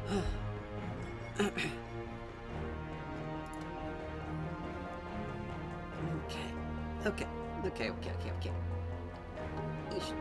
Okay. Eesh.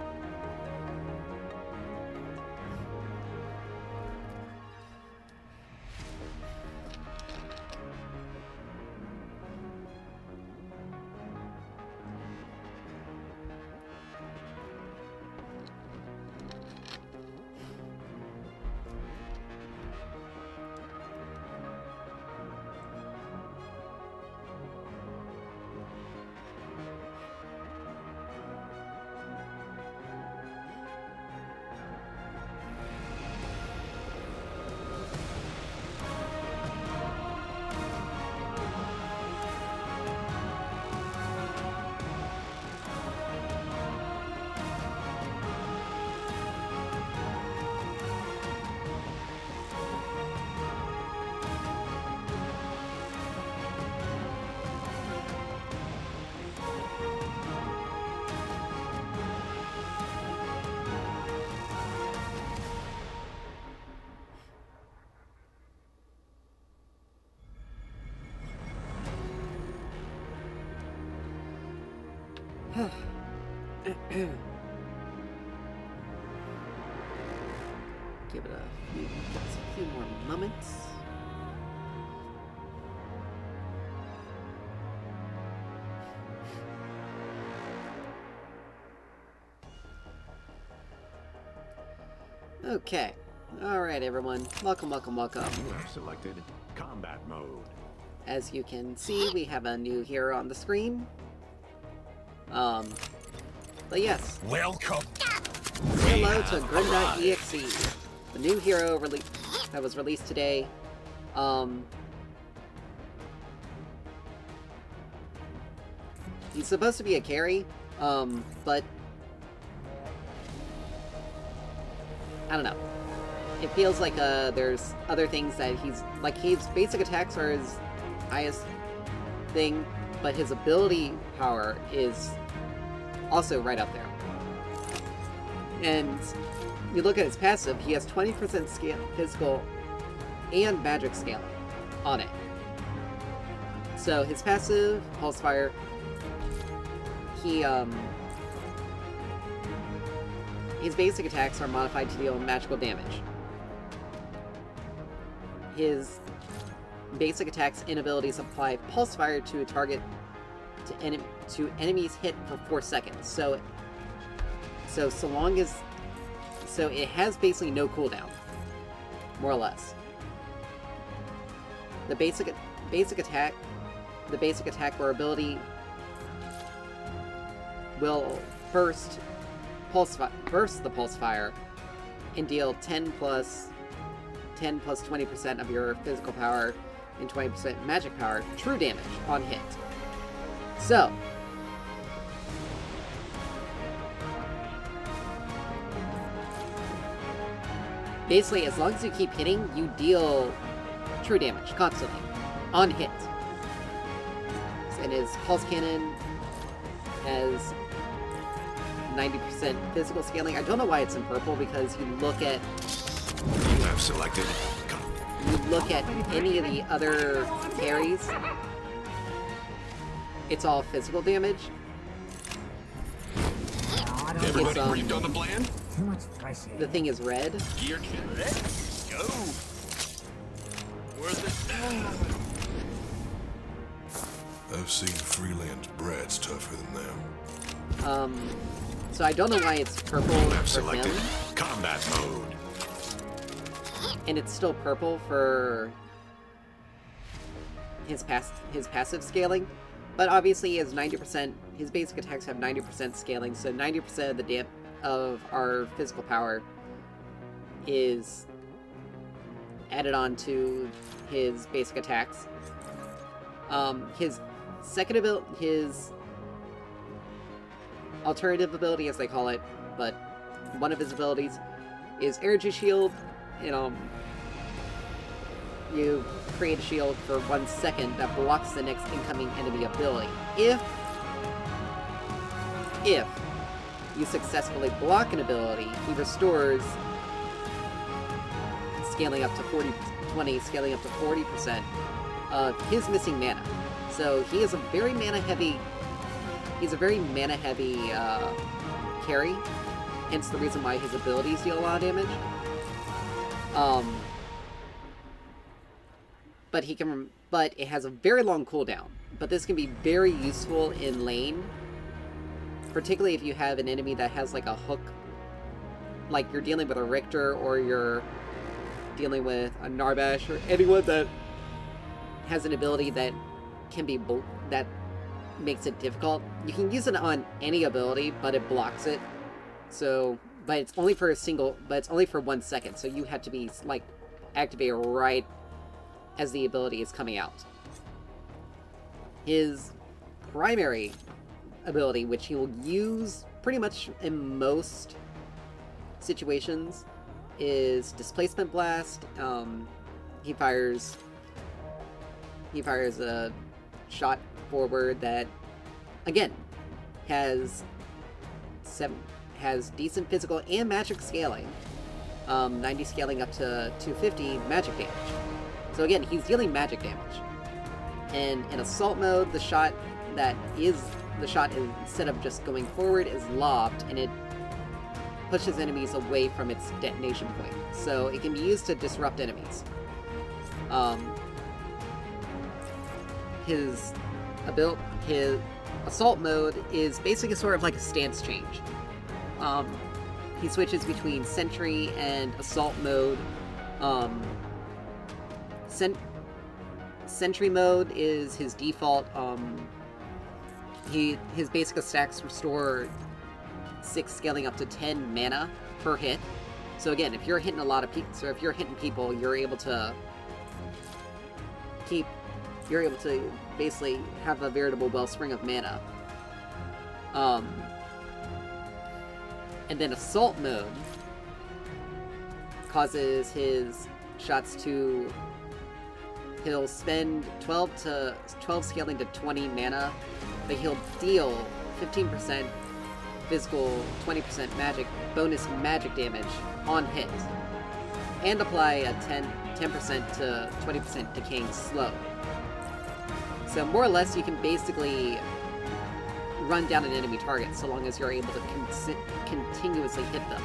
Give it a few more moments. Okay. Alright, everyone. Welcome. You have selected combat mode. As you can see, we have a new hero on the screen. But yes. Welcome. Hello to Grim.EXE, the new hero that was released today. He's supposed to be a carry, but I don't know. It feels like there's other things that his basic attacks are his highest thing, but his ability power is also right up there. And you look at his passive, he has 20% physical and magic scaling on it. So his passive, Pulse Fire, his basic attacks are modified to deal magical damage. His basic attacks and abilities apply Pulse Fire to a target to enemies hit for 4 seconds. So it has basically no cooldown, more or less. The basic attack or ability will burst the Pulse Fire and deal 10 plus 20% of your physical power and 20% magic power true damage on hit. So basically, as long as you keep hitting, you deal true damage constantly on hit. And his Pulse Cannon has 90% physical scaling. I don't know why it's in purple, because you look at any of the other carries, it's all physical damage. Everybody briefed on the plan? The thing is red. Gear kit. Let's go. Worth it. I've seen Freeland's brats tougher than them. So I don't know why it's purple You have for selected him, combat mode. and it's still purple for his passive scaling. But obviously, he has 90%. His basic attacks have 90% scaling, so 90% of our physical power is added on to his basic attacks. His alternative ability, as they call it, but one of his abilities is Energy Shield. You create a shield for 1 second that blocks the next incoming enemy ability. If you successfully block an ability, he restores scaling up to 20, scaling up to 40% of his missing mana. So he is a very mana heavy. He's a very mana heavy carry, hence the reason why his abilities deal a lot of damage. But it has a very long cooldown. But this can be very useful in lane, particularly if you have an enemy that has like a hook, like you're dealing with a Richter or you're dealing with a Narbash or anyone that has an ability that can be that makes it difficult. You can use it on any ability, but it blocks it. So, but it's only for it's only for 1 second. So you have to be like activated right as the ability is coming out. His primary ability, which he will use pretty much in most situations, is Displacement Blast. He fires a shot forward that, again, has decent physical and magic scaling. 90 scaling up to 250 magic damage. So again, he's dealing magic damage. And in assault mode, the shot instead of just going forward is lobbed, and it pushes enemies away from its detonation point. So it can be used to disrupt enemies. His assault mode is basically sort of like a stance change. He switches between sentry and assault mode. Sentry mode is his default. His basic attacks restore 6 scaling up to 10 mana per hit. So again, if you're hitting a lot of people, you're able to basically have a veritable wellspring of mana. And then assault mode causes his shots to... He'll spend 12 scaling to 20 mana, but he'll deal 15% physical, 20% magic, bonus magic damage on hit, and apply a 10% to 20% decaying slow. So more or less, you can basically run down an enemy target so long as you're able to continuously hit them.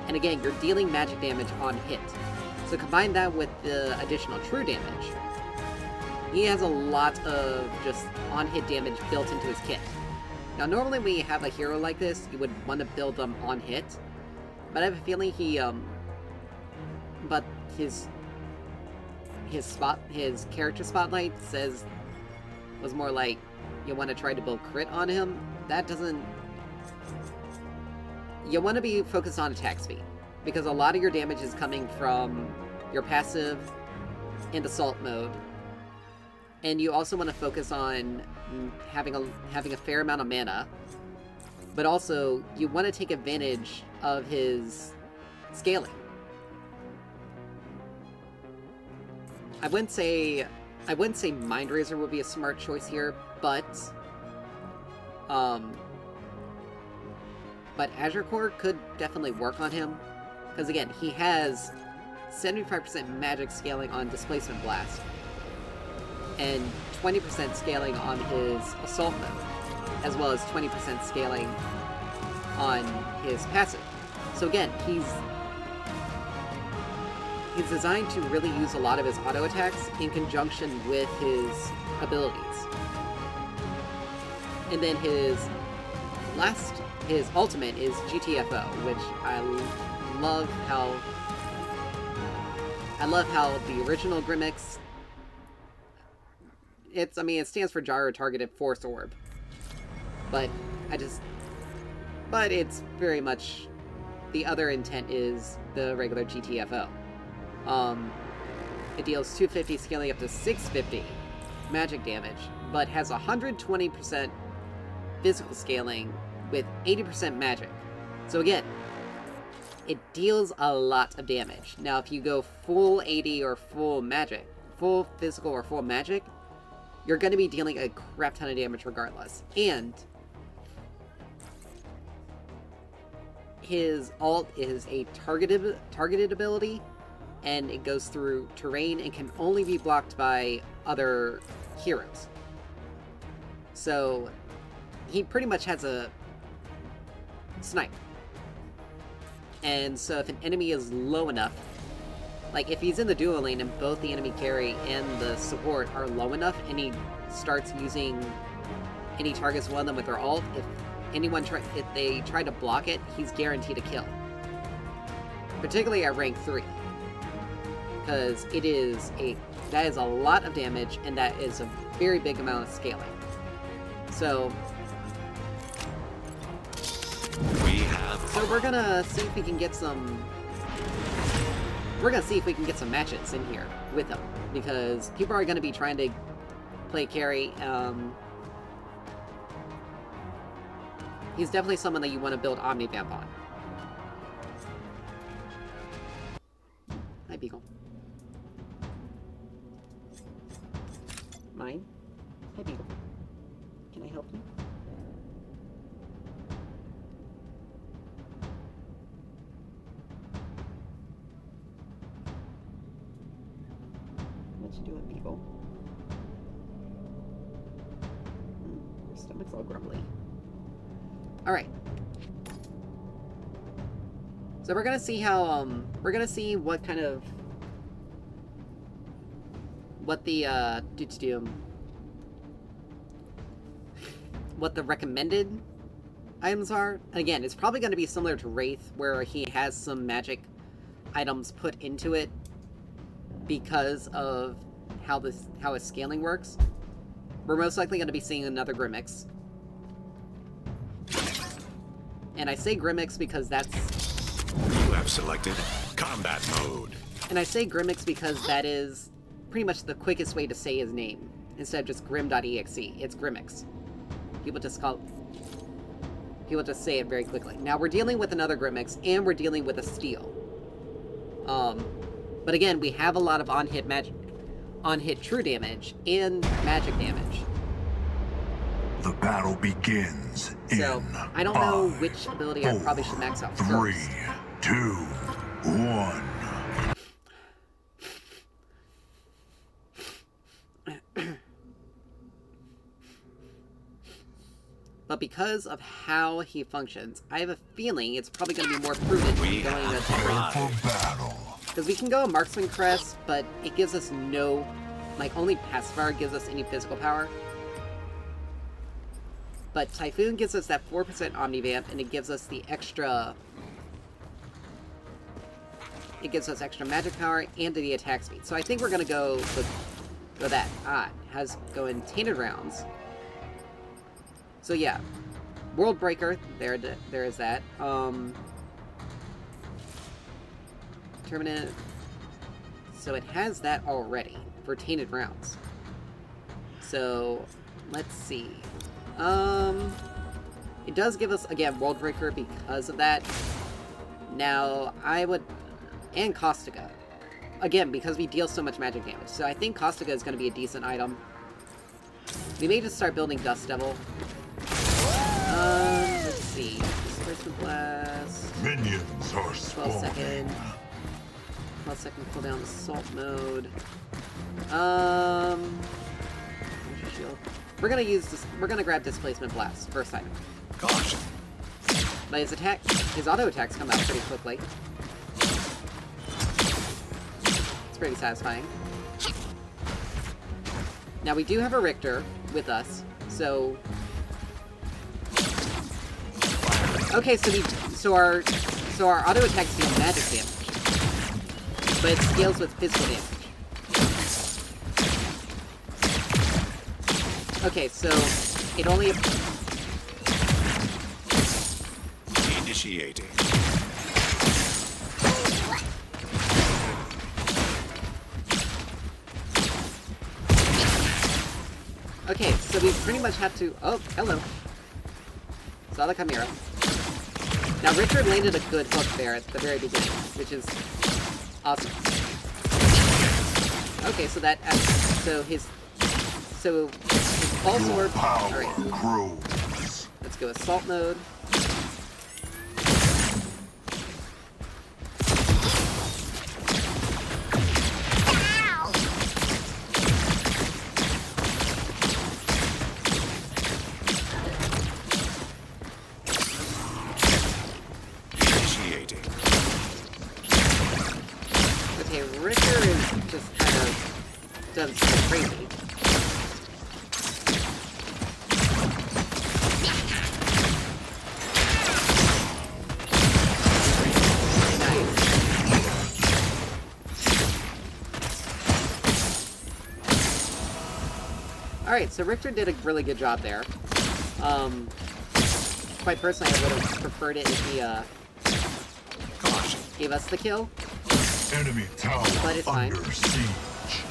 And again, you're dealing magic damage on hit. So combine that with the additional true damage, he has a lot of just on-hit damage built into his kit. Now normally when you have a hero like this, you would want to build them on hit, but I have a feeling but his character spotlight was more like, you want to try to build crit on him. That doesn't... You want to be focused on attack speed, because a lot of your damage is coming from your passive and assault mode. And you also want to focus on having a fair amount of mana, but also you want to take advantage of his scaling. I wouldn't say Mind Razor would be a smart choice here, but Azure Core could definitely work on him, because again, he has 75% magic scaling on Displacement Blast, and 20% scaling on his assault mode, as well as 20% scaling on his passive. So again, he's designed to really use a lot of his auto attacks in conjunction with his abilities. And then his ultimate is GTFO, which I love how the original Grim.EXE, it stands for Gyro Targeted Force Orb. But it's very much, the other intent is the regular GTFO. It deals 250 scaling up to 650 magic damage, but has 120% physical scaling with 80% magic. So again, it deals a lot of damage. Now if you go full 80 or full magic, full physical or full magic, you're going to be dealing a crap ton of damage regardless. And his ult is a targeted ability, and it goes through terrain and can only be blocked by other heroes. So he pretty much has a snipe. And so if an enemy is low enough, like if he's in the duo lane and both the enemy carry and the support are low enough and he starts using any targets one of them with their ult, if they try to block it, he's guaranteed a kill. Particularly at rank 3. Because that is a lot of damage and that is a very big amount of scaling. So we're gonna see if we can get some matches in here with him, because people are gonna be trying to play carry. He's definitely someone that you want to build Omnivamp on. Hi, Beagle. Mine? Hi, Beagle. Can I help you? What you doing, Beagle? Your stomach's all grumbly. Alright. So we're gonna see how, we're gonna see what kind of... what the, what the recommended items are. And again, it's probably gonna be similar to Wraith, where he has some magic items put into it because of how his scaling works. We're most likely gonna be seeing another Grim.EXE. And I say Grim.EXE because that's... You have selected combat mode. And I say Grim.EXE because that is pretty much the quickest way to say his name. Instead of just Grim.EXE. It's Grim.EXE. People just say it very quickly. Now, we're dealing with another Grim.EXE, and we're dealing with a steal. But again, we have a lot of on-hit true damage, and magic damage. The battle begins So, I don't know which ability I probably should max out 3, first. 2, 1. But because of how he functions, I have a feeling it's probably going to be more prudent going to For battle. Because we can go a Marksman Crest, but it gives us no... like, only Pacifier gives us any physical power. But Typhoon gives us that 4% Omnivamp, and it gives us the extra... it gives us extra magic power and the attack speed. So I think we're going to go with that. Go in Tainted Rounds. So yeah, World Breaker, there is that. Terminate. So it has that already for Tainted Rounds. So let's see. It does give us, again, World Breaker because of that. Now, and Caustica. Again, because we deal so much magic damage. So I think Caustica is going to be a decent item. We may just start building Dust Devil. Let's see. Displacement Blast. Minions are 12 second. 12 second cooldown Assault Mode. Shield. We're gonna use this. We're gonna grab Displacement Blast first item. Caution. But his auto attacks come out pretty quickly. It's pretty satisfying. Now we do have a Richter with us, okay, so our auto attacks deal magic damage, but it scales with physical damage. Okay, so it only... Initiating. Okay, so we pretty much have to... Oh, hello. Saw the Chimera. Now, Richard landed a good hook there at the very beginning, which is awesome. Okay, so his Pulse Orb... Alright. Let's go Assault Mode. Okay, Richter is just kind of done something crazy. Alright, so Richter did a really good job there. Quite personally, I would have preferred it if he, gave us the kill. Enemy tower But it's fine. under siege.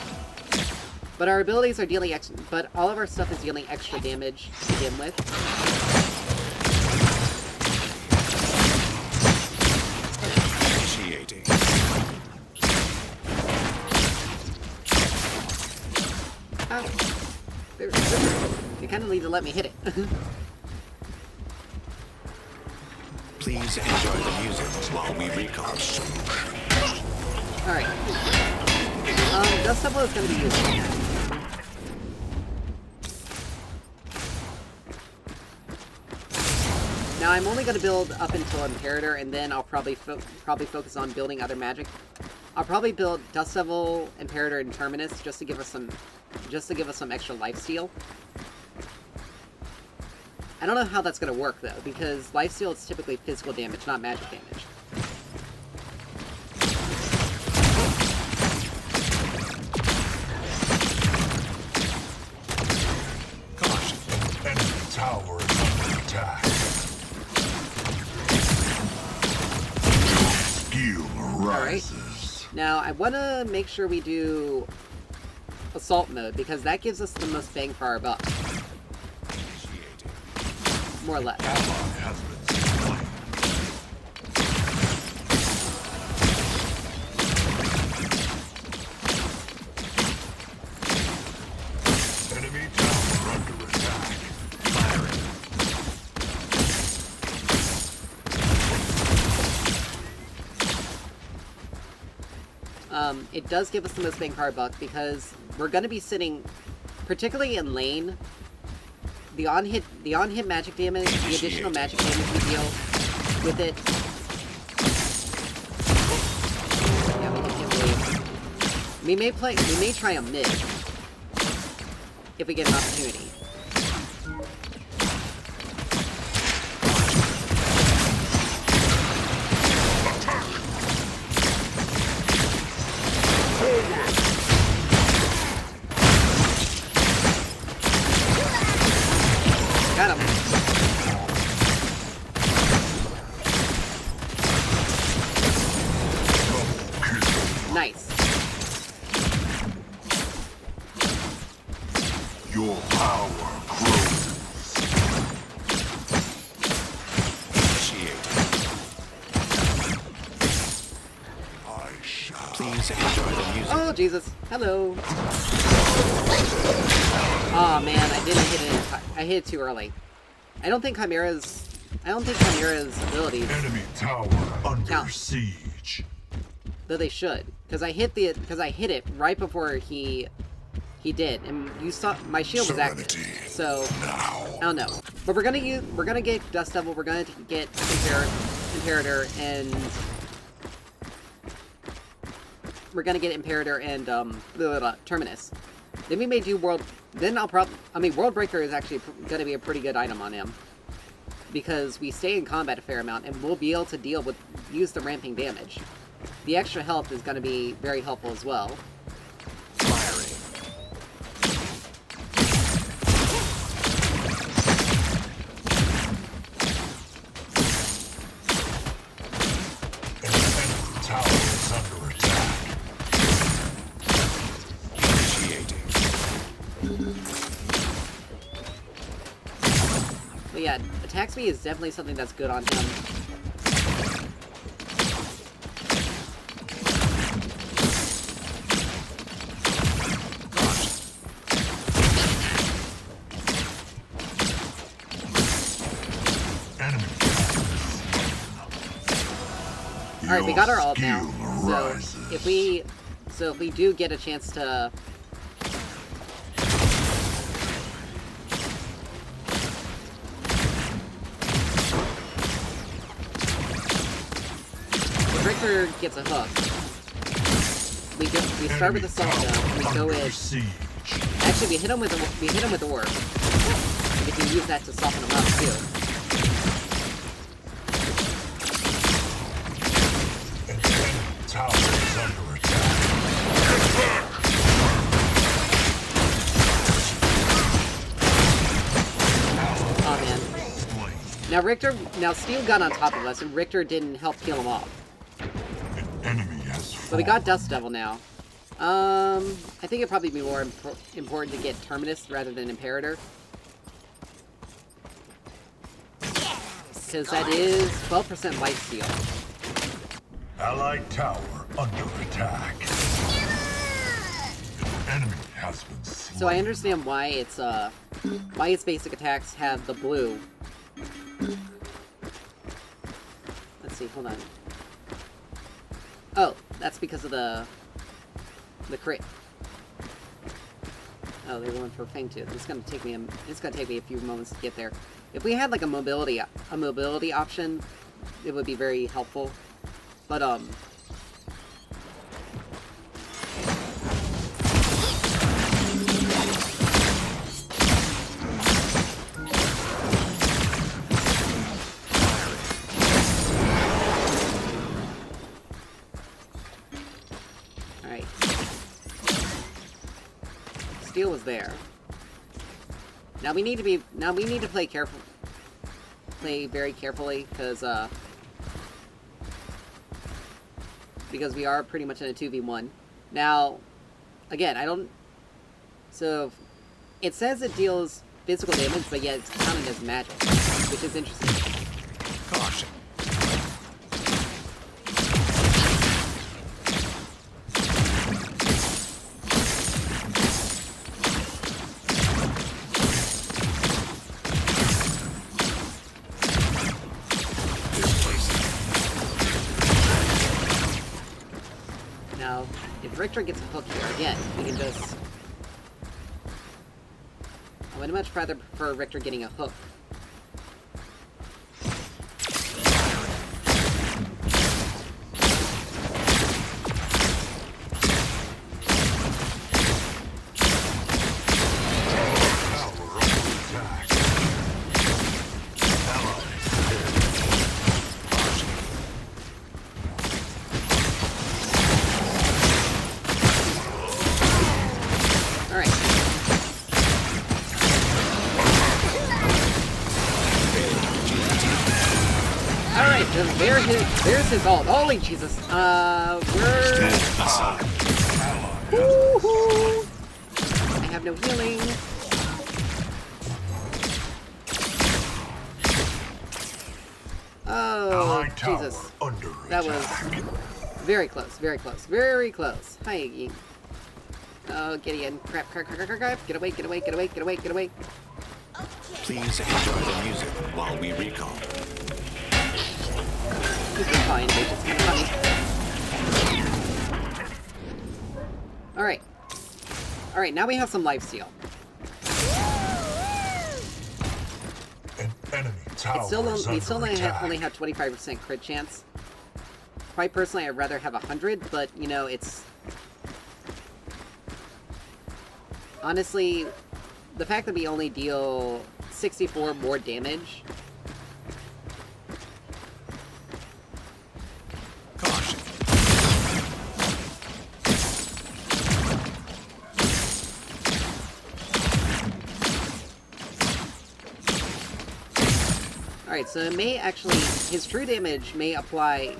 But our abilities are dealing but all of our stuff is dealing extra damage to begin with. Initiating. Ow. You kind of need to let me hit it. Please enjoy the music while we recon. Alright. Dust Devil is going to be useful. Now I'm only going to build up until Imperator, and then I'll probably focus on building other magic. I'll probably build Dust Devil, Imperator, and Terminus just to give us some extra lifesteal. I don't know how that's going to work though, because lifesteal is typically physical damage, not magic damage. Caution. Enemy tower is under attack. Skill rises. Now I want to make sure we do assault mode, because that gives us the most bang for our buck. More or less. Ally has been slain. Enemy tower under attack. Firing. It does give us the most bang for our buck, because we're going to be sitting, particularly in lane, the on-hit magic damage, the additional magic damage we deal with it. Yeah, we may try a mid if we get an opportunity. Got him. Nice. Your power grows. Initiating. I shall. Please enjoy the music. Oh, Jesus. Hello. Oh man, I didn't hit it. I hit it too early. I don't think Chimera's abilities, Enemy tower under Count. siege. though they should, because I hit it right before he did, and you saw my shield was active. Serenity. So Now. I don't know, but we're gonna get Dust Devil, we're gonna get Imperator, and we're gonna get Imperator and Terminus. Then we may do World. Then World Breaker is actually gonna be a pretty good item on him, because we stay in combat a fair amount, and we'll be able to use the ramping damage. The extra health is gonna be very helpful as well. Firing. Enemy tower is under attack. Initiating. But yeah, attack speed is definitely something that's good on him. Enemy. Alright, we got our ult now. Skill So rises. if we do get a chance to if Richter gets a hook, we start with the salt dome, and we go in. Siege. Actually, we hit him with the orb. And we can use that to soften him up too. An enemy tower is under attack. Oh man. Now Steel got on top of us, and Richter didn't help peel him off. An enemy has So we got Dust Devil now. I think it'd probably be more important to get Terminus rather than Imperator. Because that is 12% life steal. Allied tower under attack. An enemy has been slain. So I understand why its basic attacks have the blue. Let's see, hold on. Oh, that's because of the crit. Oh, they're going for Fang Tooth. It's gonna take me a few moments to get there. If we had like a mobility option, it would be very helpful. But alright. Steel was there. Now we need to play careful. Play very carefully, because we are pretty much in a 2v1. Now, again, I don't... So, it says it deals physical damage, but yet it's counted as magic, which is interesting. Caution. Now, if Richter gets a hook here, again, we can just... I would much rather prefer Richter getting a hook. There's his ult. Holy Jesus. We're... Woohoo! I have no healing. Oh, Jesus. That was very close, very close, very close. Hi, Iggy. Oh, Gideon. Crap, crap, crap, crap, crap. Get away, get away, get away, get away, get away. Please enjoy the music while we recall. This is fine, dude. It's kind of funny. Alright. Alright, now we have some lifesteal. An enemy tower We still only have 25% crit chance. Quite personally, I'd rather have 100, but, you know, it's... Honestly, the fact that we only deal 64 more damage... Caution. Alright, so it may actually... His true damage may apply...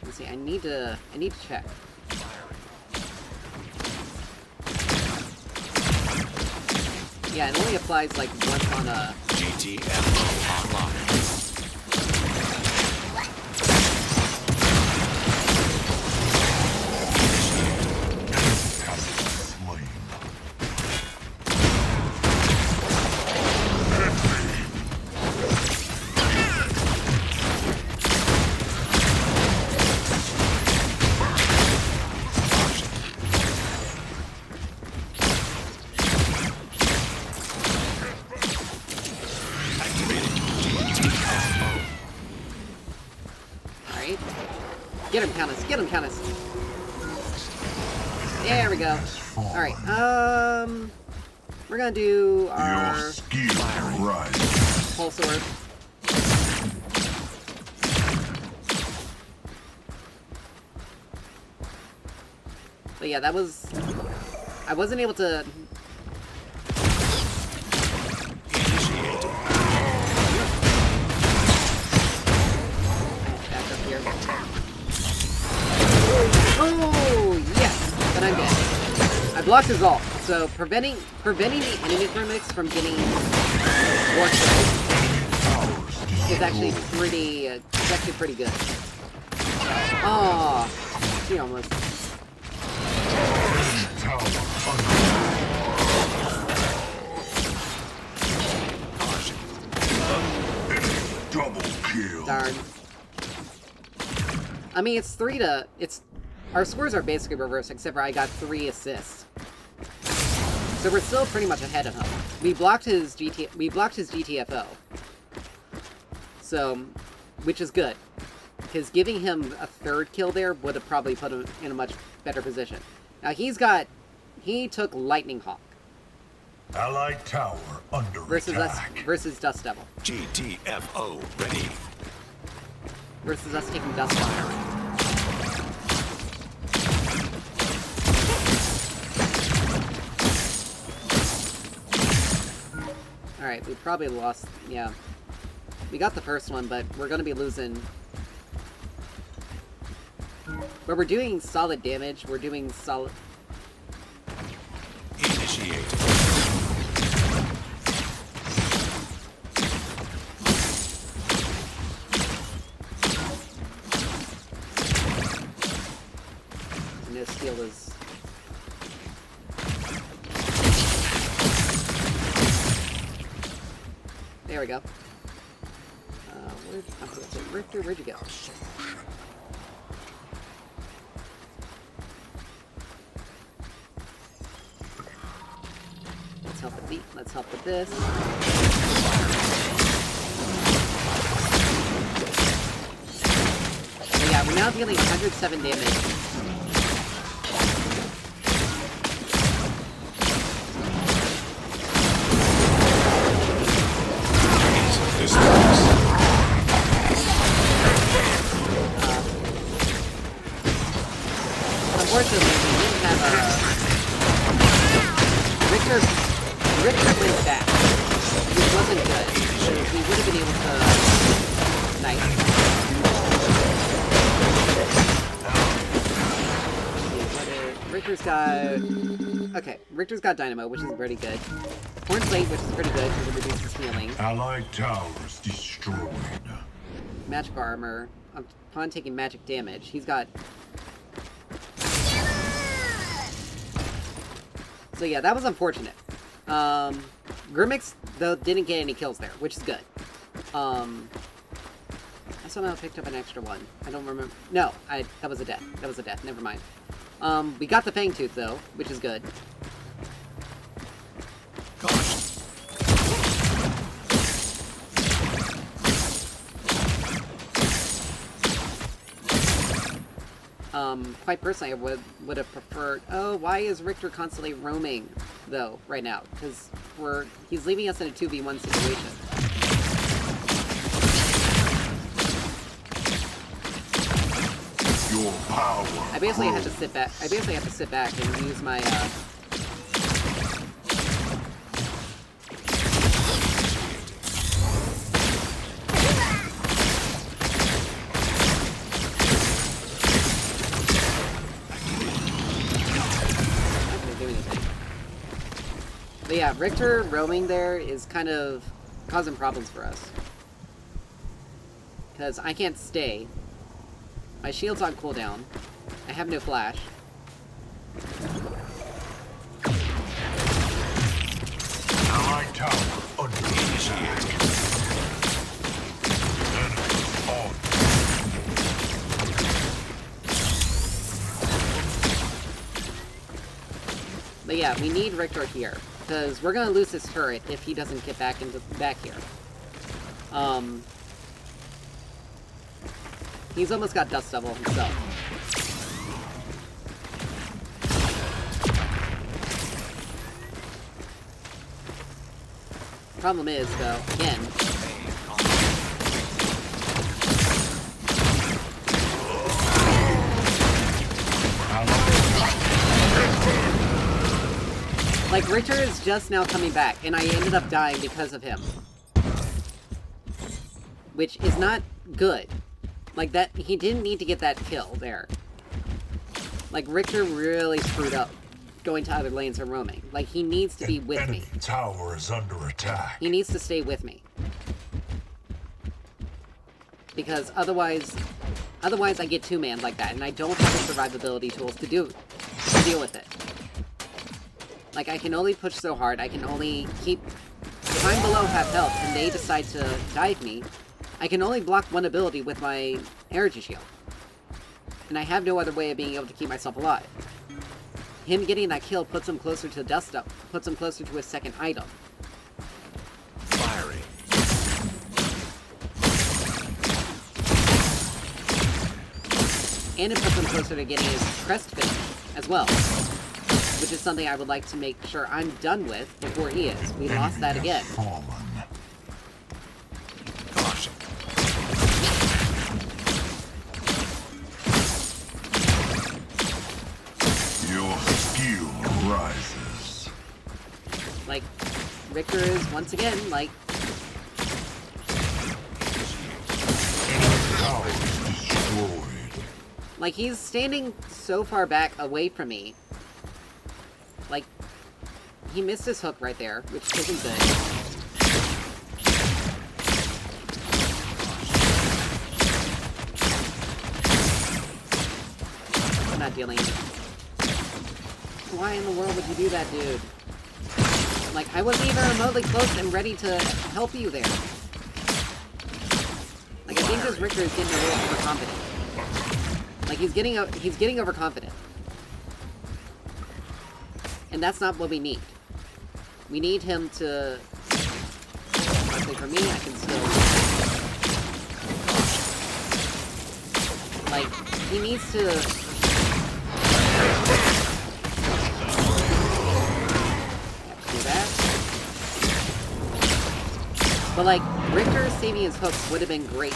Let's see, I need to check. Yeah, it only applies like once on a... GTFO online. Get him, Countess! Get him, Countess! There we go. Alright, we're gonna do Your our skill rises. pulse orb. But yeah, that was... I wasn't able to... Initiated. Back up here. Oh, yes! But I'm dead. I blocked his ult, so preventing the enemy Grim.EXE from getting warped is actually pretty good. Oh, she almost... Tower under. Double kill. Darn. I mean, our scores are basically reversed, except for I got 3 assists. So we're still pretty much ahead of him. We blocked his GTFO. So, which is good. Because giving him a 3rd kill there would have probably put him in a much better position. Now he took Lightning Hawk. Allied tower under attack. Versus Dust Devil. GTFO ready. Versus us taking Dust Fire. Alright, we probably lost, yeah. We got the first one, but we're gonna be losing. But we're doing solid damage, we're doing solid... Initiated. And this steal is... There we go. Richter, where'd you go? Let's help with let's help with this. So yeah, we're now dealing 107 damage. This works. Unfortunately, we didn't have Richter went back, which wasn't good. So we would have been able to... Nice. Richter's got... Okay, Richter's got Dynamo, which is pretty good. Horn Plate, which is pretty good because it reduces healing. Allied towers destroyed. Magic Armor. Upon taking magic damage, he's got... So yeah, that was unfortunate. Grim.EXE, though, didn't get any kills there, which is good. I somehow picked up an extra one. I don't remember. No, that was a death. That was a death. Never mind. We got the Fang Tooth, though, which is good. Caution. Quite personally, I would have preferred... Oh, why is Richter constantly roaming, though, right now? Because he's leaving us in a 2v1 situation. Your power. I basically have to sit back. I basically have to sit back and use my, But yeah, Richter roaming there is kind of causing problems for us. Because I can't stay. My shield's on cooldown. I have no flash. Allied tower under attack. Enemy on. But yeah, we need Richter here. Because we're gonna lose his turret if he doesn't get back here. He's almost got Dust Devil himself. problem is, though, again... Like, Richter is just now coming back, and I ended up dying because of him. Which is not good. Like, that, he didn't need to get that kill there. Like, Richter really screwed up going to other lanes and roaming. Like, he needs to be with me. Enemy tower is under attack. He needs to stay with me. Because otherwise I get two-manned like that, and I don't have the survivability tools to deal with it. Like, I can only push so hard, I can only keep... If I'm below half health and they decide to dive me, I can only block one ability with my energy shield. And I have no other way of being able to keep myself alive. Him getting that kill puts him closer to dust up, puts him closer to his second item. Firing. And it puts him closer to getting his crest finish as well. Which is something I would like to make sure I'm done with before he is. We lost that again. Fallen. Caution. Your skill rises. Like, Richter is, once again, like... Tower is destroyed. Like, he's standing so far back away from me. Like, he missed his hook right there, which isn't good. I'm not dealing. Why in the world would you do that, dude? Like, I wasn't even remotely close and ready to help you there. Like, I think this Richter is getting a little overconfident. Like, he's getting overconfident. And that's not what we need. We need him to... Luckily for me, I can still... Like, he needs to... Do that. But, like, Richter saving his hook would have been great.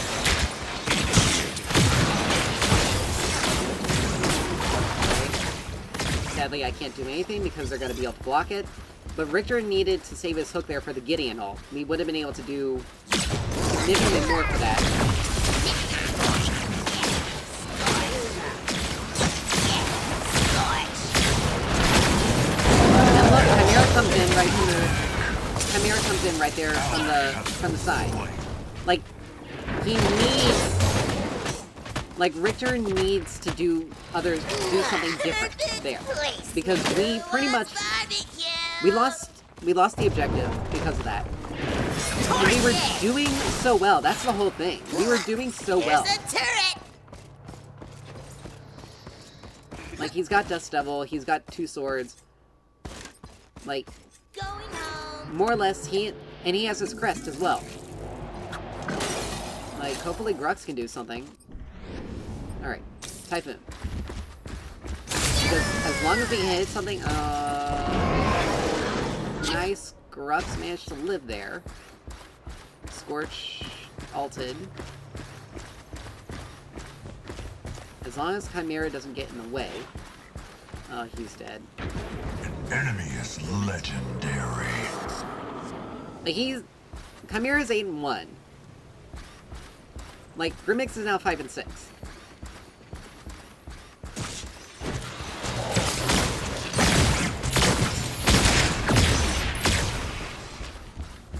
Sadly, I can't do anything because they're going to be able to block it. But Richter needed to save his hook there for the Gideon ult. We would have been able to do significantly more for that. And look, Chimera comes in right here. Chimera comes in right there from the side. Like, he needs... Like, Richter needs to do something different there. Because we pretty much... We lost the objective because of that. And we were doing so well. That's the whole thing. We were doing so well. Like, he's got Dust Devil, he's got 2 swords. Like, more or less, he has his crest as well. Like, hopefully Grux can do something. Alright, Typhoon. Because as long as we hit something, nice. Grux managed to live there. Scorch ulted. As long as Chimera doesn't get in the way. Oh, he's dead. An enemy is legendary. Like, Chimera's 8-1. Like, Grim.EXE is now 5-6.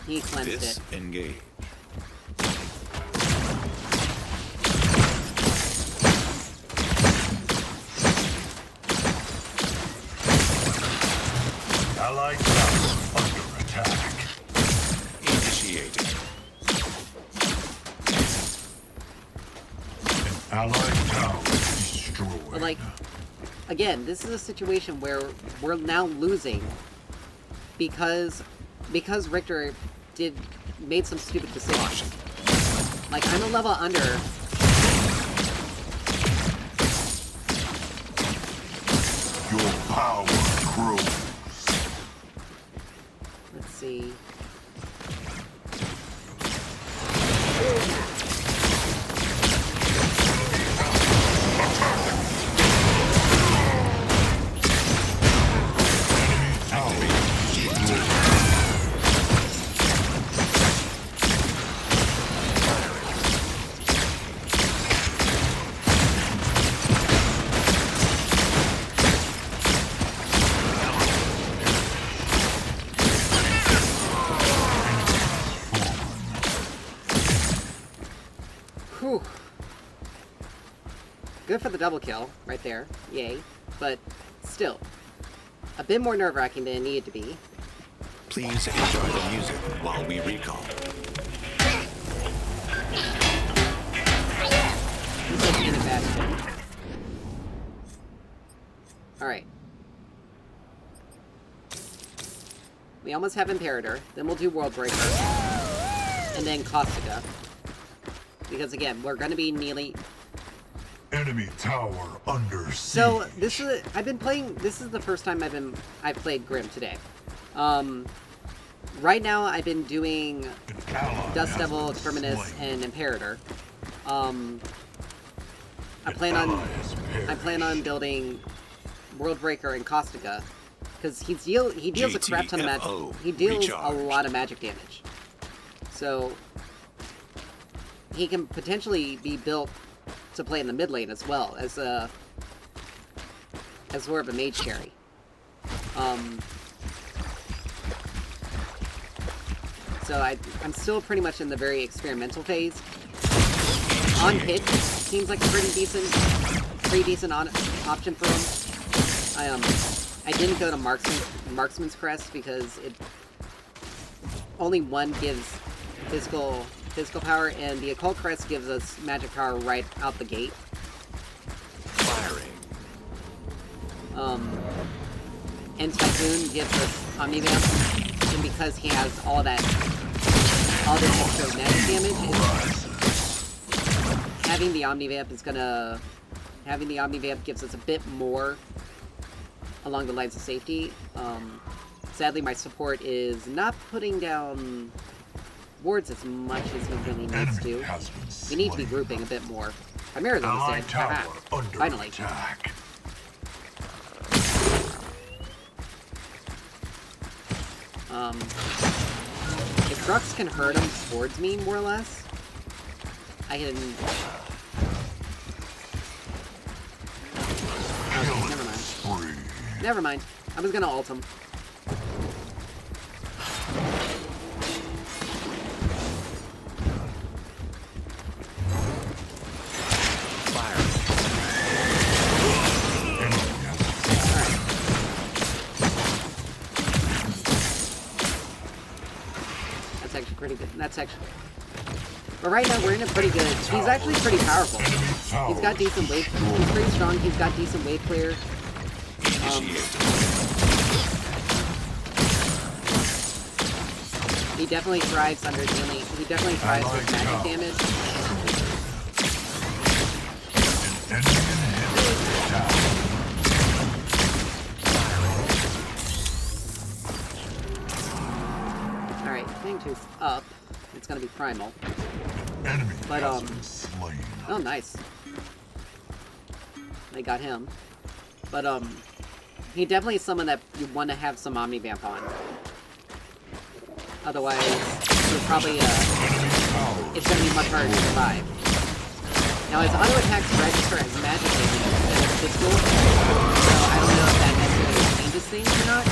He cleansed it. Disengage. Allied tower under attack. Initiated. Allied tower destroyed. But, like, again, this is a situation where we're now losing because Richter made some stupid decisions. Like, I'm a level under. Your power grows. Let's see. Good for the double kill, right there. Yay. But, still, a bit more nerve-wracking than it needed to be. Please enjoy the music while we recall. He's taking it fast. Alright. We almost have Imperator, then we'll do World Breaker, and then Caustica. Because again, we're gonna be nearly... Enemy tower under siege. So, this is... this is the first time I've played Grim today. Right now, I've been doing Dust Devil, Terminus, and Imperator. I plan on building World Breaker and Caustica, because he deals a crap ton of magic. He deals a lot of magic damage. So he can potentially be built to play in the mid lane as well as sort of a mage carry. So I'm still pretty much in the very experimental phase. On hit seems like a pretty decent option for him. I didn't go to Marksman's Crest because only one gives physical power, and the Occult Crest gives us magic power right out the gate. Firing. And Typhoon gives us Omnivamp, and because he has all this extra magic damage, having the Omnivamp gives us a bit more along the lines of safety. Sadly, my support is not putting down wards as much as he really needs to. We need to be grouping a bit more. Chimera's almost dead. Haha. Finally. Attack. If Grux can hurt him towards me, more or less, I can... Okay, never mind. Never mind. I was gonna ult him. That's actually pretty good. That's actually... But right now, we're in a pretty good... He's actually pretty powerful. He's got decent wave... He's pretty strong. He's got decent wave clear. He definitely thrives under dealing... He definitely thrives with magic damage. Alright, thing two's up. It's gonna be primal. But, oh, nice. They got him. But, he definitely is someone that you want to have some Omnivamp on. Otherwise, it's probably, it's gonna be much harder to survive. Now, his auto attacks register as magic damage instead of physical, so I don't know if that necessarily changes things or not.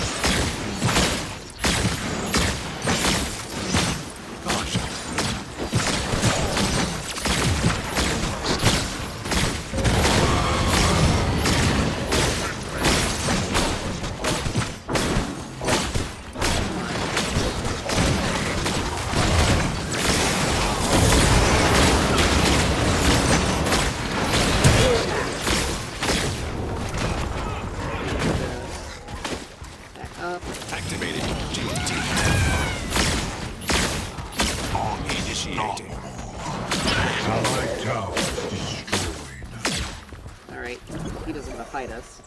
Activated GT. Initiating. Allied tower destroyed. Alright, he doesn't want to fight us.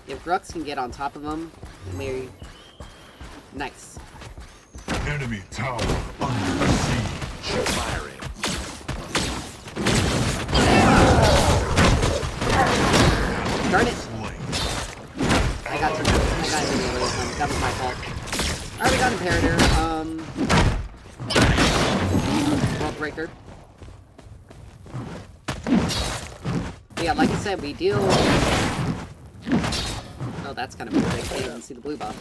If Grux can get on top of him, maybe... Nice. Enemy tower under siege. Firing. Darn it! I got him. That was my fault. Alright, we got Imperator. World Breaker. But yeah, like I said, we deal... Oh, that's kind of weird. I can't even see the blue buff.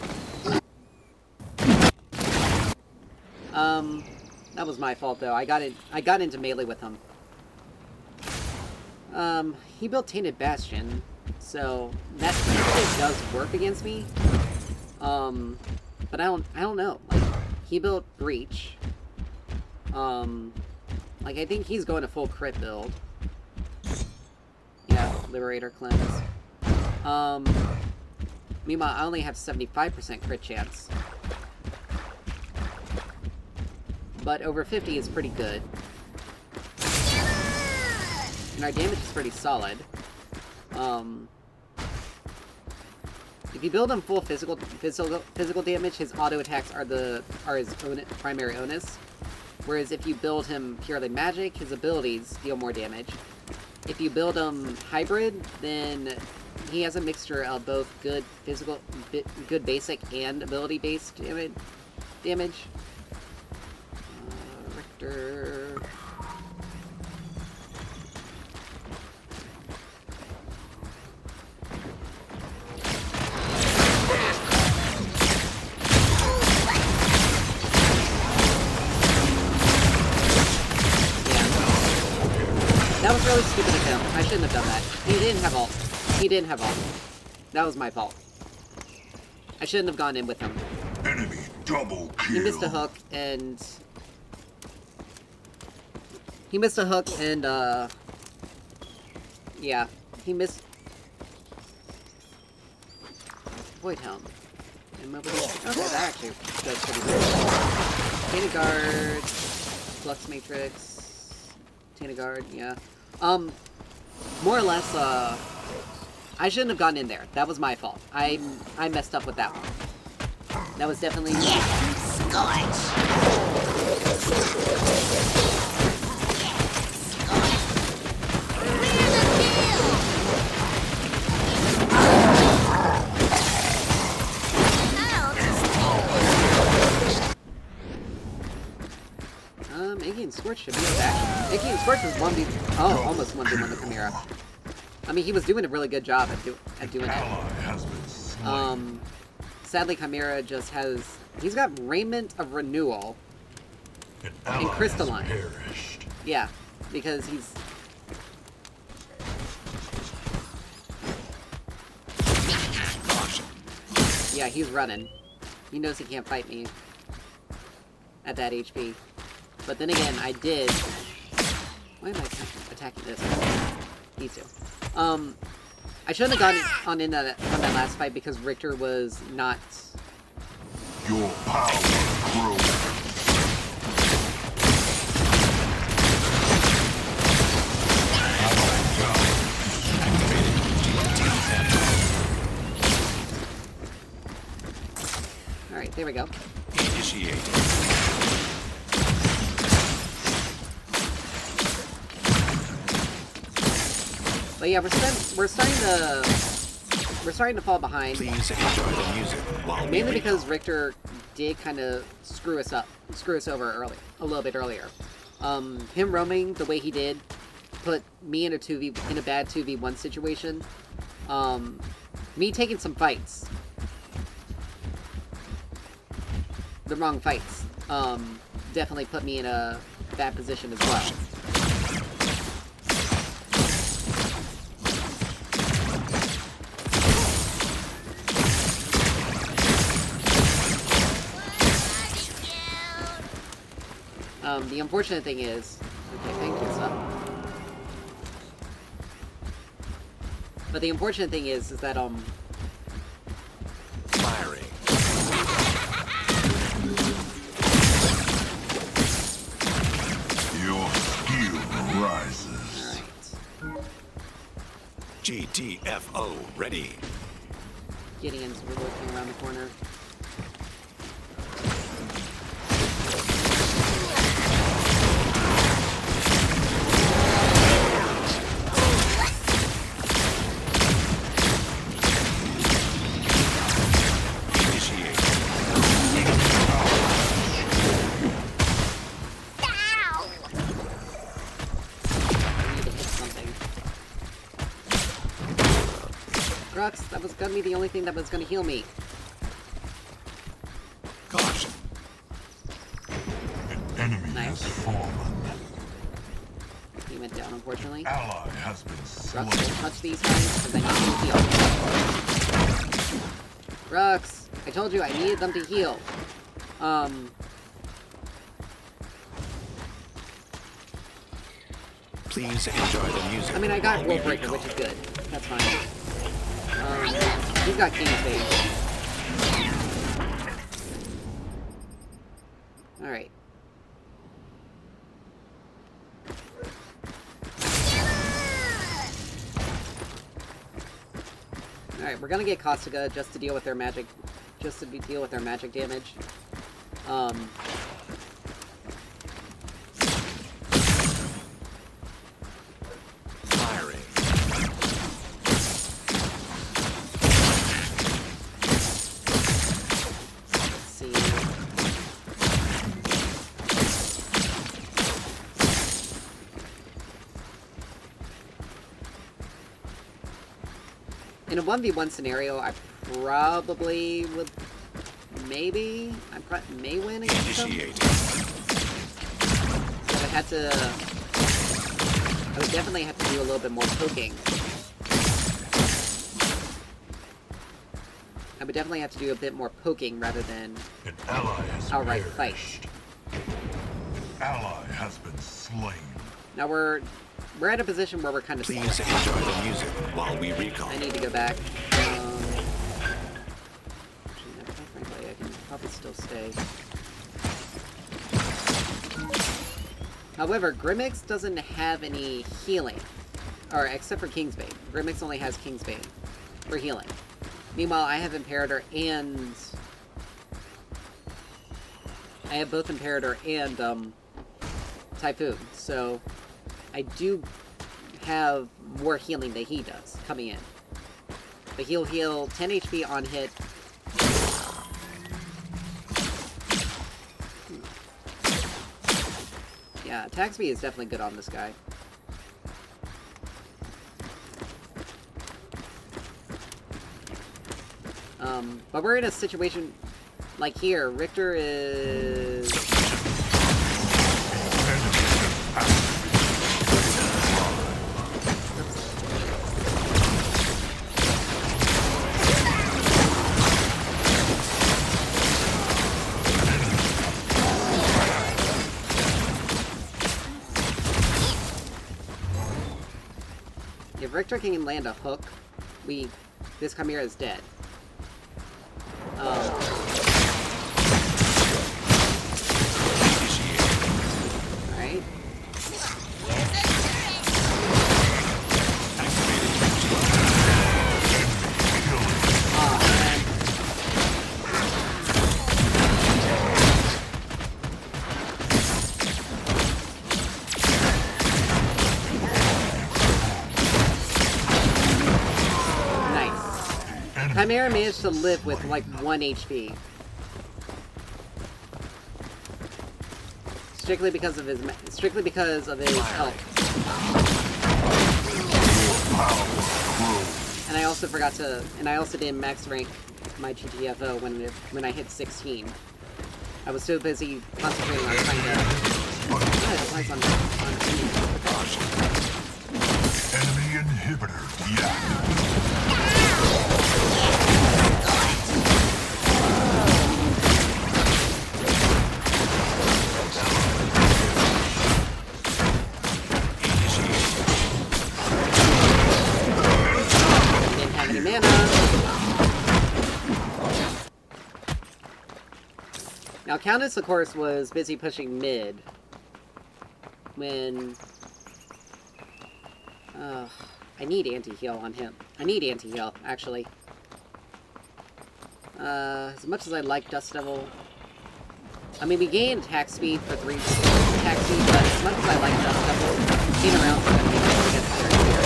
That was my fault, though. I got into melee with him. He built Tainted Bastion, so that technically does work against me. But I don't know. Like, he built Breach. Like, I think he's going to full crit build. Yeah, Liberator Cleanse. Meanwhile, I only have 75% crit chance. But over 50 is pretty good. And our damage is pretty solid. If you build him full physical damage, his auto attacks are his primary onus. Whereas if you build him purely magic, his abilities deal more damage. If you build him hybrid, then he has a mixture of both good basic and ability-based damage. Richter. That was really stupid of him. I shouldn't have done that. He didn't have ult. He didn't have ult. That was my fault. I shouldn't have gone in with him. Enemy double kill. He missed a hook and... yeah. He missed... Void Helm. And mobility... Okay, that actually does pretty good. Data Guard... Flux Matrix... Tainted Guard, yeah. More or less, I shouldn't have gone in there. That was my fault. I messed up with that one. That was definitely... Iggy and Scorch should be back. Iggy and Scorch was 1v... Oh, almost 1v1 the Chimera. I mean, he was doing a really good job at doing it. Sadly, Chimera just has... He's got Raiment of Renewal. And Crystalline. Yeah, because he's... Yeah, he's running. He knows he can't fight me at that HP. But then again, I did... Why am I attacking this? These two. I shouldn't have gone in on that last fight because Richter was not... Your power grows. Alright, there we go. Initiate. But yeah, we're starting to fall behind. Please enjoy the music while Mainly because Richter did kind of screw us over a little bit earlier. Him roaming the way he did put me in a bad 2v1 situation. Me taking some fights. The wrong fights. Definitely put me in a bad position as well. The unfortunate thing is... Okay, thank you, son. But the unfortunate thing is that, firing. Your skill rises. Alright. GTFO ready. Gideon's working around the corner. That was gonna be the only thing that was gonna heal me. Caution. An enemy Nice. has fallen. He went down. down, unfortunately. Ally has been slain. Rux will touch these guys, and then you can heal. Rux! I told you I needed them to heal. Please enjoy the music. I mean, I got while we Wolf Breaker, recall. which is good. That's fine. He's got King's Bait. Alright. Alright, we're gonna get Costiga just to deal with their magic, deal with their magic damage. Firing. Let's see. In a 1v1 scenario, I probably would, maybe, may win against them. Initiate. But I would definitely have to do a little bit more poking. I would definitely have to do a bit more poking rather than An ally has outright perished. fight. An ally has been slain. Now we're at a position where we're kind of Please enjoy the music while we recall. I need to go back. Actually, no, quite frankly, I can probably still stay. However, Grim.EXE doesn't have any healing. Or, except for King's Bane. Grim.EXE only has King's Bane for healing. Meanwhile, I have Imperator and... I have both Imperator and, Typhoon, so... I do have more healing than he does coming in. But he'll heal 10 HP on hit. Yeah, attack speed is definitely good on this guy. But we're in a situation like here. Richter is... If Richter can land a hook, this Chimera is dead. Alright. Chimera managed to live with like 1 HP. Strictly because of his health. And I also forgot to, and I also didn't max rank my GTFO when I hit 16. I was so busy concentrating on trying to... Enemy inhibitor deactivated. Now, Countess, of course, was busy pushing mid when... I need anti-heal on him. I need anti-heal, actually. As much as I like Dust Devil... I mean, we gained attack speed for 3 attack speed, but as much as I like Dust Devil, being around for him gets very weird.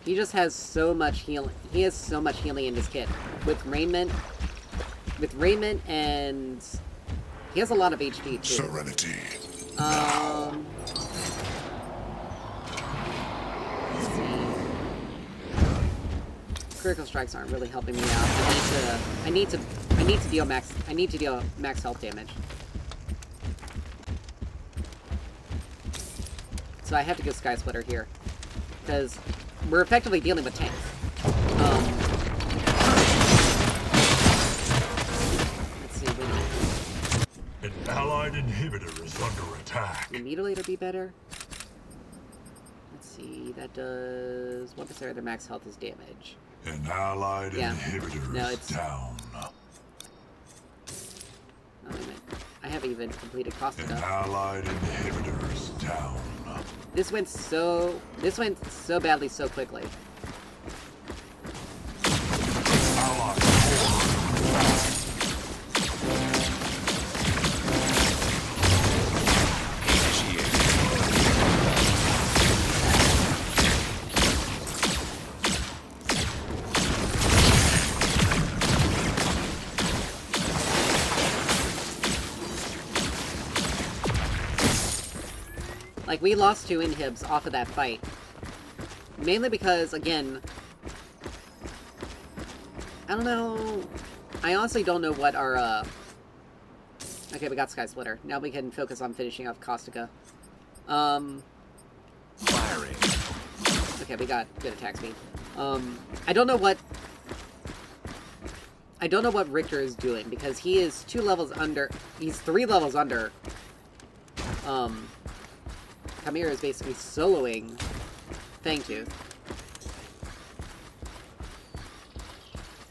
He just has so much healing. He has so much healing in his kit. With Raiment, and he has a lot of HP too. Serenity. Let's see. critical strikes aren't really helping me out. I need to deal max health damage. So I have to go Sky Splitter here. Because we're effectively dealing with tanks. Let's see, wait a minute. An allied inhibitor is under attack. Would Mutilator be better? Let's see, that does 1% of their max health is damage. An allied inhibitor No, is it's down. Oh, wait a minute. I haven't even completed An Caustica. allied inhibitor is down. This went so badly so quickly. Allied Like, we lost 2 inhibs off of that fight. Mainly because, again... I don't know... I honestly don't know what our, Okay, we got Sky Splitter. Now we can focus on finishing off Caustica. Firing. Okay, we got good attack speed. I don't know what Richter is doing, because he is 2 levels under... He's 3 levels under. Chimera is basically soloing Fangtooth.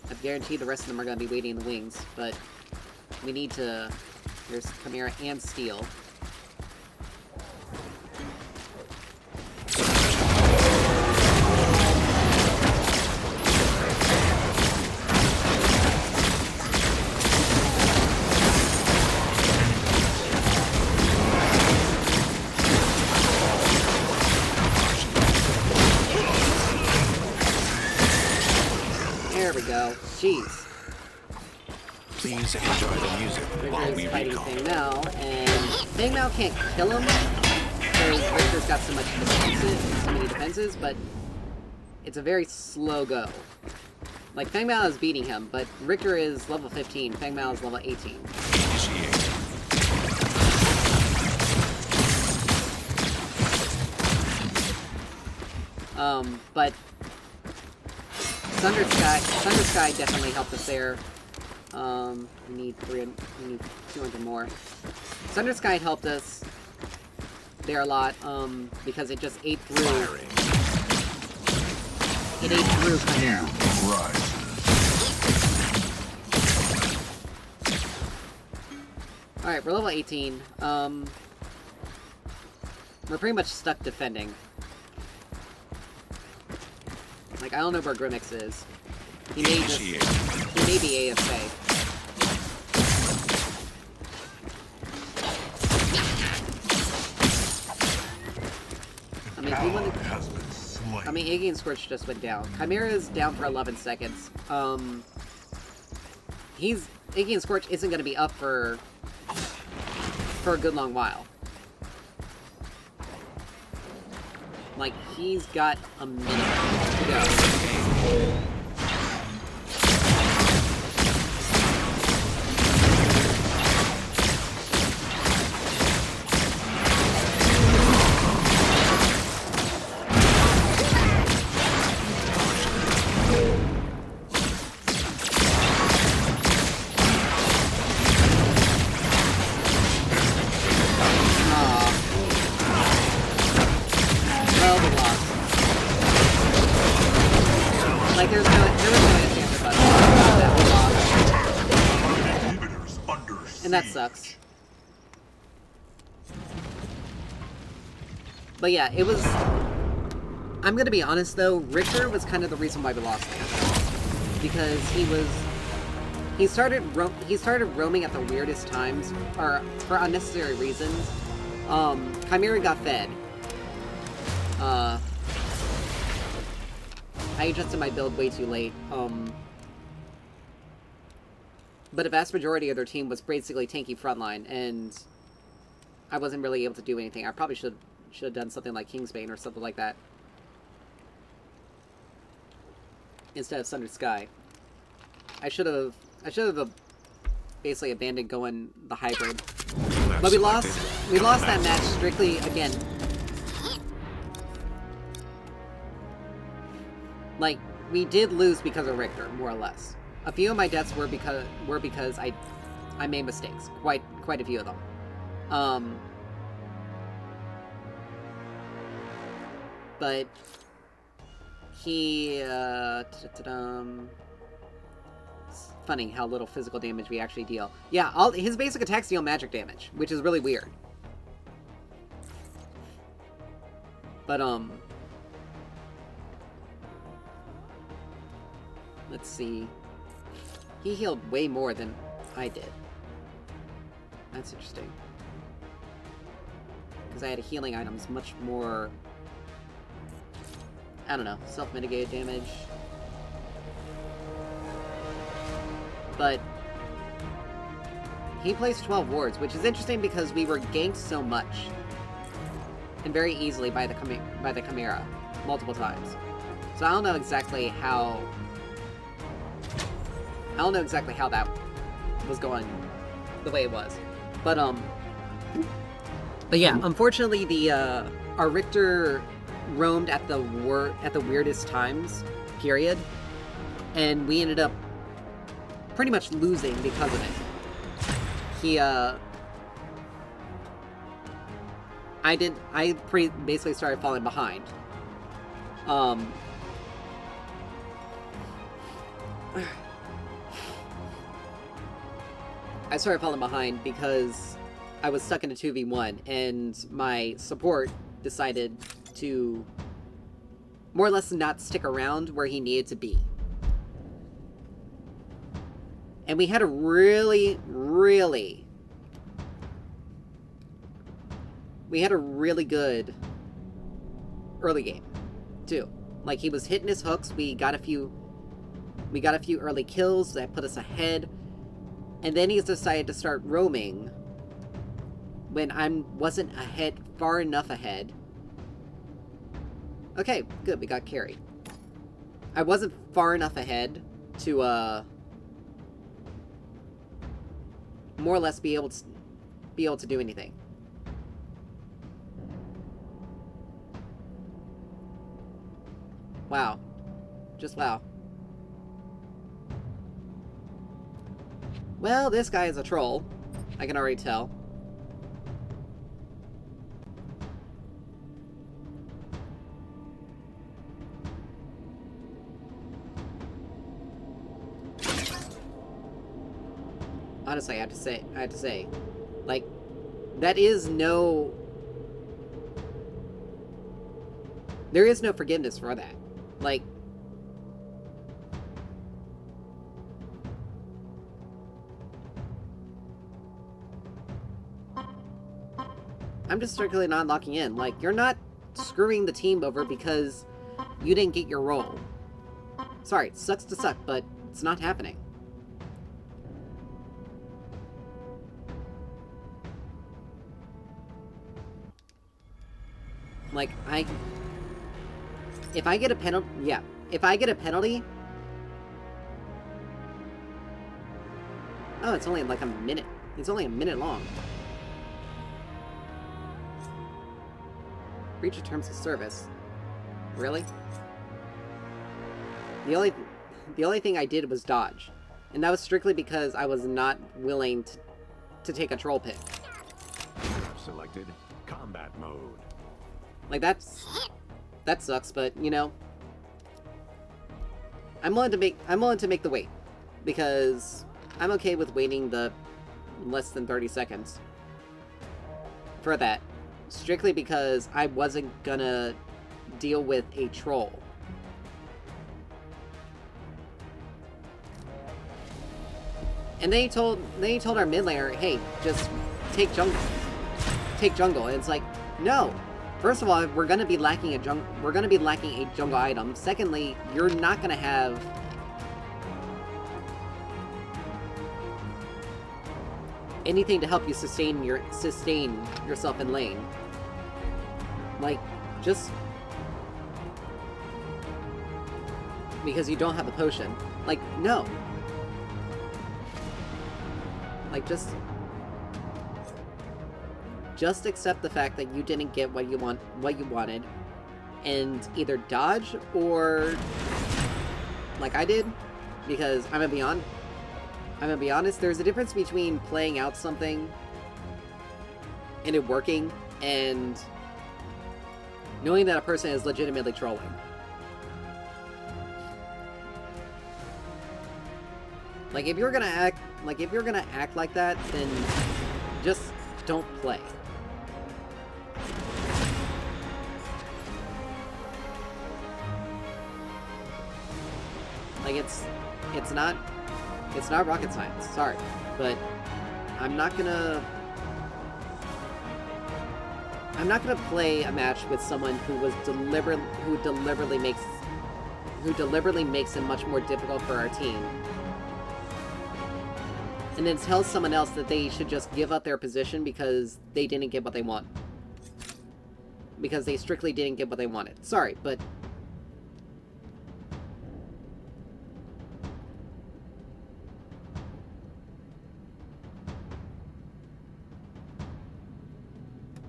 I've guaranteed the rest of them are going to be waiting in the wings, but we need to... There's Chimera and Steel. There we go. Jeez. Please enjoy the music while Richter we is fighting recall. Fang Mao, and Fang Mao can't kill him because Richter's got so many defenses, but it's a very slow go. Like, Fang Mao is beating him, but Richter is level 15, Fang Mao is level 18. Initiate. But Thunder Sky definitely helped us there. We need 200 more. Thunder Sky helped us there a lot, because it just ate through. Firing. It ate through Chimera. right. Alright, we're level 18. We're pretty much stuck defending. Like, I don't know where Grim.EXE is. He may Initiate. be AFK. I mean, if he wanted... Has been slain. I mean, Iggy and Scorch just went down. Chimera is down for 11 seconds. Iggy and Scorch isn't going to be up for a good long while. Like, he's got a minute to go. Well, we lost. Like, there was no chance of us that we lost. Inhibitors under And that siege. sucks. But yeah, it was... I'm gonna be honest, though, Richter was kind of the reason why we lost him. Because he started roaming at the weirdest times, or for unnecessary reasons. Chimera got fed. I adjusted my build way too late. But a vast majority of their team was basically tanky frontline, and I wasn't really able to do anything. I probably should have done something like Kingsbane or something like that. instead of Sundered Sky. I should have basically abandoned going the hybrid. But we lost that match strictly again. Like, we did lose because of Richter, more or less. A few of my deaths were because I made mistakes. Quite a few of them. But he it's funny how little physical damage we actually deal. Yeah, his basic attacks deal magic damage, which is really weird. But let's see. He healed way more than I did. That's interesting. Because I had healing items much more, I don't know, self-mitigated damage. But he plays 12 wards, which is interesting because we were ganked so much and very easily by the Chimera multiple times. So I don't know exactly how that was going the way it was. But yeah, unfortunately our Richter roamed at the weirdest times, period. And we ended up pretty much losing because of it. I basically started falling behind. I started falling behind because I was stuck in a 2v1, and my support decided to more or less not stick around where he needed to be. And we had a really good early game, too. Like, he was hitting his hooks, we got a few early kills that put us ahead, and then he's decided to start roaming when I wasn't far enough ahead. Okay, good, we got carried. I wasn't far enough ahead to, more or less be able to do anything. Wow. Just wow. Well, this guy is a troll. I can already tell. Honestly, I have to say, like, there is no forgiveness for that. Like, I'm just strictly not locking in. Like, you're not screwing the team over because you didn't get your role. Sorry, it sucks to suck, but it's not happening. Like, if I get a penalty, yeah, if I get a penalty, oh, it's only like a minute. It's only a minute long. Breach of terms of service. Really? The only thing I did was dodge, and that was strictly because I was not willing to take a troll pick. Selected combat mode. Like, that sucks, but you know, I'm willing to make the wait, because I'm okay with waiting the less than 30 seconds for that, strictly because I wasn't gonna deal with a troll. And they told our mid laner, hey, just take jungle. Take jungle. And it's like, no. First of all, we're gonna be lacking a jungle item. Secondly, you're not gonna have anything to help you sustain yourself in lane. Like, just because you don't have the potion. Like, no. Like, just accept the fact that you didn't get what you wanted, and either dodge or, like I did, because I'm gonna be honest, there's a difference between playing out something and it working, and knowing that a person is legitimately trolling. Like, if you're gonna act like that, then just don't play. Like, it's not rocket science, sorry, but I'm not gonna play a match with someone who deliberately makes it much more difficult for our team, and then tells someone else that they should just give up their position because they didn't get what they want. Because they strictly didn't get what they wanted. Sorry, but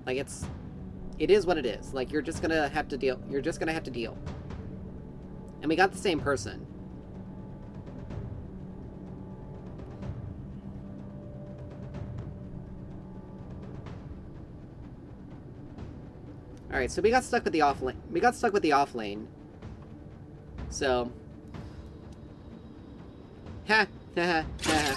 like, it is what it is. Like, you're just gonna have to deal. And we got the same person. Alright, so we got stuck with the off lane. So. Ha! Ha ha ha.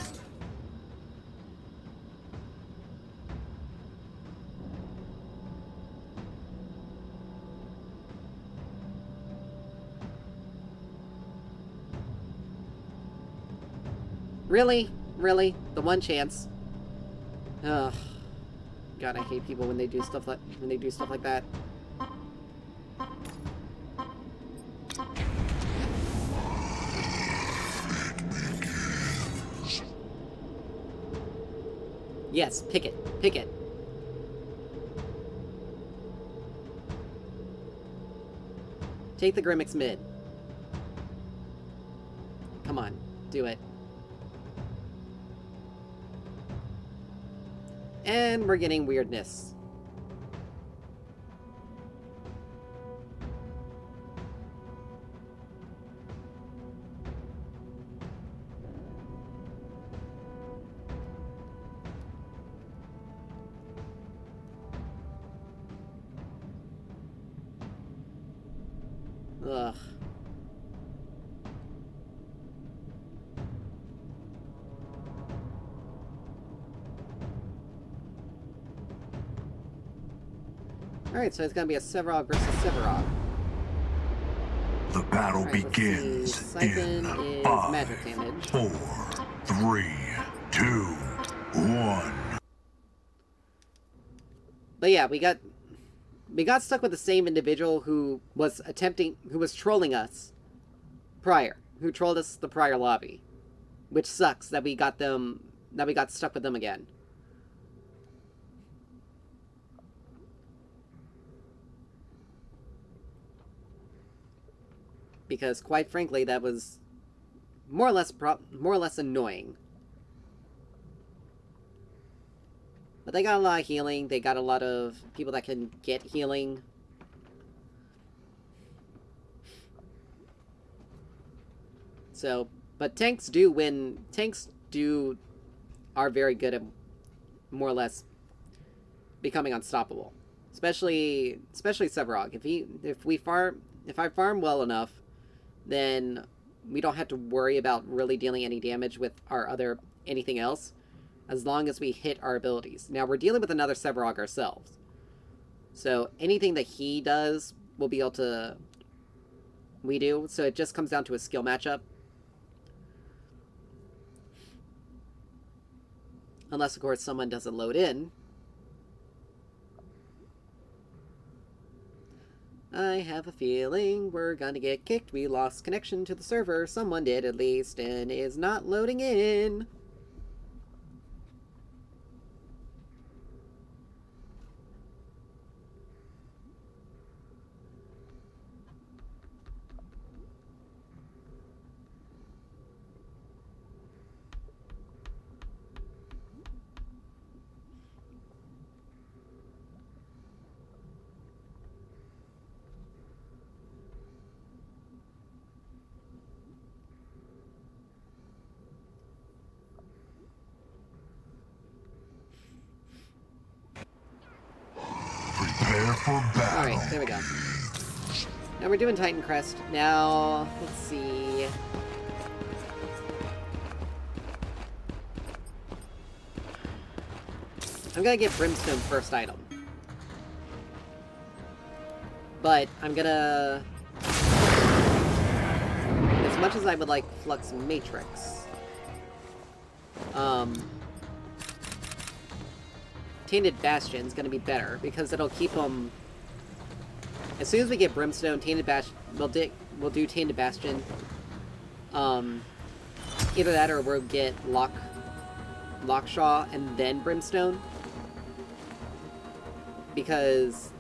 Really? Really? The one chance? Ugh. God, I hate people when they do stuff like that. Yes, pick it. Pick it. Take the Grim.EXE mid. Come on, do it. And we're getting weirdness. Ugh. Alright, so it's gonna be a Sevarog versus Sevarog. The battle Alright, begins Siphon in is 5, magic damage. 4, 3, 2, 1. But yeah, we got stuck with the same individual who was trolling us prior, who trolled us the prior lobby, which sucks that we got stuck with them again. Because quite frankly, that was more or less annoying. But they got a lot of healing. They got a lot of people that can get healing. So, but tanks are very good at more or less becoming unstoppable. Especially Sevarog. If I farm well enough, then we don't have to worry about really dealing any damage with anything else, as long as we hit our abilities. Now, we're dealing with another Sevarog ourselves, so anything that he does, we do, so it just comes down to a skill matchup. Unless, of course, someone doesn't load in. I have a feeling we're gonna get kicked. We lost connection to the server. Someone did, at least, and is not loading in. for battle. Alright, there we go. Now we're doing Titan Crest. Now, let's see. I'm gonna get Brimstone first item. But I'm gonna... As much as I would like Flux Matrix, Tainted Bastion's gonna be better, because it'll keep them... As soon as we get Brimstone, Tainted Bastion... We'll do Tainted Bastion. Either that or we'll get Lockshaw and then Brimstone. Because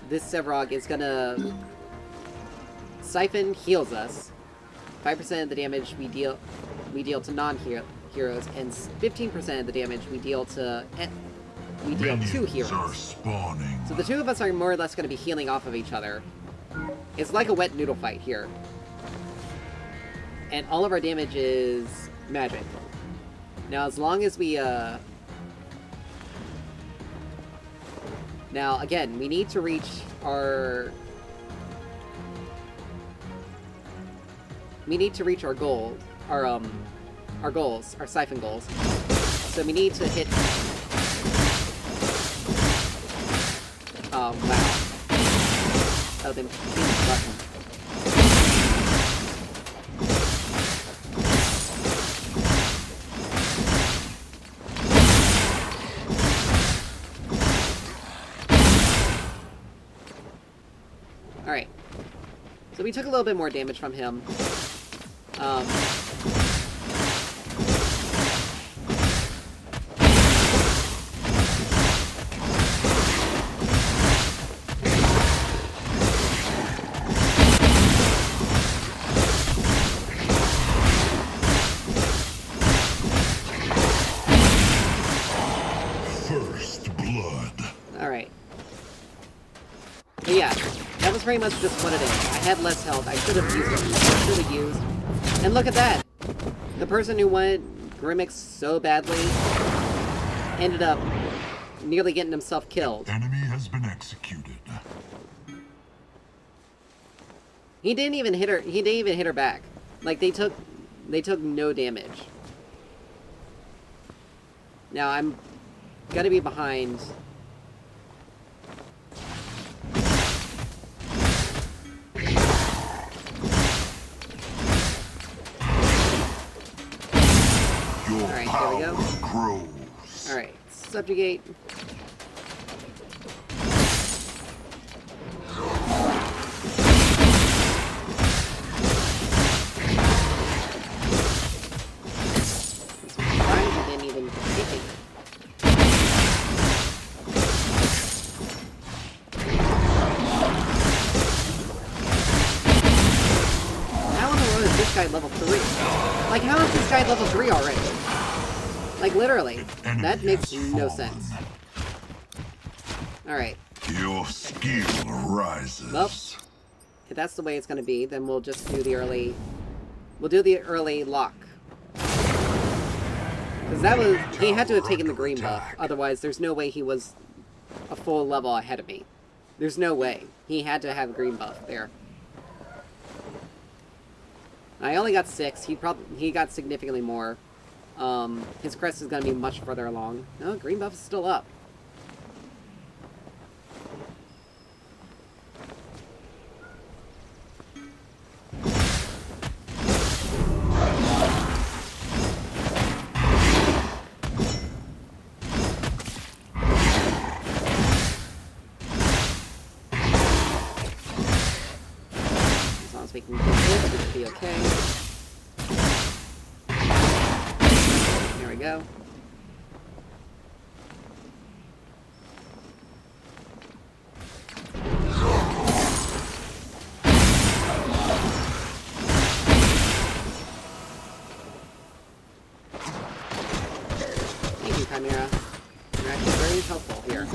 this Sevrog is gonna... Siphon heals us. 5% of the damage we deal to non-heroes, and 15% of the damage we deal to Minions are heroes. spawning. So the two of us are more or less going to be healing off of each other. It's like a wet noodle fight here. And all of our damage is magic. Now, as long as we, Now, again, we need to reach our... We need to reach our goal, our goals, our Siphon goals. So we need to hit... Oh, wow. Oh, then change the button. Alright. So we took a little bit more damage from him. First blood. Alright. But yeah, that was pretty much just what it is. I had less health. I should have used it. I should have used. And look at that! The person who wanted Grim.EXE so badly ended up nearly getting himself killed. Enemy has been executed. He didn't even hit her. He didn't even hit her back. Like they took no damage. Now I'm gonna be behind. Alright, there we go. Grows. Alright, subjugate. Surprised he didn't even hit me. How in the world is this guy level 3? Like, how is this guy level 3 already? Like, literally. That makes no sense. Alright. Your skill rises. Well, if that's the way it's gonna be, then we'll just do the early... We'll do the early lock. Because that was... He had to have taken the green buff. Otherwise, there's no way he was a full level ahead of me. There's no way. He had to have green buff there. I only got 6. He got significantly more. His crest is going to be much further along. No, green buff is still up. As long as we can get this, it should be okay. There we go. Thank you, Chimera. You're actually very helpful here.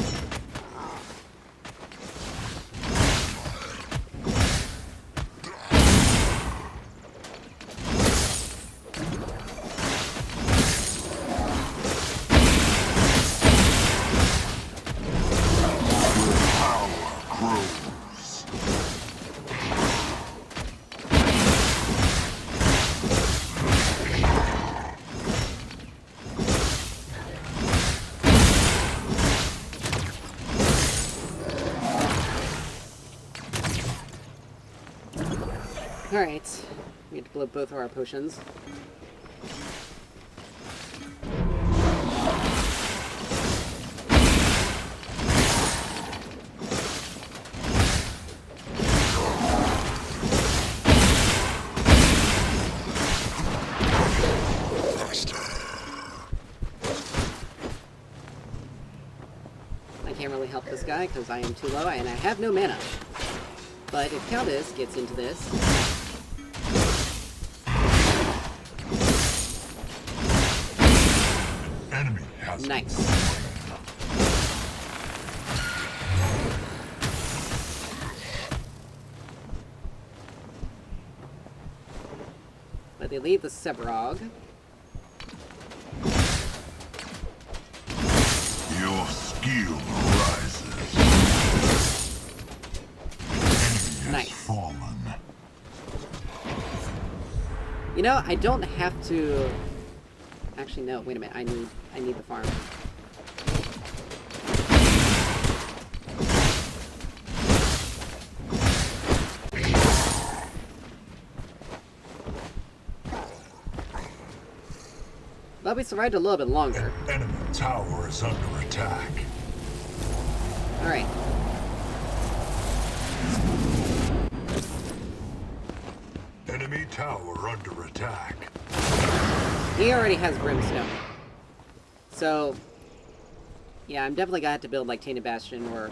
Alright. We have to blow both of our potions. I can't really help this guy because I am too low and I have no mana. But if Countess gets into this... Enemy has Nice. But they leave the Sebrog. Your skill rises. Enemy Nice. has fallen. You know, I don't have to... Actually, no, wait a minute. I need the farm. But we survived a little bit longer. Enemy tower is under attack. Alright. Enemy tower under attack. He already has Brimstone. So, yeah, I'm definitely gonna have to build like Tainted Bastion or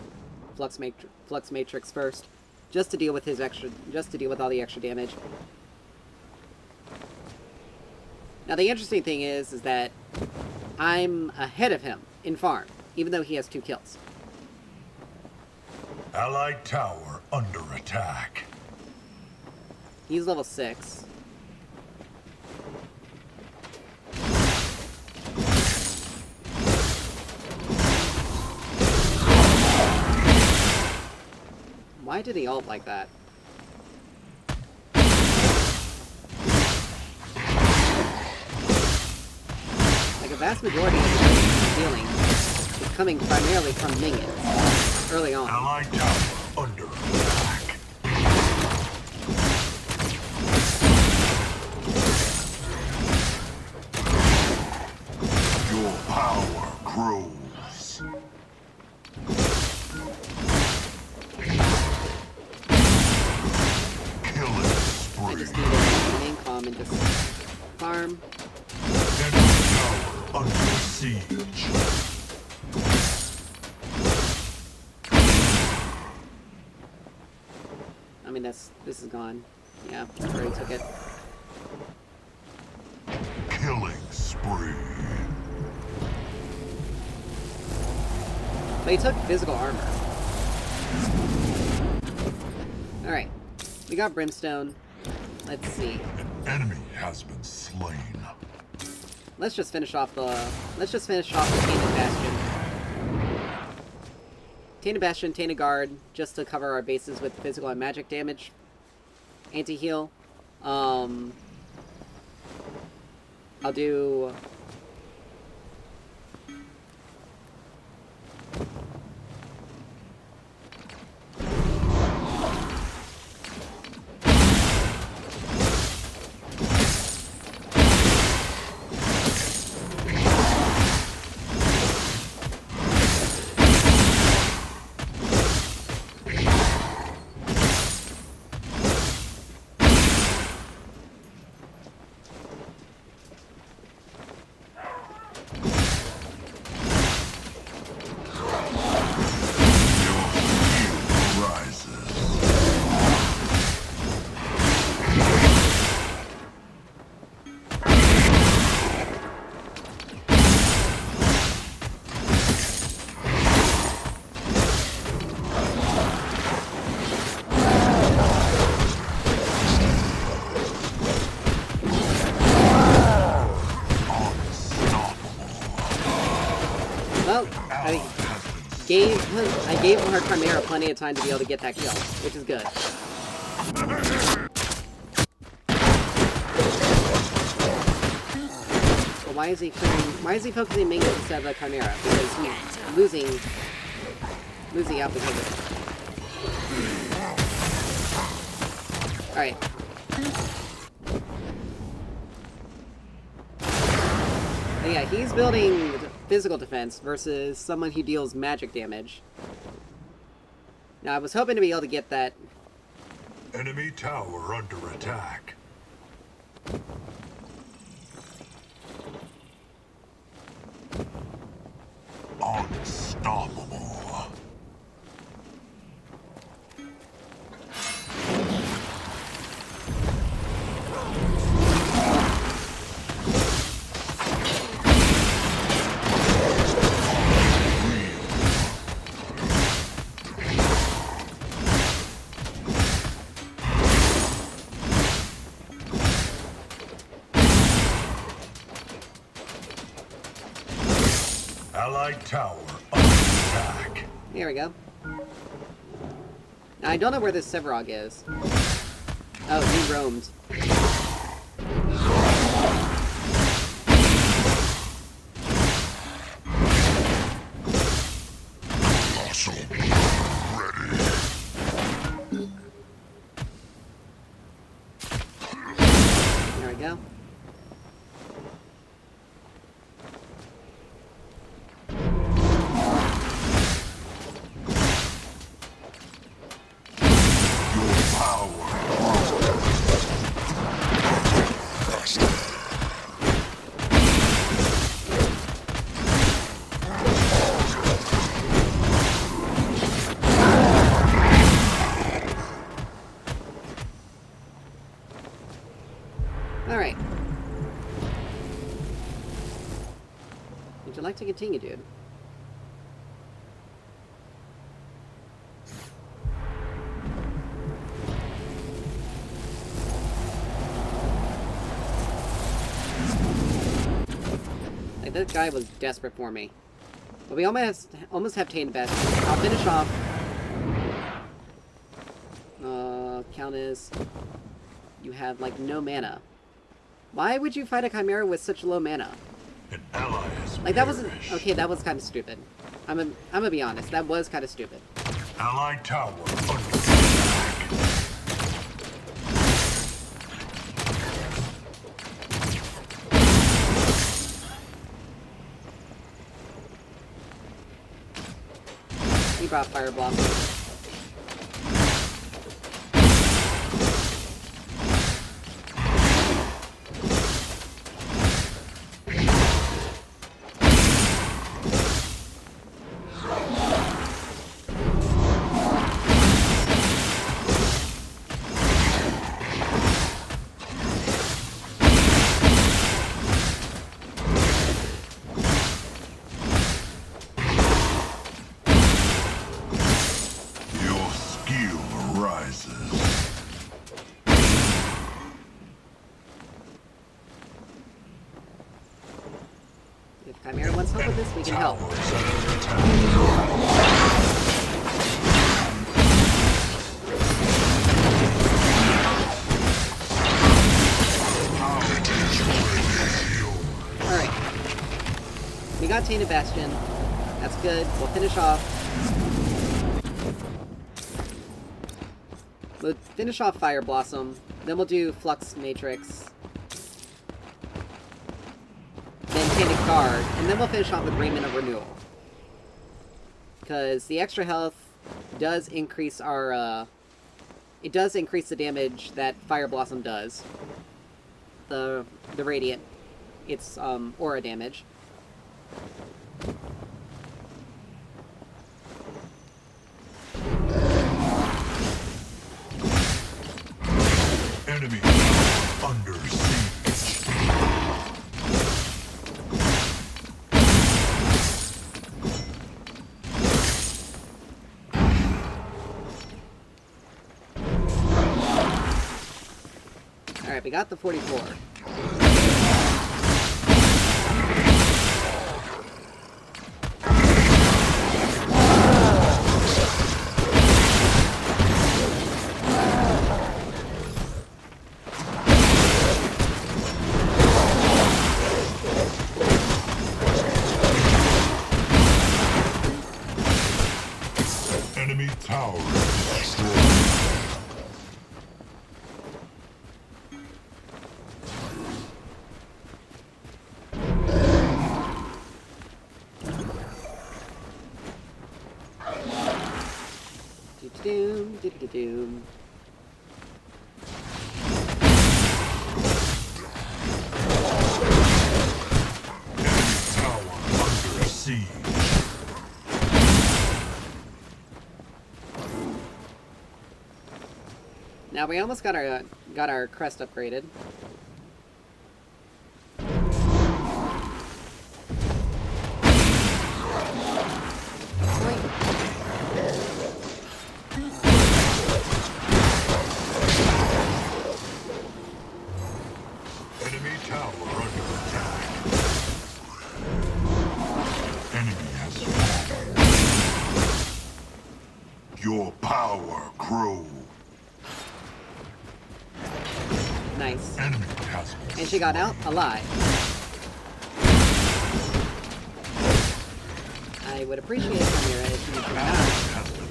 Flux Matrix first, just to deal with his extra, just to deal with all the extra damage. Now the interesting thing is that I'm ahead of him in farm, even though he has 2 kills. Allied tower under attack. He's level 6. Why did he ult like that? Like a vast majority of the healing is coming primarily from minions early on. Allied tower under attack. Your power grows. Killing I spree. just need to main calm and just farm. Enemy tower under siege. I mean, this is gone. Yeah, where he took it. Killing spree. But he took physical armor. Alright. We got Brimstone. Let's see. An enemy has been slain. Let's just finish off the Tainted Bastion. Tainted Bastion, Tainted Guard, just to cover our bases with physical and magic damage. Anti-heal. I'll do... Well, I gave her Chimera plenty of time to be able to get that kill, which is good. But why is he focusing minions instead of the Chimera? Because he's losing out because of it. Alright. But yeah, he's building physical defense versus someone who deals magic damage. Now, I was hoping to be able to get that. Enemy tower under attack. Unstoppable. Allied tower under attack. There we go. Now, I don't know where this Sevarog is. Oh, he roamed. Muscle ready. There we go. Alright. Would you like to continue, dude? Like, that guy was desperate for me. But we almost have Tainted Bastion. I'll finish off. Count is... You have, like, no mana. Why would you fight a Chimera with such low mana? An ally has Like, that wasn't... perished. Okay, that was kind of stupid. I'm gonna be honest. That was kind of stupid. Allied tower under attack. He brought Fire Blossom. Your skill rises. If Chimera wants help with this, we can help. Towers under attack. Alright. We got Tainted Bastion. That's good. We'll finish off. We'll finish off Fire Blossom. Then we'll do Flux Matrix. Then Tainted Guard. And then we'll finish off with Raiment of Renewal. Because the extra health does increase our, it does increase the damage that Fire Blossom does. The Radiant. It's, aura damage. Enemy under siege. Alright, we got the 44. Enemy tower destroyed. Do-do-do-do. Enemy tower under siege. Now we almost got our crest upgraded. Enemy tower under attack. Enemy has fallen. Your power grows. Nice. Enemy has been And she got out alive. I would appreciate Chimera if you would come out. has been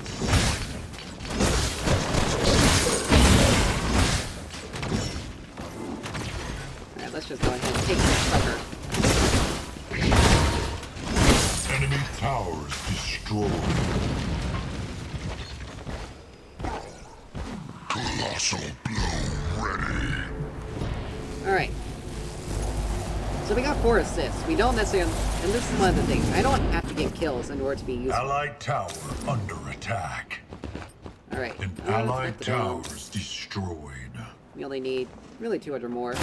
Alright, let's just go ahead and take this sucker. Enemy towers destroyed. Colossal blow ready. Alright. So we got 4 assists. We don't necessarily... And this is one of the things. I don't have to get kills in order to be useful. Allied tower under attack. Alright. And allied towers destroyed. We only need really 200 more.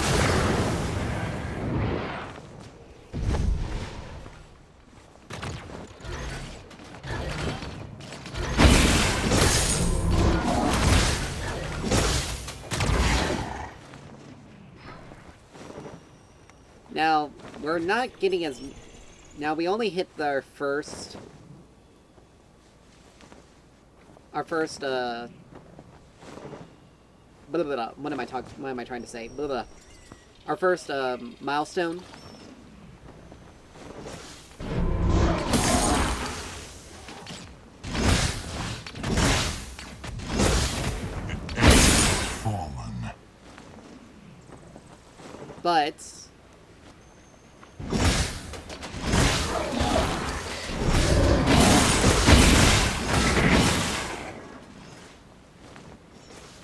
Now, we're not getting as... Now, we only hit our first... Blah, blah, blah. What am I trying to say? Blah, blah. Our first, milestone. Fallen. But...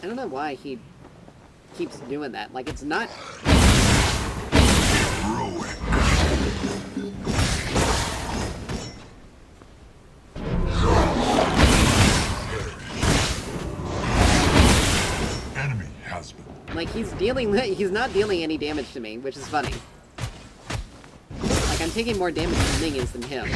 I don't know why he keeps doing that. Like, it's not... Heroic. Enemy has been. Like, he's not dealing any damage to me, which is funny. Like, I'm taking more damage from minions than him.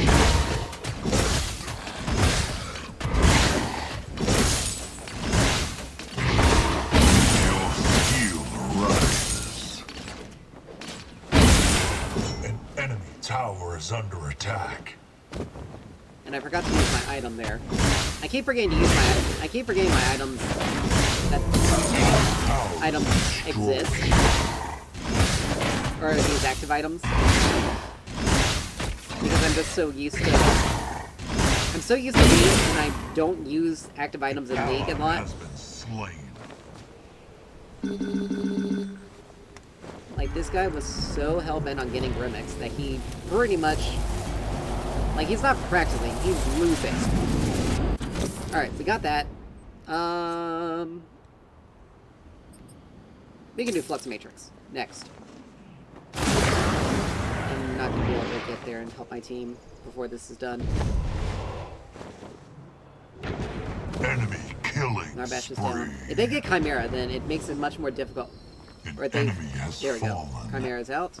Your skill rises. An enemy tower is under attack. And I forgot to use my item there. I keep forgetting to use my item. I keep forgetting my items that items exist. Or these active items. Because I'm just so used to... I'm so used to League, and I don't use active items in League a lot. Has been slain. Like, this guy was so hell-bent on getting Grim.EXE that he pretty much... Like, he's not practicing, he's losing. Alright, we got that. We can do Flux Matrix. Next. I'm not gonna be able to get there and help my team before this is done. Enemy killing Narbash is spree. down. If they get Chimera, then it makes it much more difficult. An Or if they... enemy has There we go. fallen. Chimera's out.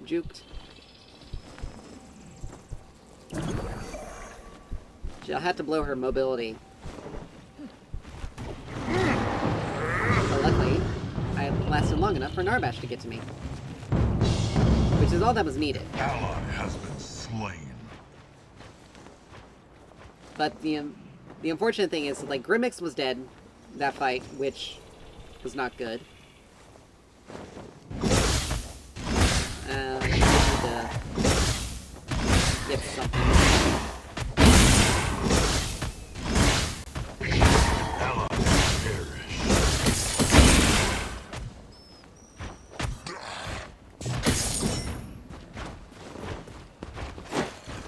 Juked. She'll have to blow her mobility. But luckily, I lasted long enough for Narbash to get to me. Which is all that was needed. Ally has been slain. But the unfortunate thing is, like, Grim.EXE was dead that fight, which was not good. I need to get something. Ally perish.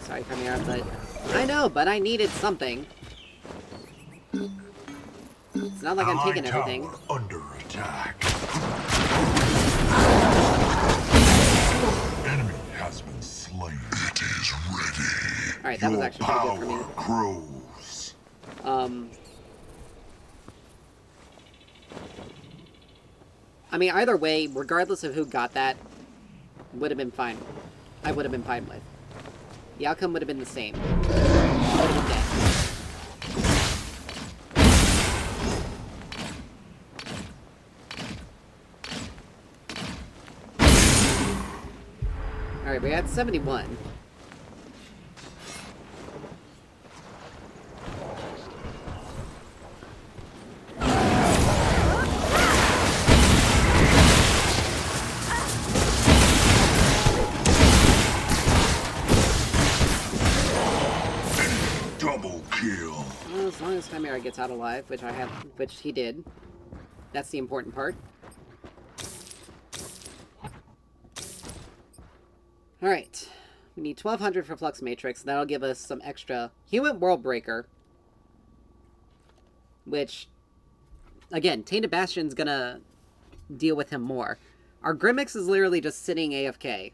Sorry, Chimera, but I know, but I needed something. It's not like I'm taking everything. Tower under attack. Enemy has been slain. It is ready. Alright, that was actually pretty good for me. Grows. I mean, either way, regardless of who got that, would have been fine. I would have been fine with. The outcome would have been the same. Would have been dead. Alright, we're at 71. Double kill. Well, as long as Chimera gets out alive, which he did. That's the important part. Alright. We need 1200 for Flux Matrix. That'll give us some extra. He went World Breaker. Which, again, Tainted Bastion's gonna deal with him more. Our Grim.EXE is literally just sitting AFK.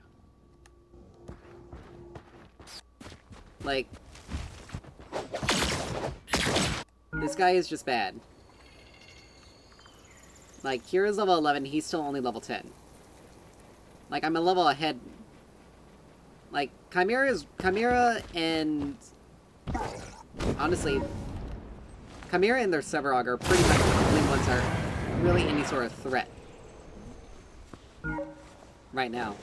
Like, this guy is just bad. Like, Kira's level 11, he's still only level 10. Like, I'm a level ahead. Like, Chimera and... Honestly, Chimera and their Sevarog are pretty much the only ones that are really any sort of threat. Right now.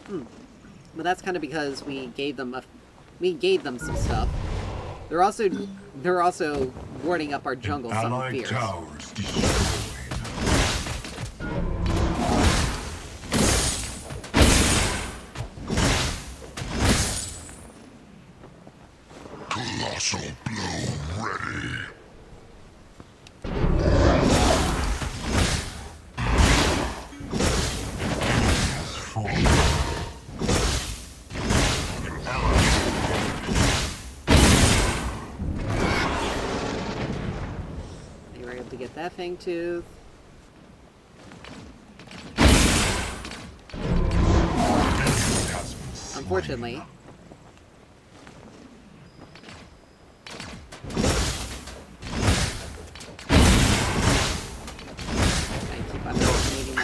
But that's kind of because we gave them some stuff. They're also warding up our jungle some Allied fears. towers destroyed. Colossal blow ready. Has fallen. They were able to get that Fang Tooth. Unfortunately. I keep underestimating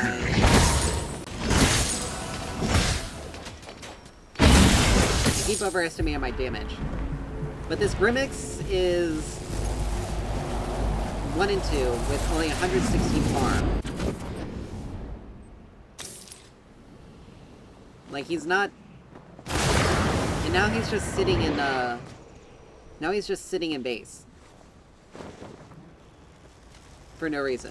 I keep overestimating my damage. But this Grim.EXE is 1 and 2 with only 116 farm. Like, he's not... And now he's just sitting in, now he's just sitting in base. For no reason.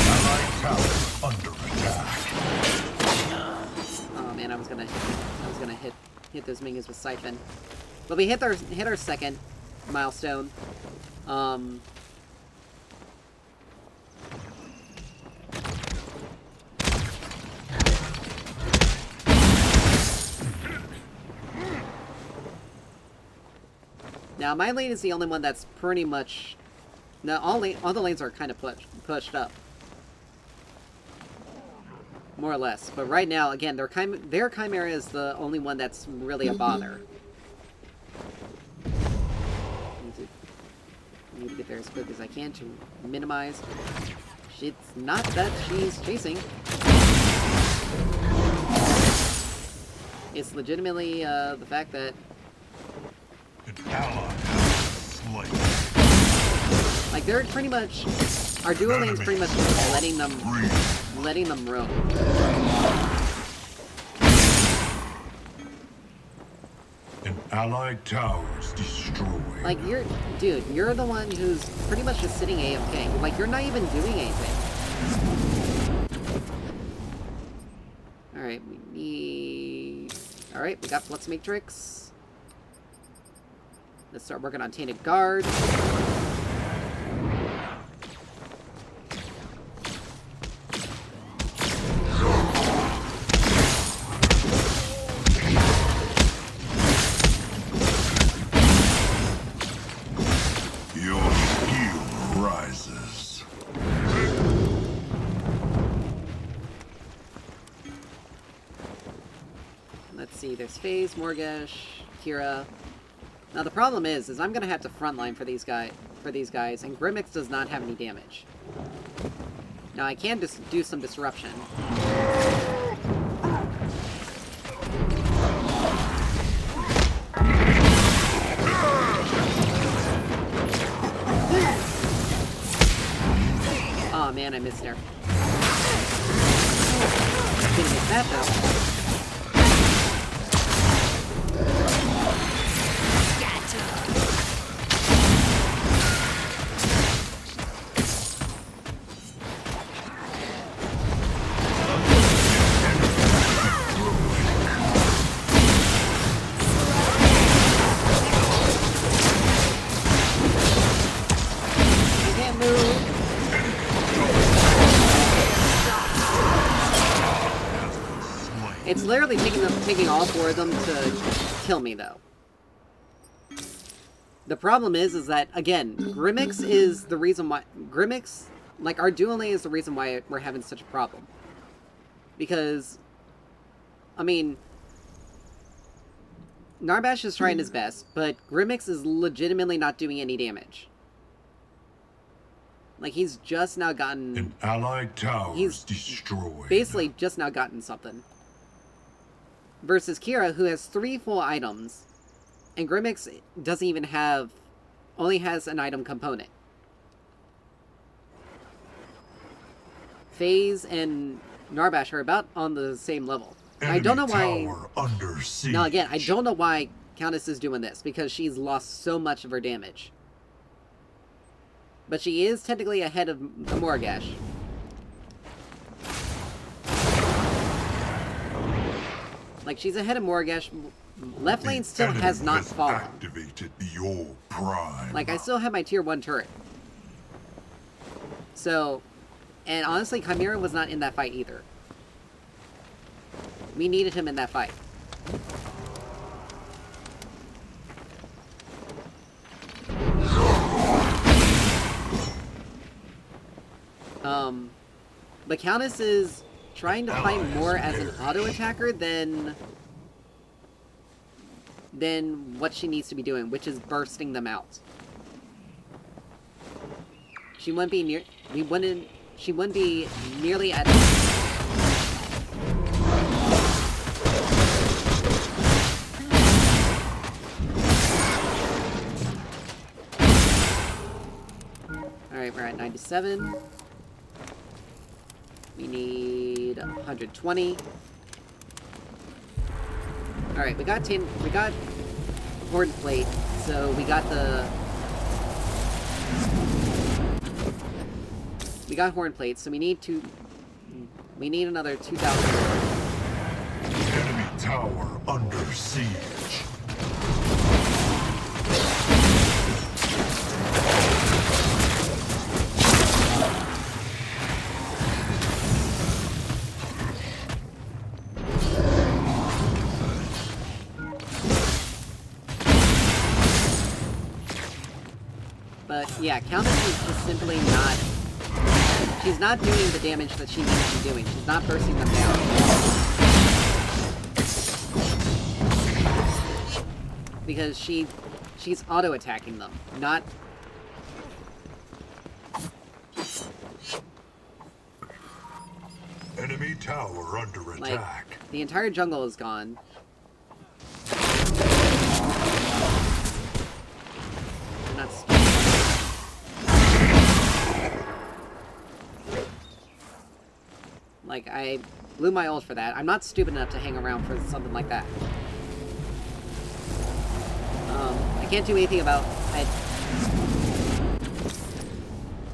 Allied tower under attack. Oh man, I was gonna hit those minions with Siphon. But we hit our second milestone. Now, my lane is the only one that's pretty much... No, all the lanes are kind of pushed up. More or less. But right now, again, their Chimera is the only one that's really a bother. I need to get there as quick as I can to minimize. It's not that she's chasing. It's legitimately the fact that... Slain. Like, they're pretty much... Our dual lane's pretty much letting them letting them roam. An allied tower's destroyed. Like, dude, you're the one who's pretty much just sitting AFK. Like, you're not even doing anything. Alright, we need... Alright, we got Flux Matrix. Let's start working on Tainted Guard. Your skill rises. Let's see, there's FaZe, Morgesh, Kira. Now the problem is I'm gonna have to frontline for these guys, and Grim.EXE does not have any damage. Now I can just do some disruption. Oh man, I missed there. Didn't miss that though. It's literally taking all four of them to kill me, though. The problem is that, again, Grim.EXE is the reason why... Grim.EXE, like, our dual lane is the reason why we're having such a problem. Because, I mean... Narbash is trying his best, but Grim.EXE is legitimately not doing any damage. Like, he's just now gotten... An allied tower's destroyed. Basically just now gotten something. Versus Kira, who has 3 full items, and Grim.EXE doesn't even have... only has an item component. FaZe and Narbash are about on the same level. I don't know why... Under siege. Now again, I don't know why Countess is doing this, because she's lost so much of her damage. But she is technically ahead of the Morgesh. Like, she's ahead of Morgesh. Left lane still has not fallen. Activated your prime. Like, I still have my tier 1 turret. So, and honestly, Chimera was not in that fight either. We needed him in that fight. But Countess is trying to fight more as an auto-attacker than what she needs to be doing, which is bursting them out. She wouldn't be nearly at... Alright, we're at 97. We need 120. Alright, we got Horde Plate, so we got Horn Plate, so we need another 2,000. Enemy tower under siege. But yeah, Countess is just simply not... She's not doing the damage that she needs to be doing. She's not bursting them down. Because she's auto-attacking them, not... Enemy tower under attack. Like, the entire jungle is gone. I'm not stupid. Like, I blew my ult for that. I'm not stupid enough to hang around for something like that. I can't do anything about...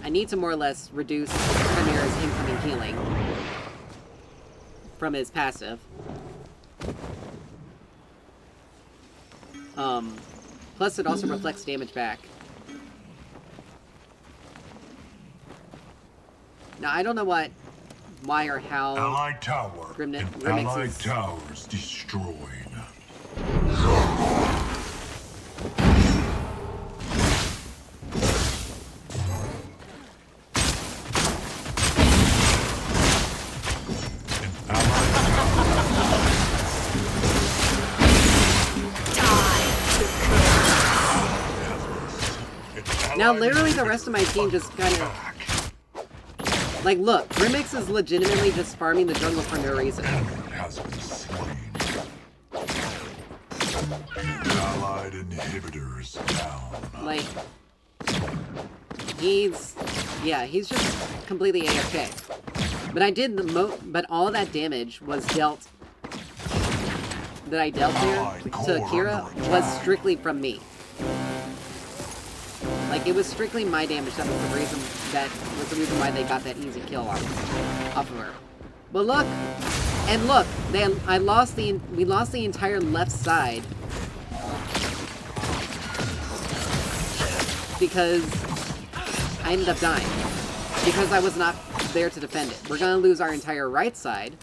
I need to more or less reduce Chimera's incoming healing from his passive. Plus it also reflects damage back. Now, I don't know why or how... Allied tower. Grim.EXE Allied is... towers destroyed. Now, literally, the rest of my team just kind of... Like, look, Grim.EXE is legitimately just farming the jungle for no reason. Has been slain. Allied inhibitors down. Like, he's... Yeah, he's just completely AFK. But I did the but all that damage was dealt... That I dealt there to Akira was strictly from me. Like, it was strictly my damage that was the reason why they got that easy kill off of her. But look, and look, we lost the entire left side because I ended up dying because I was not there to defend it. We're gonna lose our entire right side.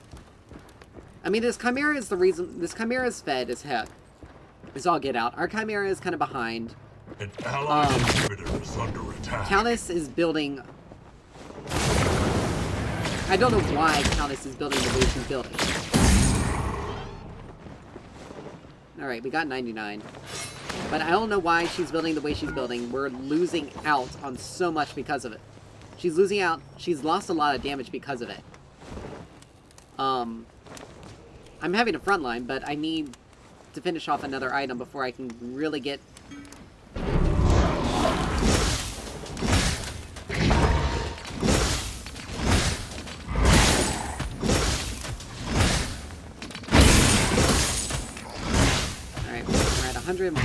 I mean, this Chimera is the reason. This Chimera is fed as heck. It's all get out. Our Chimera is kind of behind. An allied inhibitor is under attack. Countess is building... I don't know why Countess is building the way she's building. Alright, we got 99. But I don't know why she's building the way she's building. We're losing out on so much because of it. She's losing out. She's lost a lot of damage because of it. I'm having a frontline, but I need to finish off another item before I can really get... Alright, we're at 101.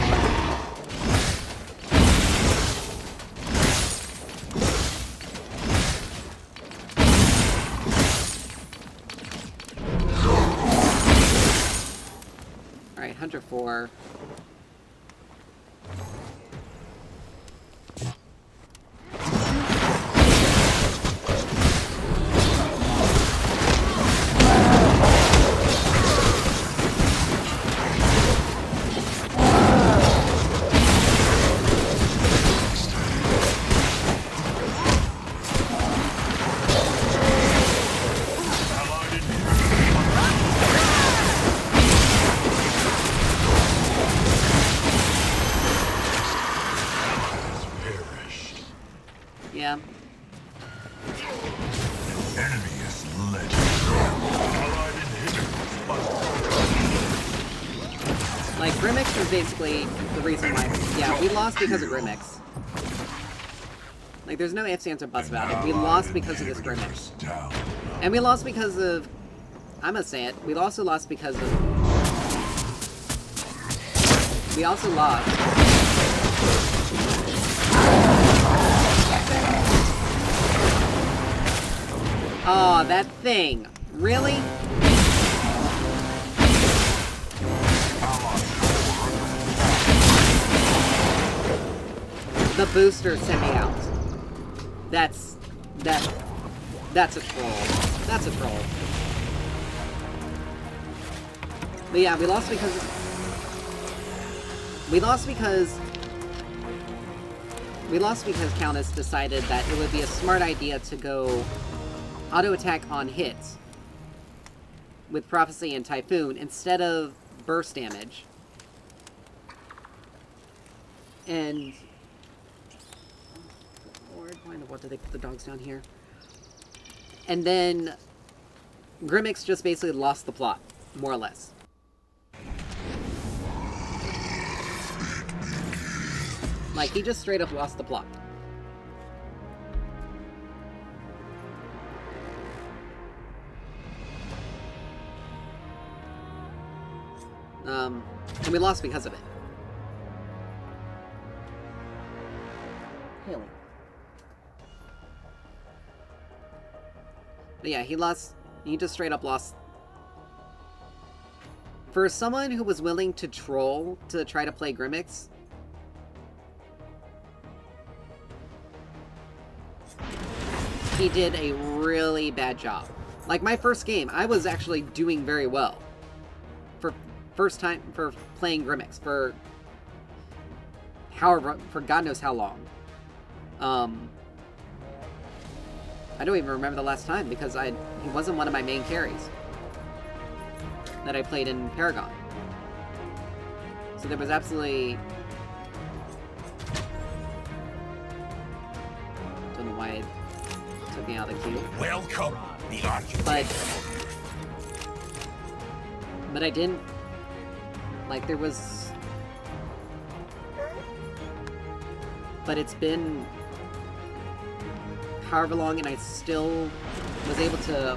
Alright, 104. Yeah. Enemy is legendary. Like, Grim.EXE is basically the reason why... Yeah, we lost because of Grim.EXE. Like, there's no ifs, ands, or buts about it. We lost because of this Grim.EXE. And we lost because of... I'm gonna say it. We also lost because of... We also lost... Aw, that thing. Really? The booster sent me out. That's a troll. That's a troll. But yeah, we lost because Countess decided that it would be a smart idea to go auto-attack on hits with Prophecy and Typhoon instead of burst damage. And... Lord, why in the world did they put the dogs down here? And then Grim.EXE just basically lost the plot, more or less. Like, he just straight up lost the plot. And we lost because of it. Haley. But yeah, he lost. He just straight up lost. For someone who was willing to troll to try to play Grim.EXE, he did a really bad job. Like, my first game, I was actually doing very well. For first time, for playing Grim.EXE, for God knows how long. I don't even remember the last time, because he wasn't one of my main carries that I played in Paragon. So there was absolutely... Don't know why it took me out of the queue. Welcome, the architect. But I didn't... Like, there was... But it's been however long, and I still was able to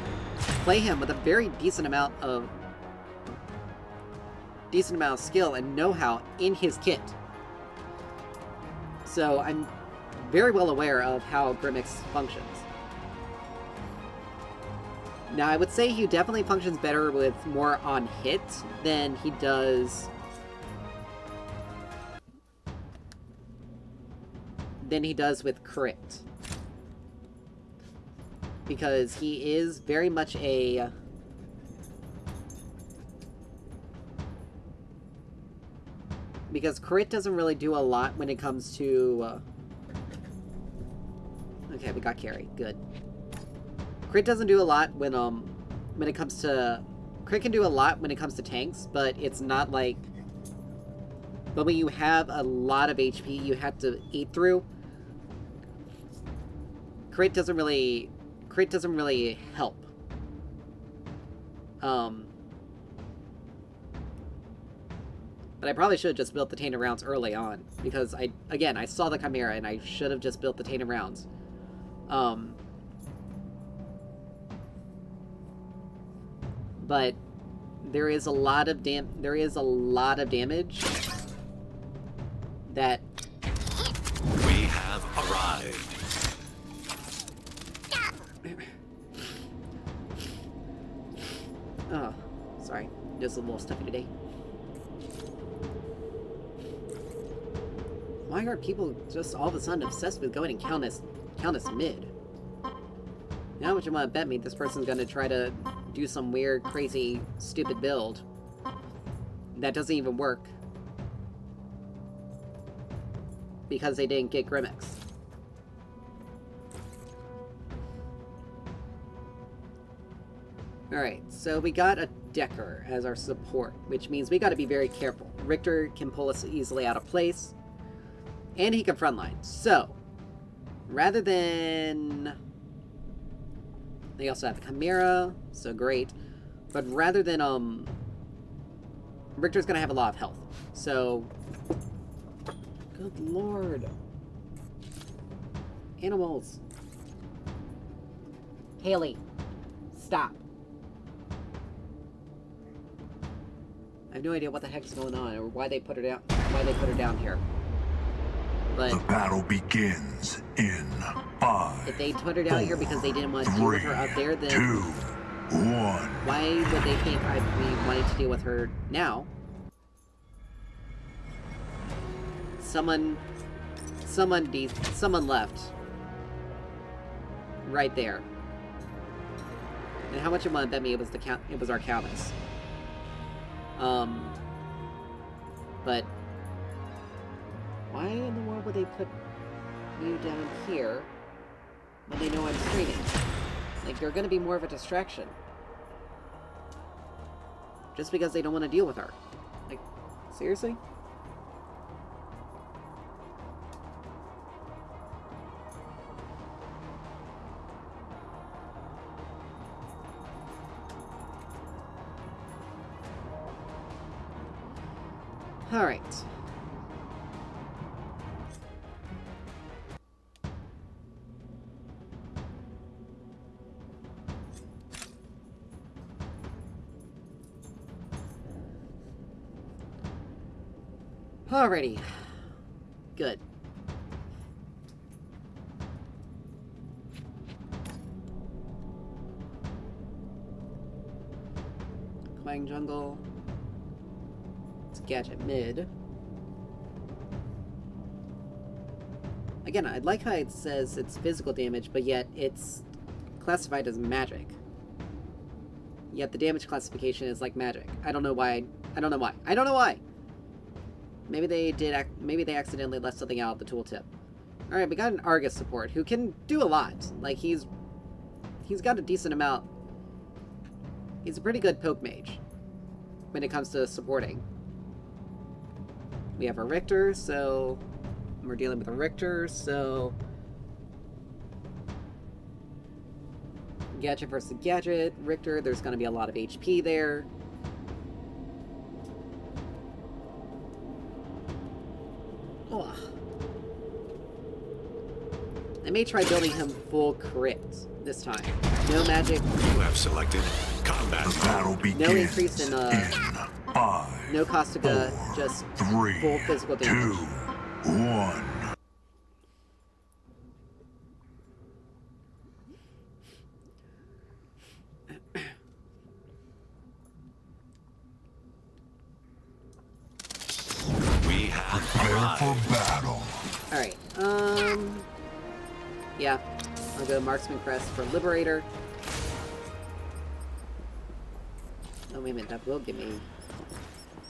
play him with a very decent amount of skill and know-how in his kit. So I'm very well aware of how Grim.EXE functions. Now, I would say he definitely functions better with more on hit than he does with crit. Because he is very much a... Because crit doesn't really do a lot when it comes to... Okay, we got carry. Good. Crit doesn't do a lot when it comes to... Crit can do a lot when it comes to tanks, but it's not like... But when you have a lot of HP you have to eat through, crit doesn't really help. But I probably should have just built the tainted rounds early on, because I saw the Chimera and I should have just built the tainted rounds. But there is a lot of damage that We have arrived. Oh, sorry. Just a little stuffy today. Why are people just all of a sudden obsessed with going and count us mid? Now what you want to bet me this person's gonna try to do some weird, crazy, stupid build that doesn't even work because they didn't get Grim.EXE. Alright, so we got a Decker as our support, which means we gotta be very careful. Richter can pull us easily out of place, and he can frontline. So, rather than... They also have the Chimera, so great. But rather than, Richter's gonna have a lot of health. So... Good lord. Animals. Haley. Stop. I have no idea what the heck's going on, or why they put her down here. But The battle begins in 5. if they put her down here because they didn't want to deal with her up there, then 2, 1. why would they think I'd be wanting to deal with her now? Someone left. Right there. And how much you want to bet me it was our Countess? But why in the world would they put you down here when they know I'm streaming? Like, you're gonna be more of a distraction. Just because they don't want to deal with her. Like, seriously? Alright. Alrighty. Good. Clang jungle. It's gadget mid. Again, I like how it says it's physical damage, but yet it's classified as magic. Yet the damage classification is like magic. I don't know why. I don't know why. I don't know why! Maybe they did. Maybe they accidentally left something out of the tooltip. All right, we got an Argus support who can do a lot. Like he's got a decent amount. He's a pretty good poke mage when it comes to supporting. We have a Richter, so we're dealing with a Richter, so gadget versus gadget. Richter, there's going to be a lot of HP there. Ugh. I may try building him full crit this time. No magic. You have selected combat The battle mode. begins No increase in in 5, no Costiga, 4, just 3, full physical 2, damage. 1. We have Prepare for arrived. battle. Alright, yeah. I'll go Marksman Crest for Liberator. Oh, wait a minute, that will give me...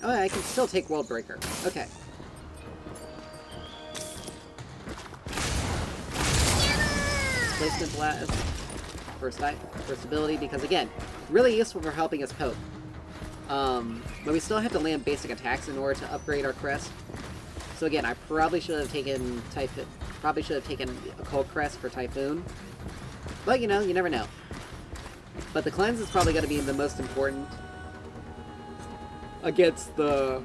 Oh, I can still take World Breaker. Okay. Placement Blast. First ability, because again, really useful for helping us poke. But we still have to land basic attacks in order to upgrade our crest. So again, I probably should have taken Occult Crest for Typhoon. But you know, you never know. But the cleanse is probably going to be the most important against the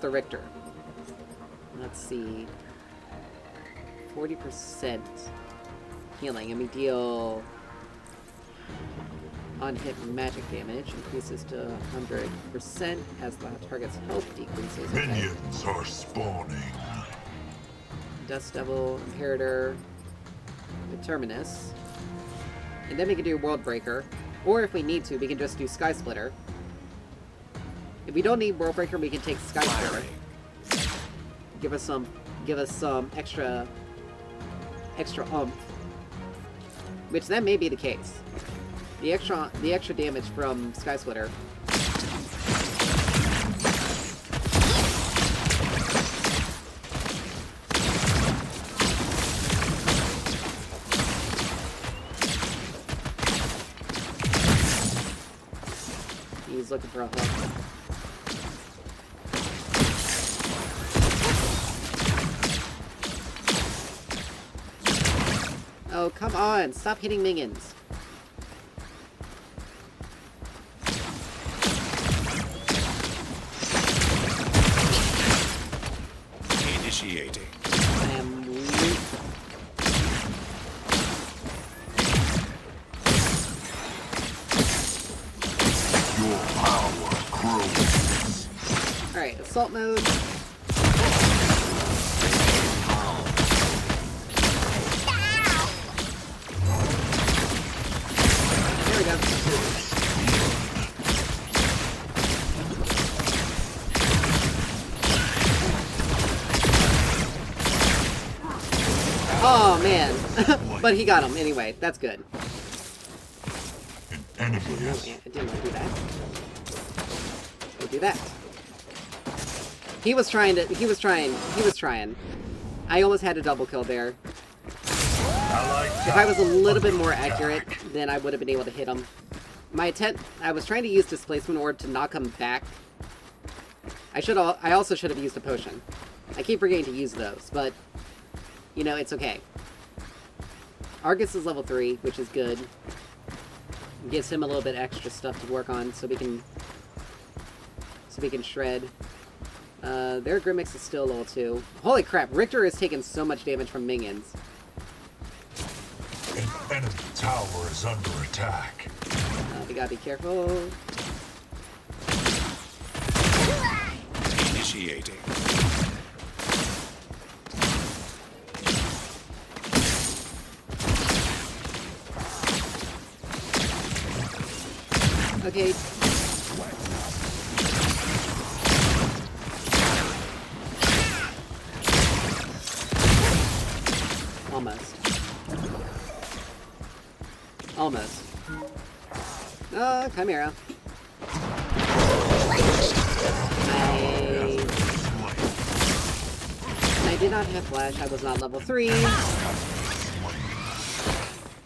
Richter. Let's see. 40% healing, and we deal on-hit magic damage. Increases to 100% as the target's health decreases. Okay. Minions are spawning. Dust Devil, Imperator, Determinus. And then we can do World Breaker. Or if we need to, we can just do Sky Splitter. If we don't need World Breaker, we can take Sky Splitter. Give us some extra oomph. Which that may be the case. The extra damage from Sky Splitter. He's looking for a hook. Oh, come on! Stop hitting minions! Initiating. I am weak. Your power grows. Alright, assault mode. There we go. Oh man. But he got him anyway. That's good. An enemy No, is I didn't want to do that. We'll do that. He was trying. I almost had a double kill there. If I was a little bit more accurate, then I would have been able to hit him. I was trying to use Displacement Orb to knock him back. I also should have used a potion. I keep forgetting to use those, but, you know, it's okay. Argus is level 3, which is good. Gives him a little bit extra stuff to work on, so we can shred. Their Grim.EXE is still level 2. Holy crap, Richter has taken so much damage from minions. an enemy tower is under attack. We gotta be careful. Initiating. Okay. Almost. Almost. Chimera. I did not have Flash. I was not level 3.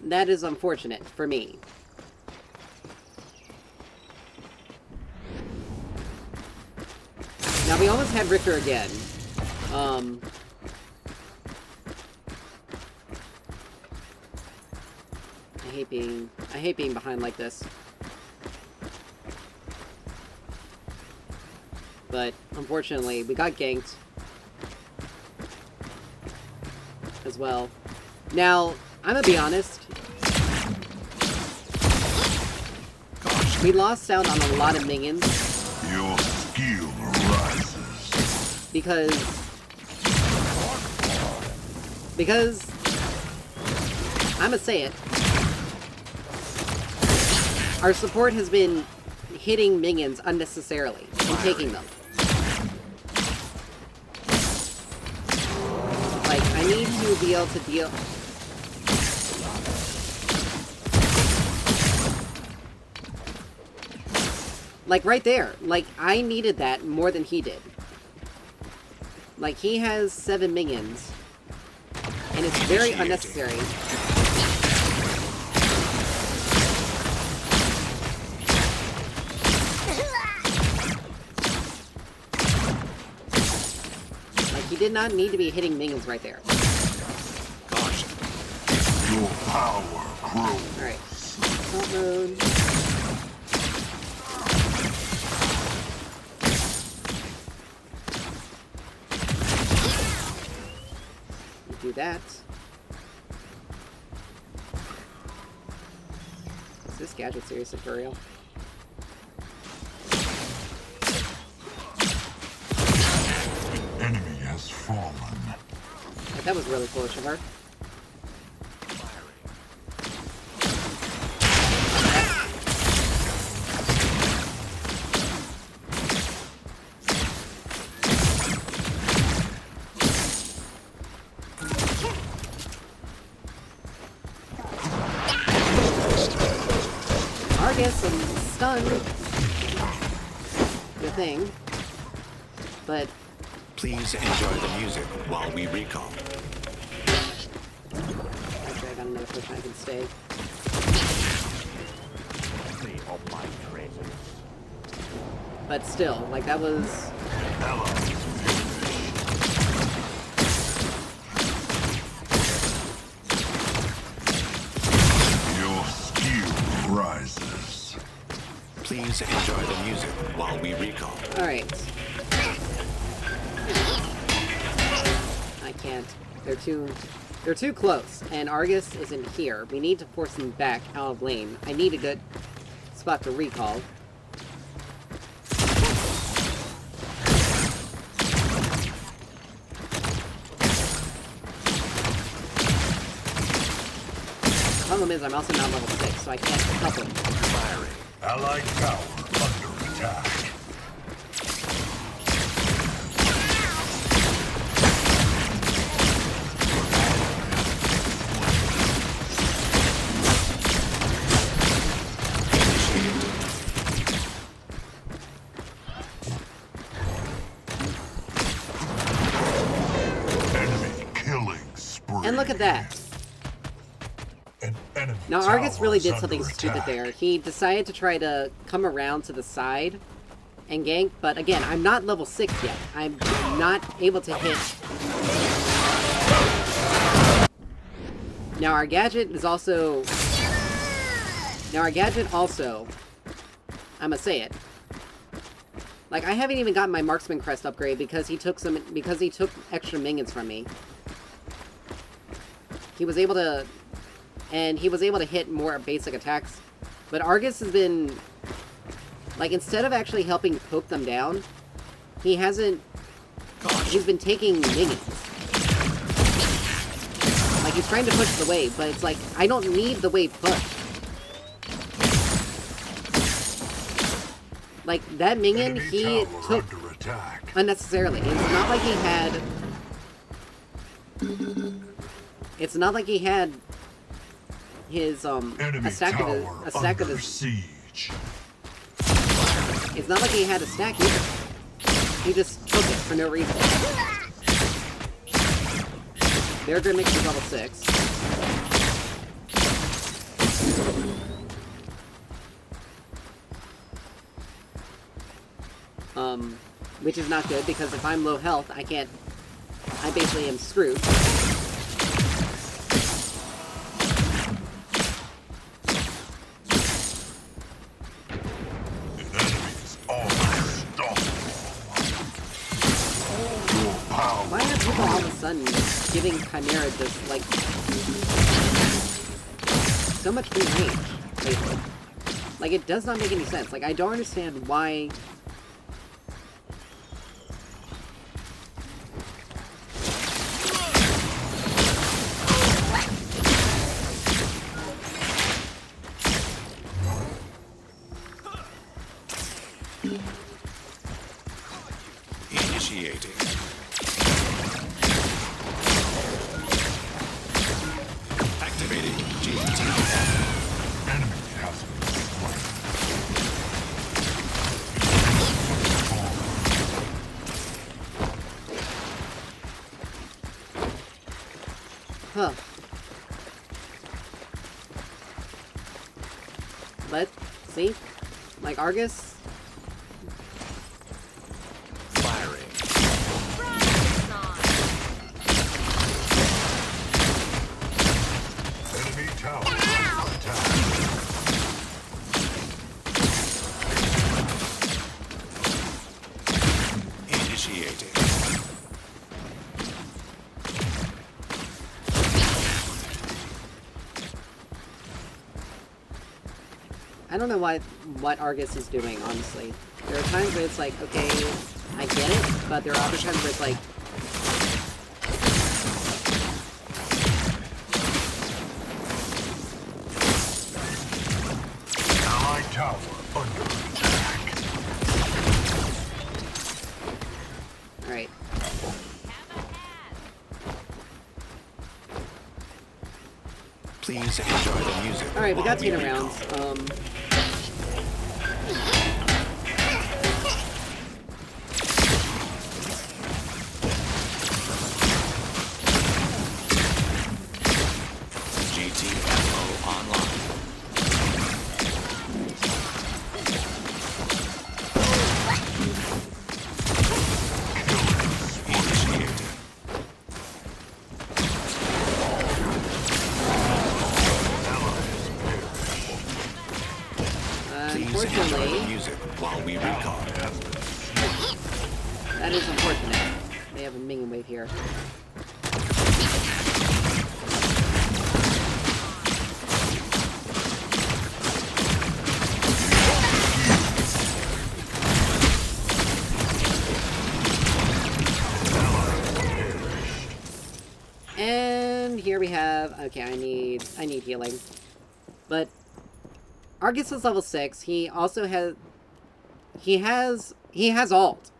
That is unfortunate for me. Now, we almost had Richter again. I hate being behind like this. But, unfortunately, we got ganked. As well. Now, I'm gonna be honest. We lost out on a lot of minions. Your skill rises. Because I'ma say it. Our support has been hitting minions unnecessarily and taking them. Like, I need to be able to deal... Like, right there. Like, I needed that more than he did. Like, he has 7 minions. And it's very unnecessary. Like, he did not need to be hitting minions right there. Caution. Your power grows. Alright. Assault mode. Do that. Is this gadget seriously for real? The enemy has fallen. That was really foolish of her. Argus and stun. Good thing. But Please enjoy the music while we recall. actually I got another potion I can stay. But still, like that was Your skill rises. Please enjoy the music while we recall. alright. I can't. They're too close, and Argus isn't here. We need to force him back out of lane. I need a good spot to recall. Problem is, I'm also not level 6, so I can't help him. Firing. Allied tower under attack. Enemy killing spree. And look at that. An enemy Now, Argus tower really is did under something stupid attack. there. He decided to try to come around to the side and gank, but again, I'm not level 6 yet. I'm not able to hit. Now, our gadget is also... Now, our gadget also... I'ma say it. Like, I haven't even gotten my Marksman Crest upgrade because he took extra minions from me. He was able to... And he was able to hit more basic attacks. But Argus has been... Like, instead of actually helping poke them down, he hasn't... He's been taking minions. Like, he's trying to push the wave, but it's like, I don't need the wave push. Like, that minion, Enemy he tower took under attack. unnecessarily. It's not like he had... It's not like he had his, Enemy a stack of tower under his... siege. It's not like he had a stack either. He just took it for no reason. Their Grim.EXE is level 6. Which is not good, because if I'm low health, I basically am screwed. The enemy is unstoppable. Your power. Why are people all of a sudden giving Chimera just, like, so much free range, lately? Like, it does not make any sense. Like, I don't understand why... Initiating. Activating GT. Enemy has been slain. Huh. But, see? Like, Argus... Firing. Enemy tower under attack. Initiating. I don't know what Argus is doing, honestly. There are times where it's like, okay, I get it, but there are other times where it's like... Allied tower under attack. Alright. Please enjoy the music. Alright, we got while 10 recall. rounds. GTFO online. Initiating. Please enjoy the Unfortunately, music while we recall. that is unfortunate. They have a minion wave here. And here we have... Okay, I need healing. But Argus is level 6. He also has... He has ult.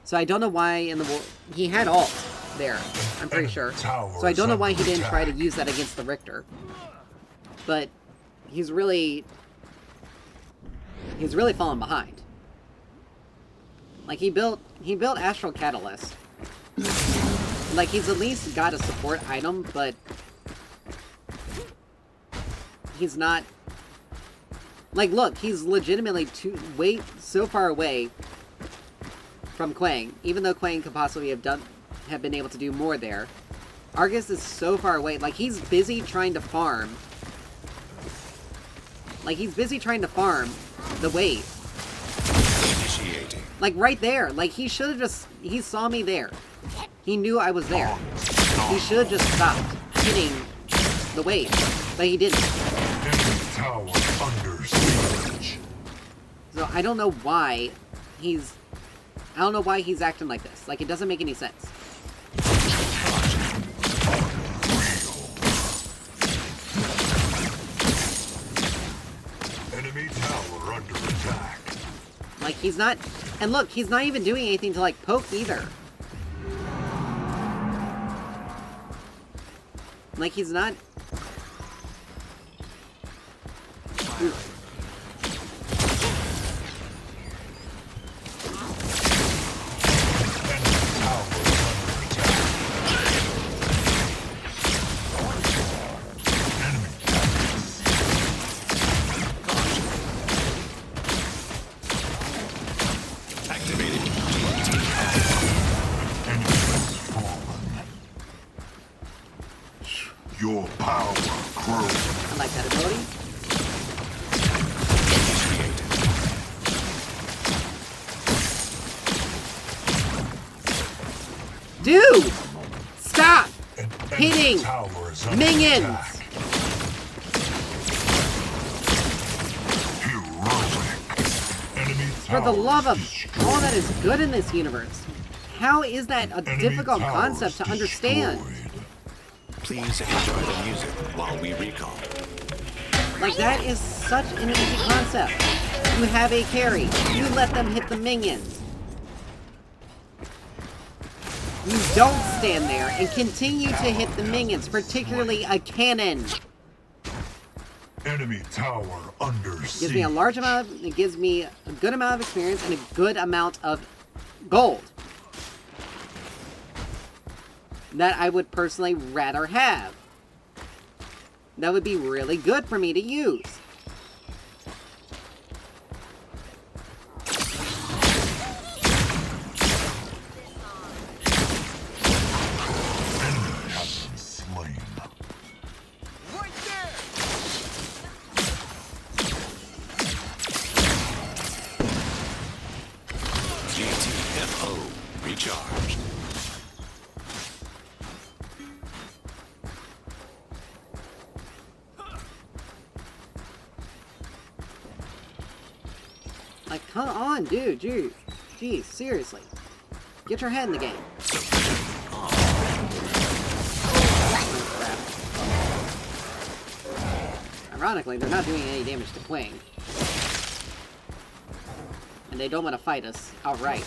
So I don't know why in the world... He had ult there, I'm pretty sure. So I don't know why he didn't try to use that against the Richter. But he's really fallen behind. Like, he built Astral Catalyst. Like, he's at least got a support item, but he's not... Like, look, he's legitimately so far away from Quang, even though Quang could possibly have been able to do more there. Argus is so far away. Like, he's busy trying to farm. Like, he's busy trying to farm the wave. Initiating. Like, right there. Like, he should have just... He saw me there. He knew I was there. He should have just stopped hitting the wave. But he didn't. Enemy tower under siege. So I don't know why he's... I don't know why he's acting like this. Like, it doesn't make any sense. Enemy tower under attack. He's not... And look, he's not even doing anything to, like, poke either. Like, he's not... Ooh. Your power grows. I like that ability. Dude! Stop hitting minions! For the love of all that is good in this universe, how is that a difficult concept to understand? Please enjoy the music while we recall. Like, that is such an easy concept. You have a carry. You let them hit the minions. You don't stand there and continue to hit the minions, particularly a cannon. Enemy tower under siege. Gives me a large amount of, it gives me a good amount of experience and a good amount of gold. That I would personally rather have. That would be really good for me to use. Enemy has been slain. Right there! GTFO recharged. Like, come on, dude. Jeez, seriously. Get your head in the game. Oh, crap. Ironically, they're not doing any damage to Quang. And they don't want to fight us outright.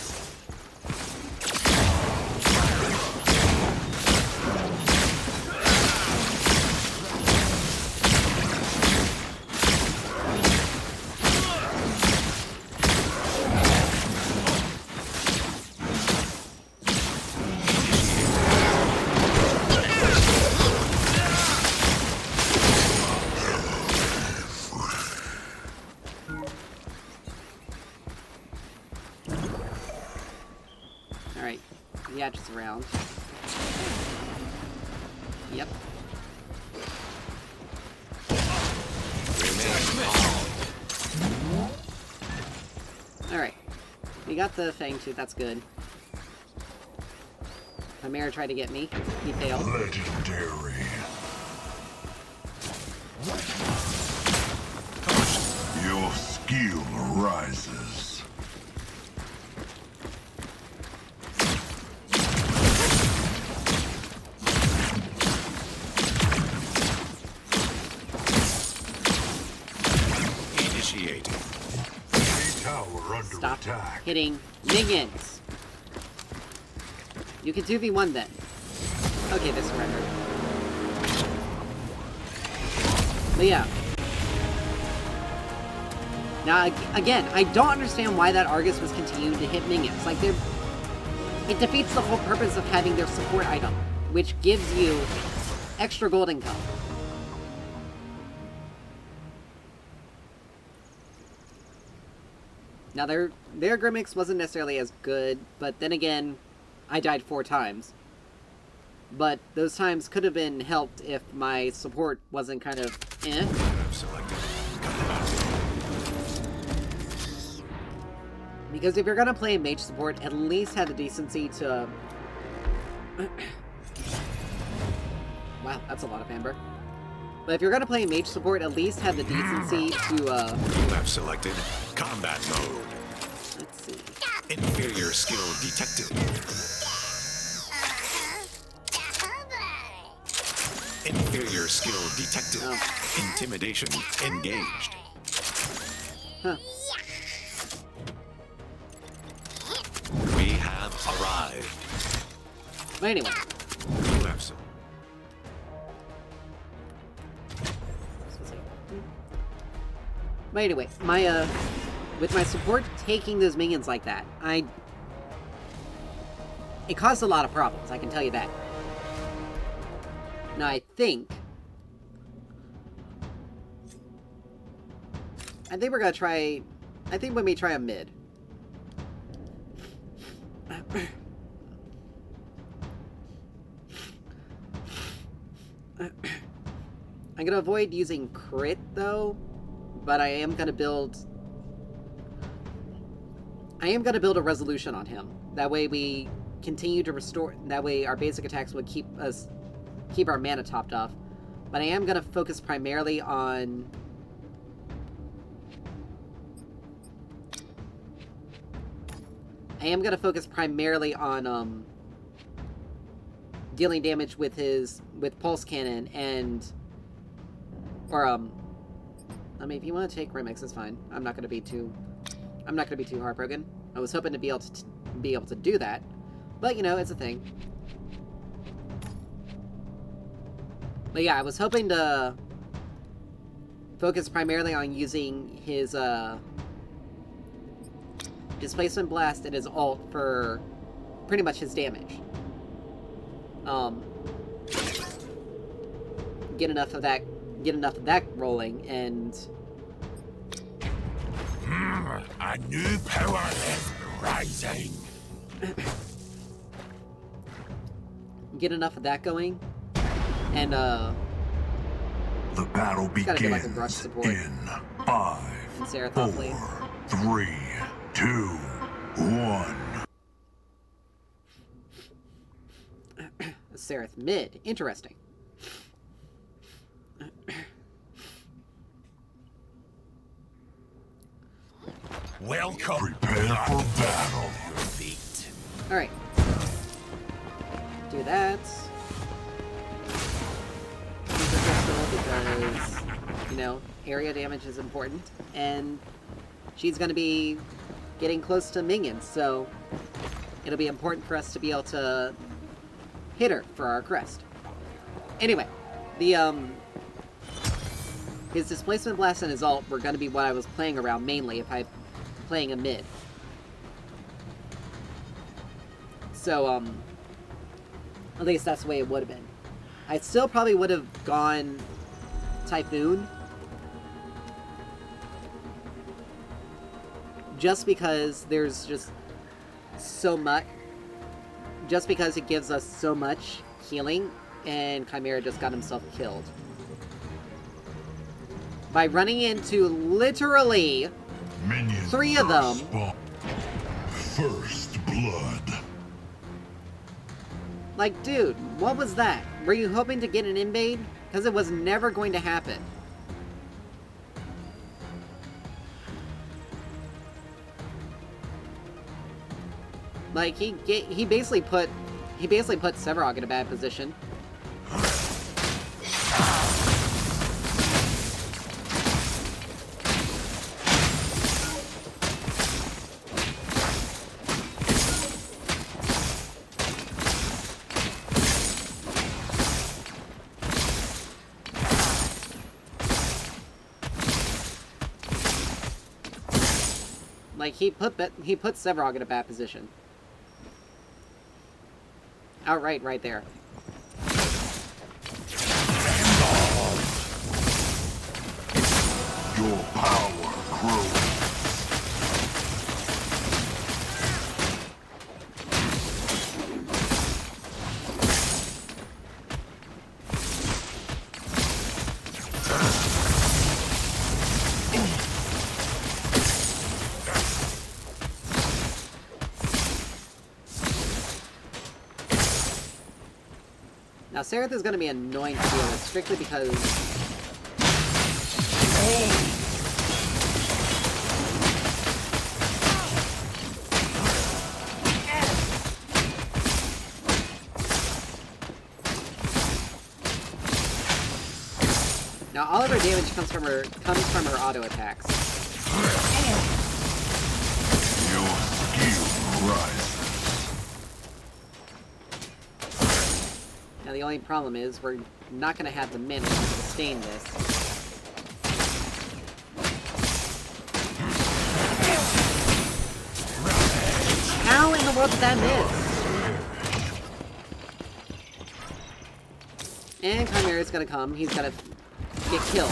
Alright, yeah, just around. Yep. Alright. We got the Fang Tooth, that's good. Chimera tried to get me. He failed. Legendary. Your skill rises. Initiating. Tower under Stop attack. hitting minions. You can 2v1 then. Okay, this surrender. But yeah. Now, again, I don't understand why that Argus was continuing to hit minions. Like, it defeats the whole purpose of having their support item, which gives you extra gold income. Now, their Grim.EXE wasn't necessarily as good, but then again, I died 4 times. But those times could have been helped if my support wasn't kind of eh. Selected. Because if you're gonna play mage support, at least have the decency to... Wow, that's a lot of amber. But if you're gonna play mage support, at least have the decency to, You have selected combat mode. let's see. Inferior skill detected. Inferior skill detected. Oh. Intimidation engaged. Huh. arrived. But anyway, You have some. But anyway, my with my support taking those minions like that, it caused a lot of problems, I can tell you that. Now I think we're gonna try, I think we may try a mid. I'm gonna avoid using crit though, but I am gonna build a resolution on him. That way we continue to restore, that way our basic attacks would keep our mana topped off. But I am gonna focus primarily on dealing damage with pulse cannon and I mean, if you want to take Grim.EXE, it's fine. I'm not gonna be too heartbroken. I was hoping to be able to do that, but you know, it's a thing. But yeah, I was hoping to focus primarily on using his Displacement Blast and his ult for pretty much his damage. Get enough of that rolling, and A new power is rising. get enough of that going, and The battle gotta begins get like a brush support. in 5, Sarah 4, Thoughtfully. 3, 2, 1. Seraph mid. Interesting. Welcome. Prepare for battle. Alright. Do that. Keep the pistol because, you know, area damage is important. And she's going to be getting close to minions, so it'll be important for us to be able to hit her for our crest. Anyway, his Displacement Blast and his ult were going to be what I was playing around mainly if I playing a mid. So, at least that's the way it would have been. I still probably would have gone Typhoon. Just because there's just so much. Just because it gives us so much healing, and Chimera just got himself killed. By running into literally Minions 3 of them. spawn. First blood. Like, dude, what was that? Were you hoping to get an invade? Because it was never going to happen. Like, he basically put Sevarog in a bad position. Like, he put Sevarog in a bad position. Outright, right there. Your power grows. Now, Seraph is going to be annoying to deal with, strictly because... Now, all of her damage comes from her auto attacks. Your skill rises. the only problem is we're not going to have the mana to sustain this. How in the world did that miss? And Chimera's gonna come. He's gonna get killed.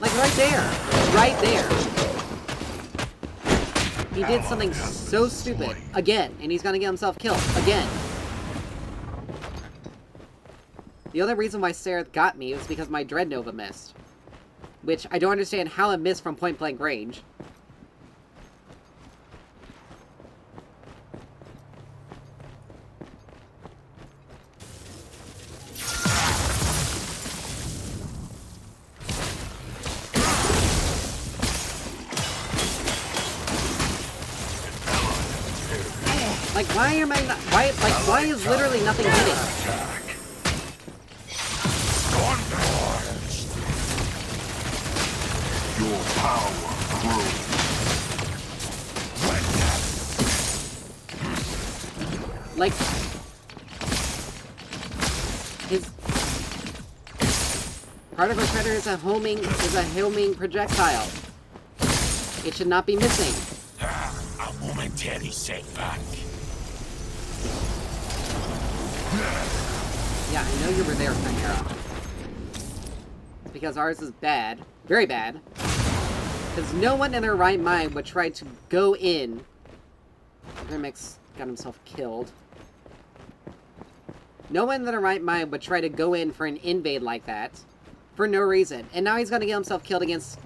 Like, right there! Right there! He did something so stupid. Again. And he's gonna get himself killed. Again. The other reason why Seraph got me was because my Dread Nova missed. Which, I don't understand how it missed from point-blank range. Like, why am I not... Why is literally nothing hitting? Your power grows. Like... His... Part of a Shredder is a homing projectile. It should not be missing. A momentary setback. Yeah, I know you were there, Chimera. It's because ours is bad. Very bad. Because no one in their right mind would try to go in. Grim.EXE got himself killed. No one in their right mind would try to go in for an invade like that. For no reason. And now he's gonna get himself killed against...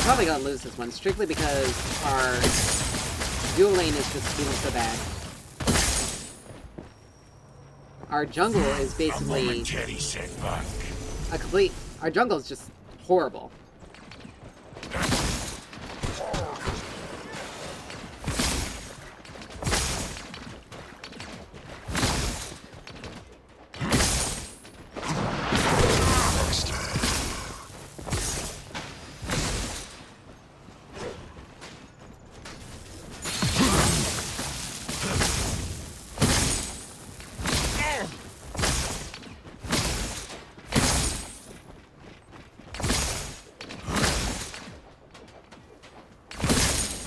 Probably gonna lose this one, strictly because our dual lane is just doing so bad. Our jungle is basically a complete... Our jungle is just horrible.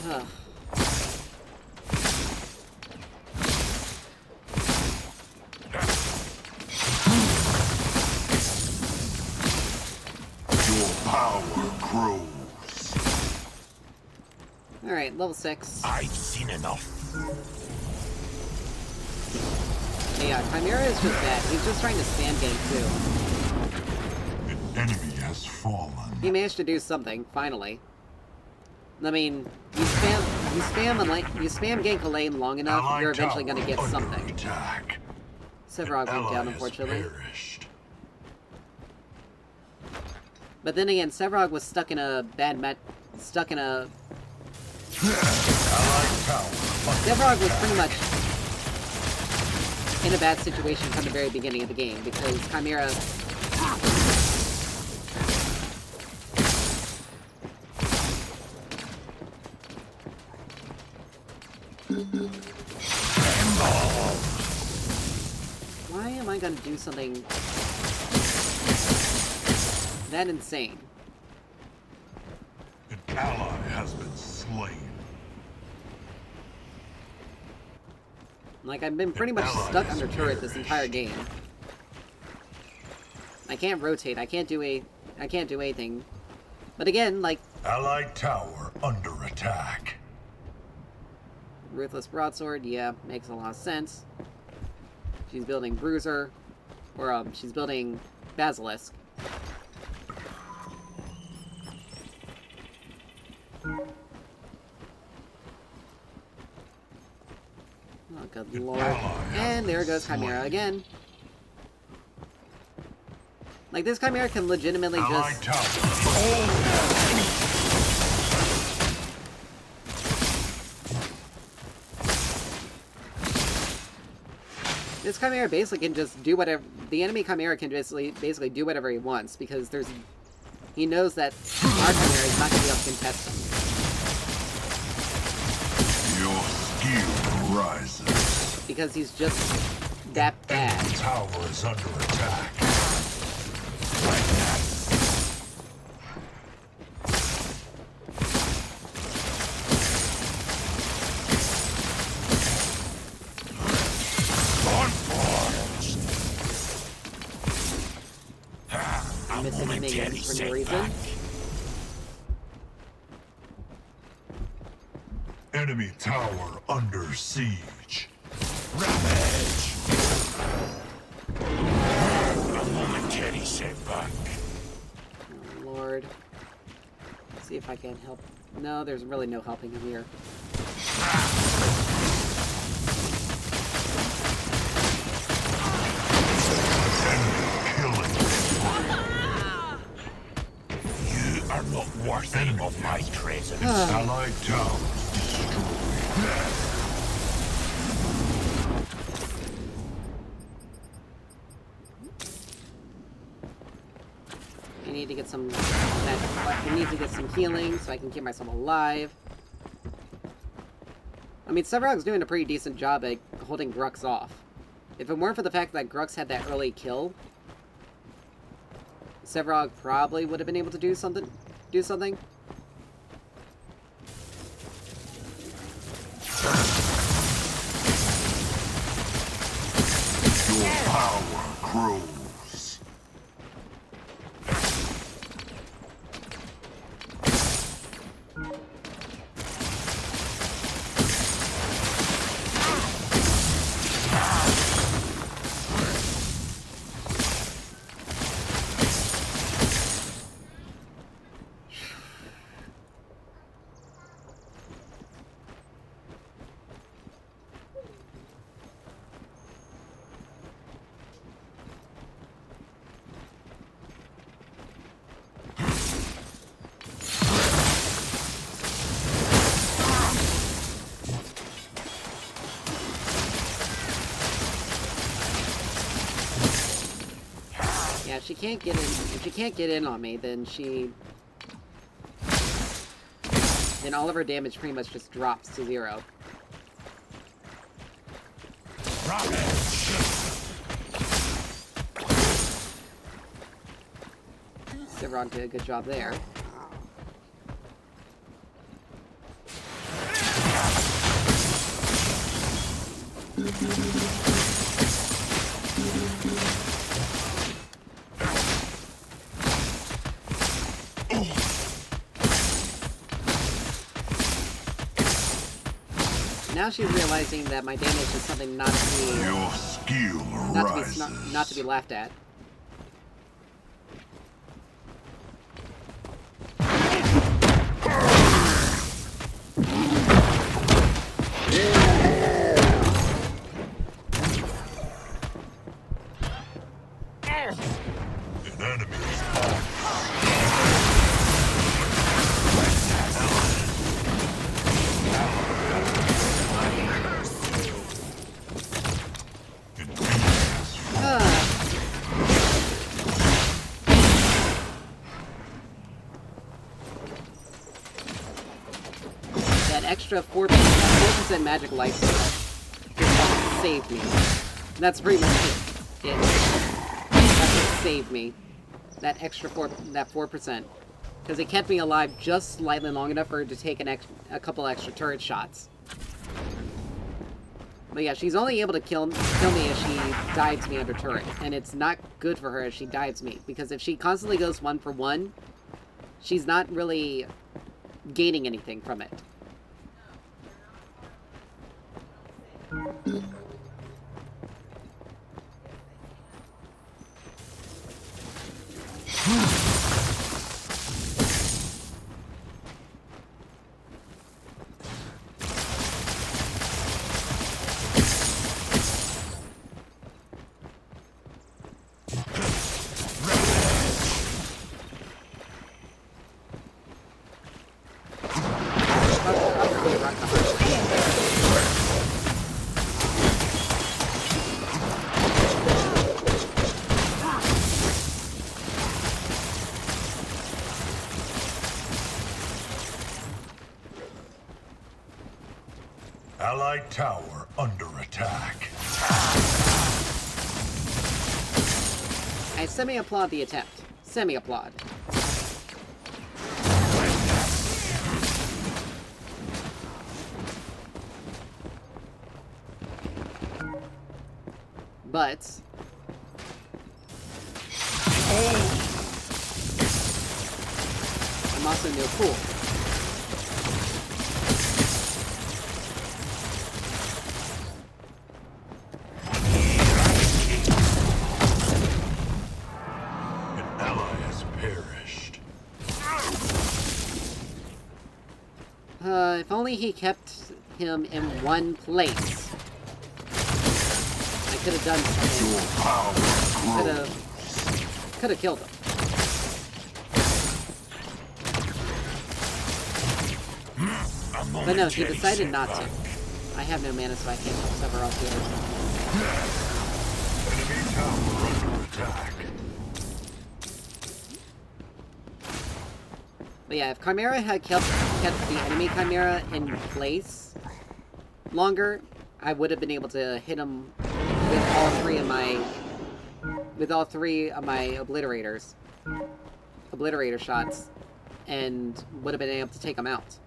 Ugh. Your power grows. Alright, level 6. I've seen enough. Yeah, Chimera is just bad. He's just trying to spam gank too. An enemy has fallen. He managed to do something, finally. I mean, you spam gank a lane long enough, Allied you're eventually tower gonna get under something. Attack. Sevarog went Ally down, has unfortunately. perished. But then again, Sevarog was stuck in a bad stuck in a... Allied tower under Sevarog was attack. pretty much in a bad situation from the very beginning of the game, because Chimera... Why am I gonna do something that insane? An ally has been slain. Like, I've been pretty much stuck under turret this entire game. I can't rotate. I can't do anything. But again, like, Allied tower under attack. Ruthless Broadsword, yeah, makes a lot of sense. She's building Bruiser, or she's building Basilisk. Oh, good lord. And there goes Chimera again. Like, this Chimera can legitimately Allied just... tower. This Chimera basically can just do whatever... The enemy Chimera can basically do whatever he wants, because there's... He knows that our Chimera is not going to be able to contest him. Your skill rises. Because he's just that bad. The tower is under attack. Missing minions for no reason. Enemy tower under siege. Ravage! A momentary setback. Oh, Lord. Let's see if I can help. No, there's really no helping him here. You are not worthy of my presence. Allied tower destroyed. I need to get some... I need to get some healing so I can keep myself alive. I mean, Sevarog's doing a pretty decent job at holding Grux off. If it weren't for the fact that Grux had that early kill, Sevarog probably would have been able to do something. Your power grows. Yeah, if she can't get in. If she can't get in on me, then then all of her damage pretty much just drops to 0. Sevarog did a good job there. Now she's realizing that my damage is something not to be Your skill rises. not to be laughed at. An enemy is That extra 4% magic life just saved me. That's pretty much it. That just saved me. That extra 4%. Because it kept me alive just slightly long enough for her to take a couple extra turret shots. But yeah, she's only able to kill me if she dives me under turret. And it's not good for her if she dives me. Because if she constantly goes 1-for-1, she's not really gaining anything from it. Allied tower under attack. I semi-applaud the attempt. Semi-applaud. But... I'm also no fool. If only he kept him in one place. I could have done something. Could have killed him. But no, he decided not to. I have no mana, so I can't help sever off the others. Enemy tower under attack. But yeah, if Chimera had kept the enemy Chimera in place longer, I would have been able to hit him with all three of my obliterator shots, and would have been able to take him out.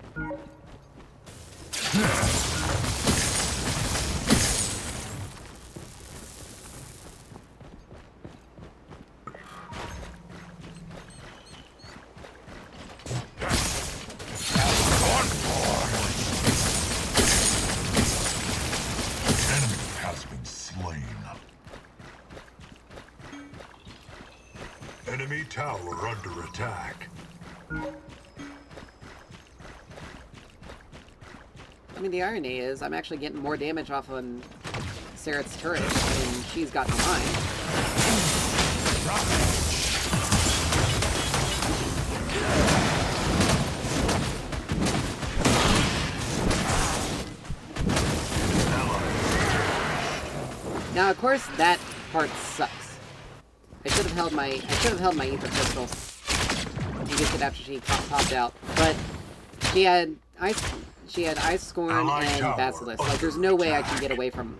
Enemy tower under attack. I mean, the irony is, I'm actually getting more damage off on Sarah's turret than she's got to mine. Now, of course, that part sucks. I should have held my ether pistol and used it after she popped out. But she had ice scorn and basilisk. Like, there's no way I can get away from.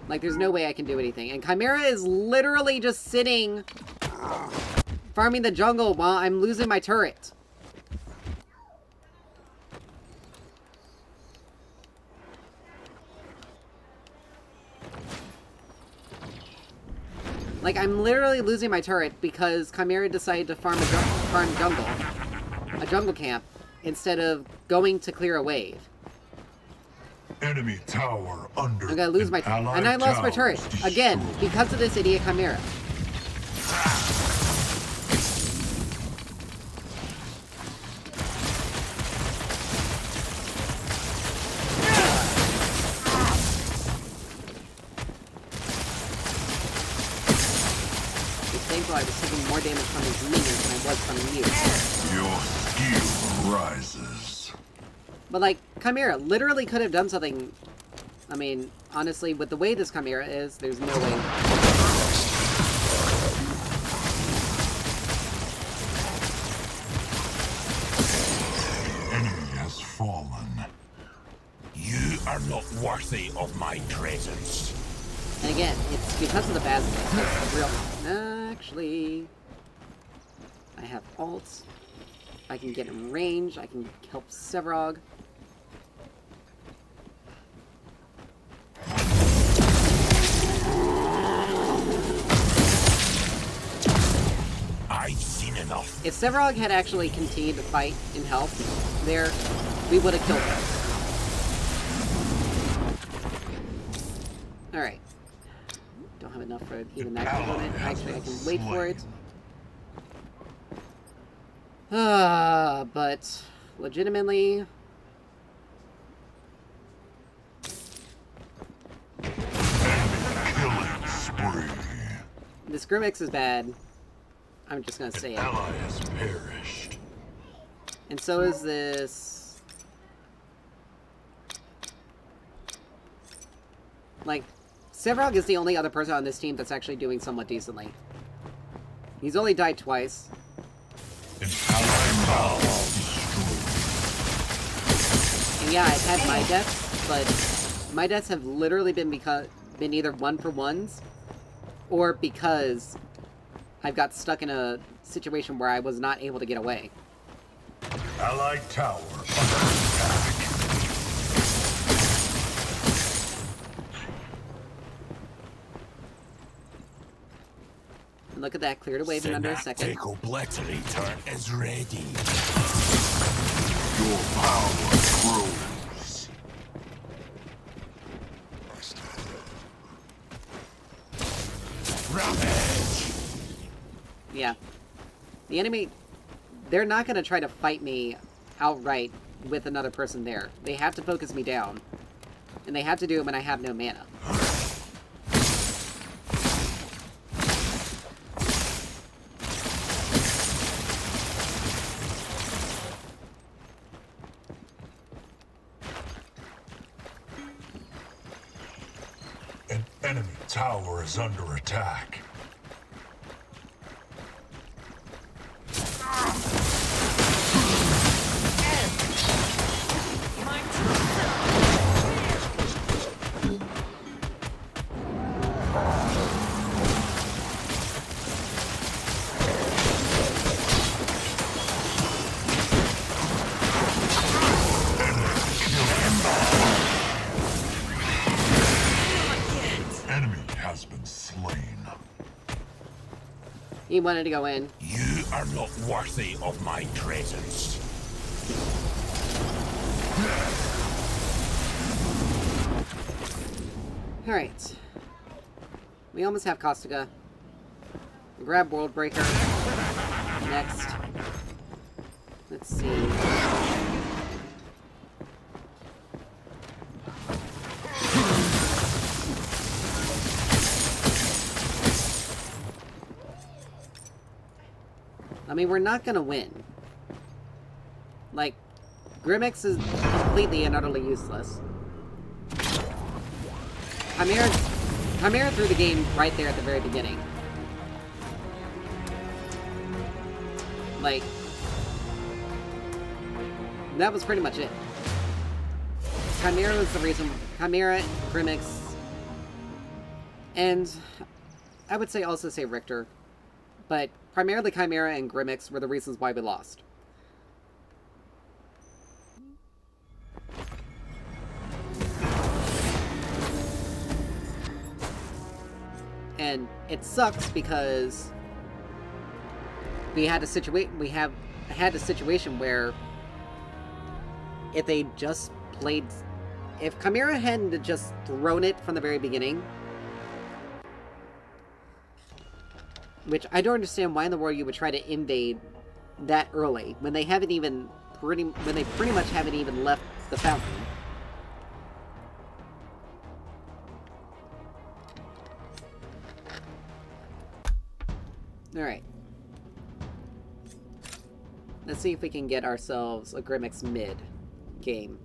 Like, there's no way I can do anything. And Chimera is literally just sitting, farming the jungle while I'm losing my turret. Like, I'm literally losing my turret because Chimera decided to farm a jungle camp, instead of going to clear a wave. Enemy tower under. I'm gonna lose my turret. And I lost my turret. Again, because of this idiot Chimera. I was taking more damage from his minions than I was from you. Your skill rises. But, like, Chimera literally could have done something. I mean, honestly, with the way this Chimera is, there's no way. Enemy has fallen. You are not worthy of my presence. And again, it's because of the basilisk. That's the real. Actually, I have ults. I can get in range. I can help Sevrog. enough. If Severog had actually continued to fight in health there, we would have killed him. Alright. Don't have enough for even that component. Actually, I can wait for it. But legitimately... Killing spree. This Grim.EXE is bad. I'm just gonna say it. Ally has perished. And so is this... Like, Severog is the only other person on this team that's actually doing somewhat decently. He's only died twice. An ally tower destroyed. And yeah, I've had my deaths, but my deaths have literally been either 1-for-1s, or because I've got stuck in a situation where I was not able to get away. Allied tower under attack. And look at that, cleared away in under a second. Obliterate turn is ready. Your power grows. Ravage! Yeah. The enemy, they're not going to try to fight me outright with another person there. They have to focus me down. And they have to do it when I have no mana. An enemy tower is under attack. Enemy has been slain. He wanted to go in. You are not worthy of my presence. Alright. We almost have Caustica. Grab World Breaker. Next. Let's see. I mean, we're not gonna win. Like, Grim.EXE is completely and utterly useless. Chimera threw the game right there at the very beginning. Like, that was pretty much it. Chimera was the reason. Chimera, Grim.EXE, and I would also say Richter, but primarily Chimera and Grim.EXE were the reasons why we lost. And it sucks because we had a situation where if they just played, if Chimera hadn't just thrown it from the very beginning, which I don't understand why in the world you would try to invade that early when they haven't even pretty much haven't even left the fountain. Alright. Let's see if we can get ourselves a Grim.EXE mid game.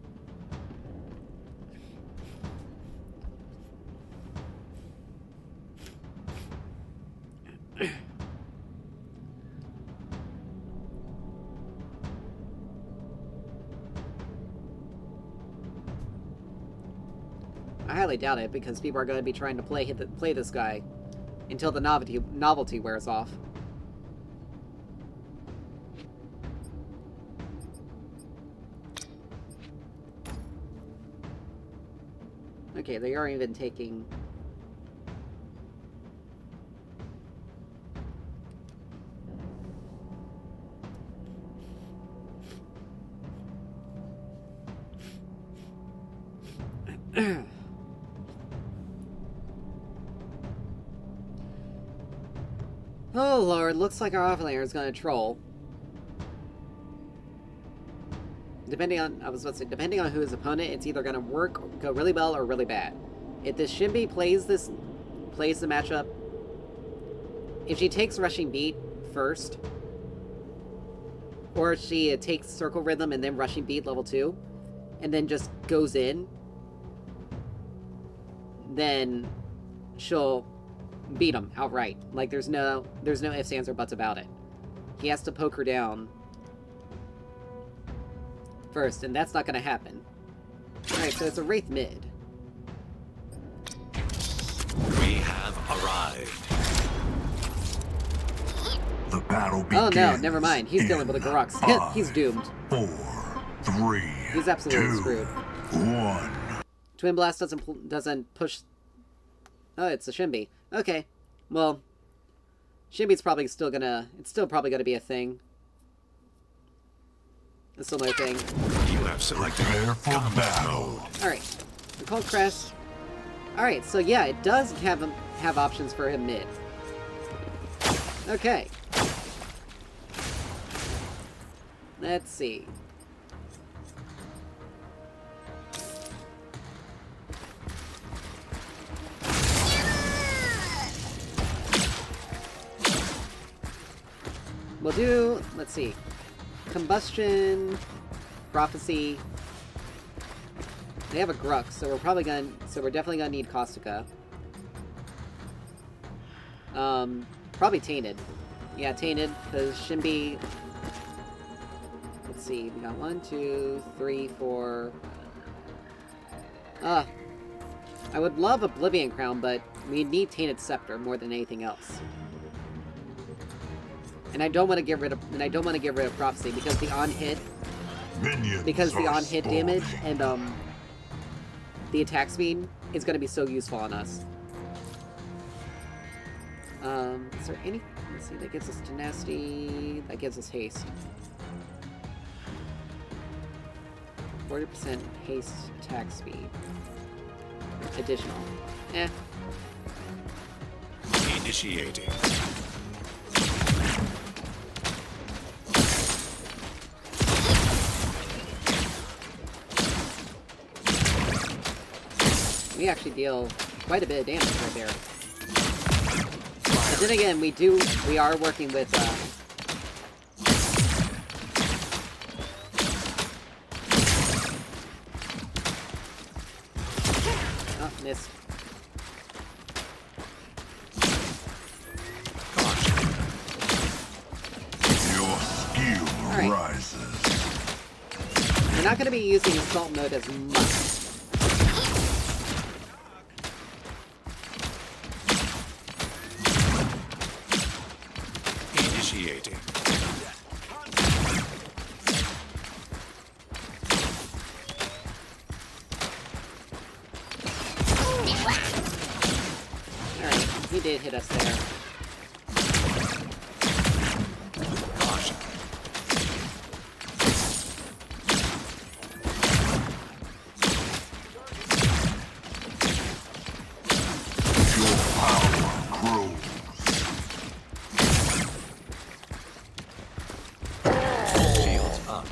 I highly doubt it, because people are going to be trying to play this guy until the novelty wears off. Okay, they aren't even taking... Oh lord, looks like our offlaner is gonna troll. Depending on who his opponent, it's either gonna go really well or really bad. If this Shinbi plays the matchup, if she takes Rushing Beat first, or she takes Circle Rhythm and then Rushing Beat level 2, and then just goes in, then she'll beat him outright. Like, there's no ifs, ands, or buts about it. He has to poke her down first, and that's not gonna happen. Alright, so it's a Wraith mid. We have arrived. The battle begins. Oh no, never mind. He's dealing with a Grux. He's doomed. 4, 3. He's absolutely 2, screwed. 1. Twin Blast doesn't push. Oh, it's a Shinbi. Okay, well, Shinbi's probably still gonna. It's still probably gonna be a thing. A similar thing. You have selected Prepare for battle. All right, the Cold Crest. All right, so yeah, it does have options for him mid. Okay. Let's see. We'll do, let's see, Combustion, Prophecy. They have a Grux, so we're definitely gonna need Caustica. Probably Tainted. Yeah, Tainted, because Shinbi. Let's see, we got 1, 2, 3, 4. I would love Oblivion Crown, but we need Tainted Scepter more than anything else. And I don't want to get rid of Prophecy because the on-hit damage and the attack speed is going to be so useful on us. Is there any? Let's see. That gives us tenacity. That gives us haste. 40% haste attack speed. Additional. Initiating. We actually deal quite a bit of damage right there. But then again, we are working with, oh, missed. Your skill rises. We're not going to be using Assault Mode as much. Initiating. Alright, he did hit us there. Caution. Your power grows. Shields up.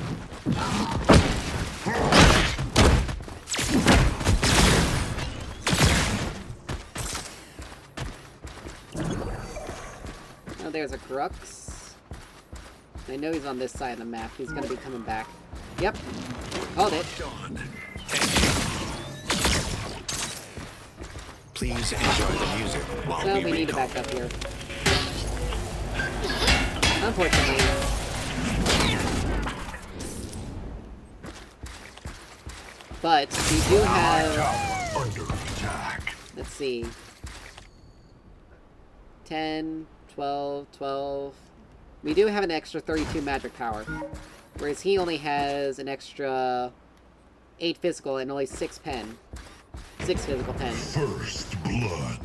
Oh, there's a Grux. I know he's on this side of the map. He's gonna be coming back. Yep. Called it. Please enjoy the music while So we need to recall. back up here. Unfortunately. But we do have, Under attack. let's see, 10, 12, 12. We do have an extra 32 magic power, whereas he only has an extra 8 physical and only 6 pen. 6 physical pen. First blood.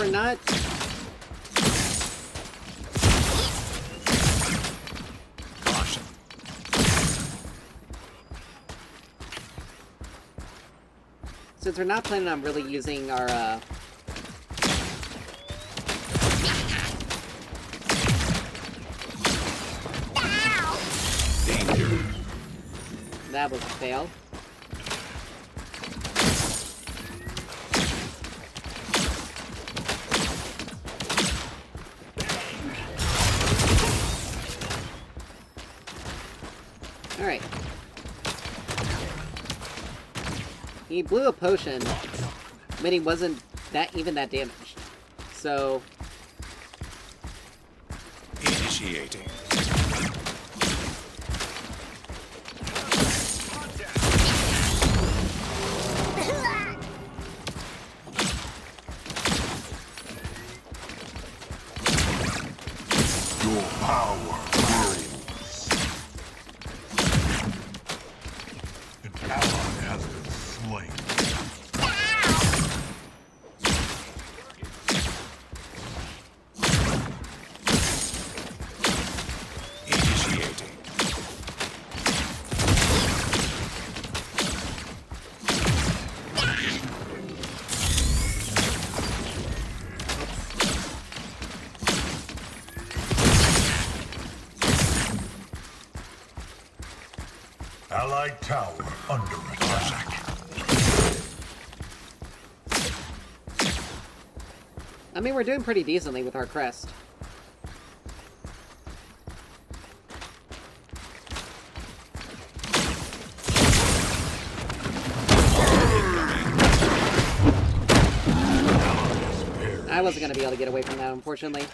we're not... Caution. Since we're not planning on really using our, Danger. that was a fail. Alright. He blew a potion, but he wasn't even that damaged. So... Initiating. Your power grows. An ally has been slain. Initiating. Allied tower under attack. I mean, we're doing pretty decently with our crest. I wasn't gonna be able to get away from that, unfortunately.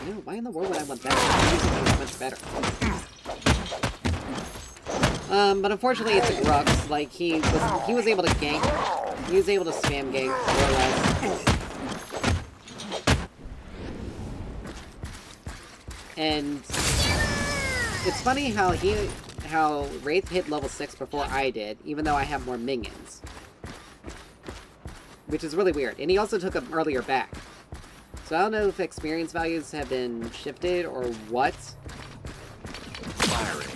No, why in the world would I want that? It's much better. But unfortunately it's a Grux. Like, he was able to gank. He was able to spam gank, more or less. And it's funny how Wraith hit level 6 before I did, even though I have more minions. Which is really weird. And he also took him earlier back. So I don't know if experience values have been shifted or what. Firing.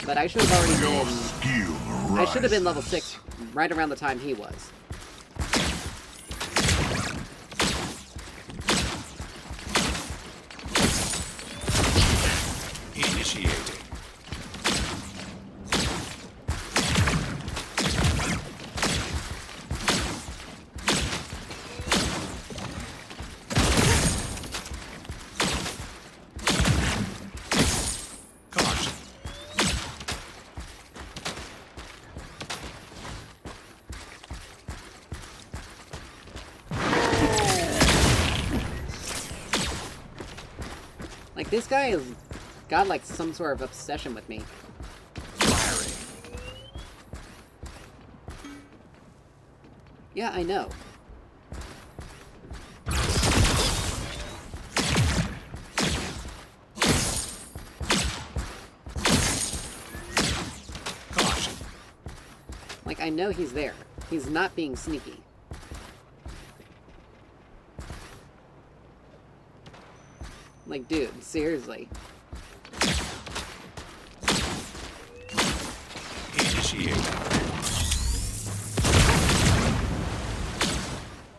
But I should have already Your been... skill I should have been rises. level 6 right around the time he was. Initiating. Caution. Like, this guy has got, like, some sort of obsession with me. Firing. Yeah, I know. Caution. Like, I know he's there. He's not being sneaky. Like, dude, seriously. Initiating.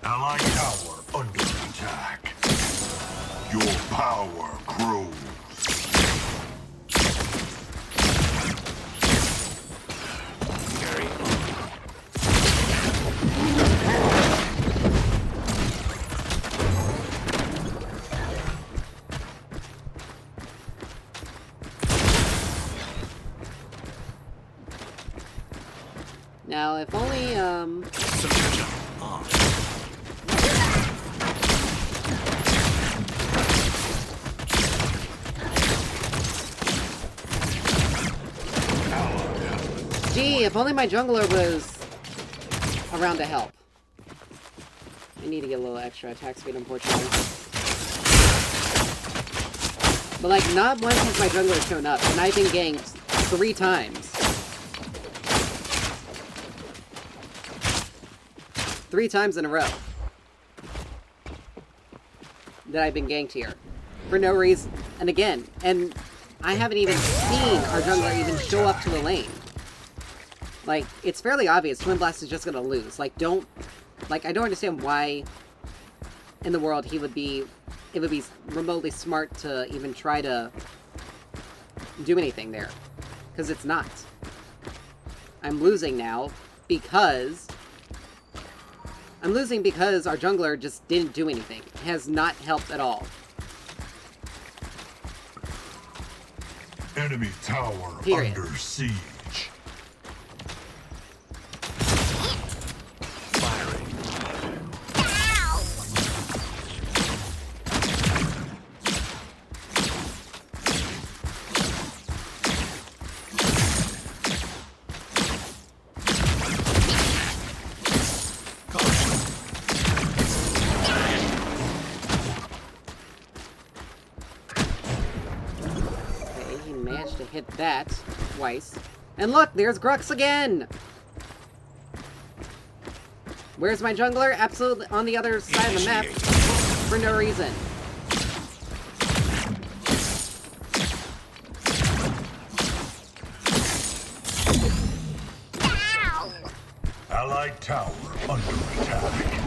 Allied tower under attack. Your power grows. Carry. Now, if only, Submission on. Gee, if only my jungler was around to help. I need to get a little extra attack speed, unfortunately. But, like, not once has my jungler shown up, and I've been ganked 3 times. 3 times in a row that I've been ganked here. For no reason. And again, and I haven't even seen our jungler even show up to the lane. Like, it's fairly obvious Twin Blast is just gonna lose. Like, don't... Like, I don't understand why in the world it would be remotely smart to even try to do anything there. Because it's not. I'm losing now because... I'm losing because our jungler just didn't do anything. It has not helped at all. Enemy tower Period. under siege. Hit that twice. And look, there's Grim.EXE again! Where's my jungler? Absolutely on the other side of the map. For no reason. Allied tower under attack.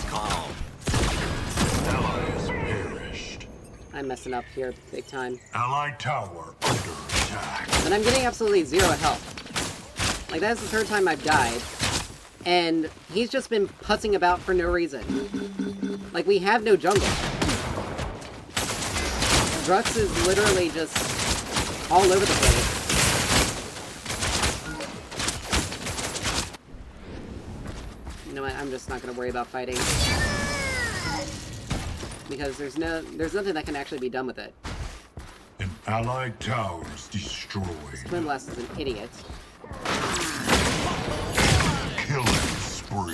Calm. Allies perished. I'm messing up here big time. Allied tower under attack. And I'm getting absolutely 0 health. Like, that's the 3rd time I've died. And he's just been putzing about for no reason. Like, we have no jungle. Grim.EXE is literally just all over the place. You know what, I'm just not gonna worry about fighting. Because there's nothing that can actually be done with it. An allied tower's destroyed. Twin Blast is an idiot. Killing spree.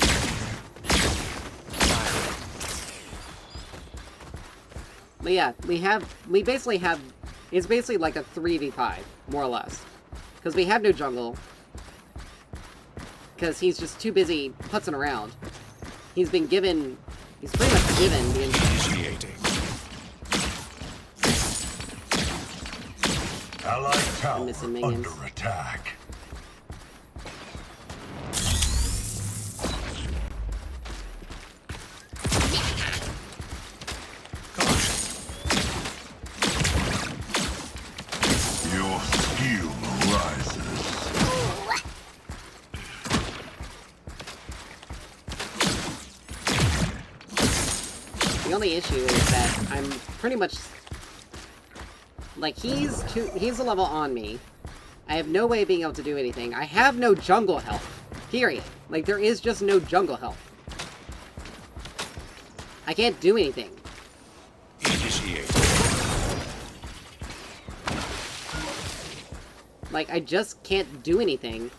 But yeah, we basically have, it's basically like a 3v5, more or less. Because we have no jungle. Because he's just too busy putzing around. He's pretty much given the Initiating. Allied tower missing minions. under attack. Your skill rises. The only issue is that I'm pretty much... Like, he's a level on me. I have no way of being able to do anything. I have no jungle health. Period. Like, there is just no jungle health. I can't do anything. Initiate. Like, I just can't do anything.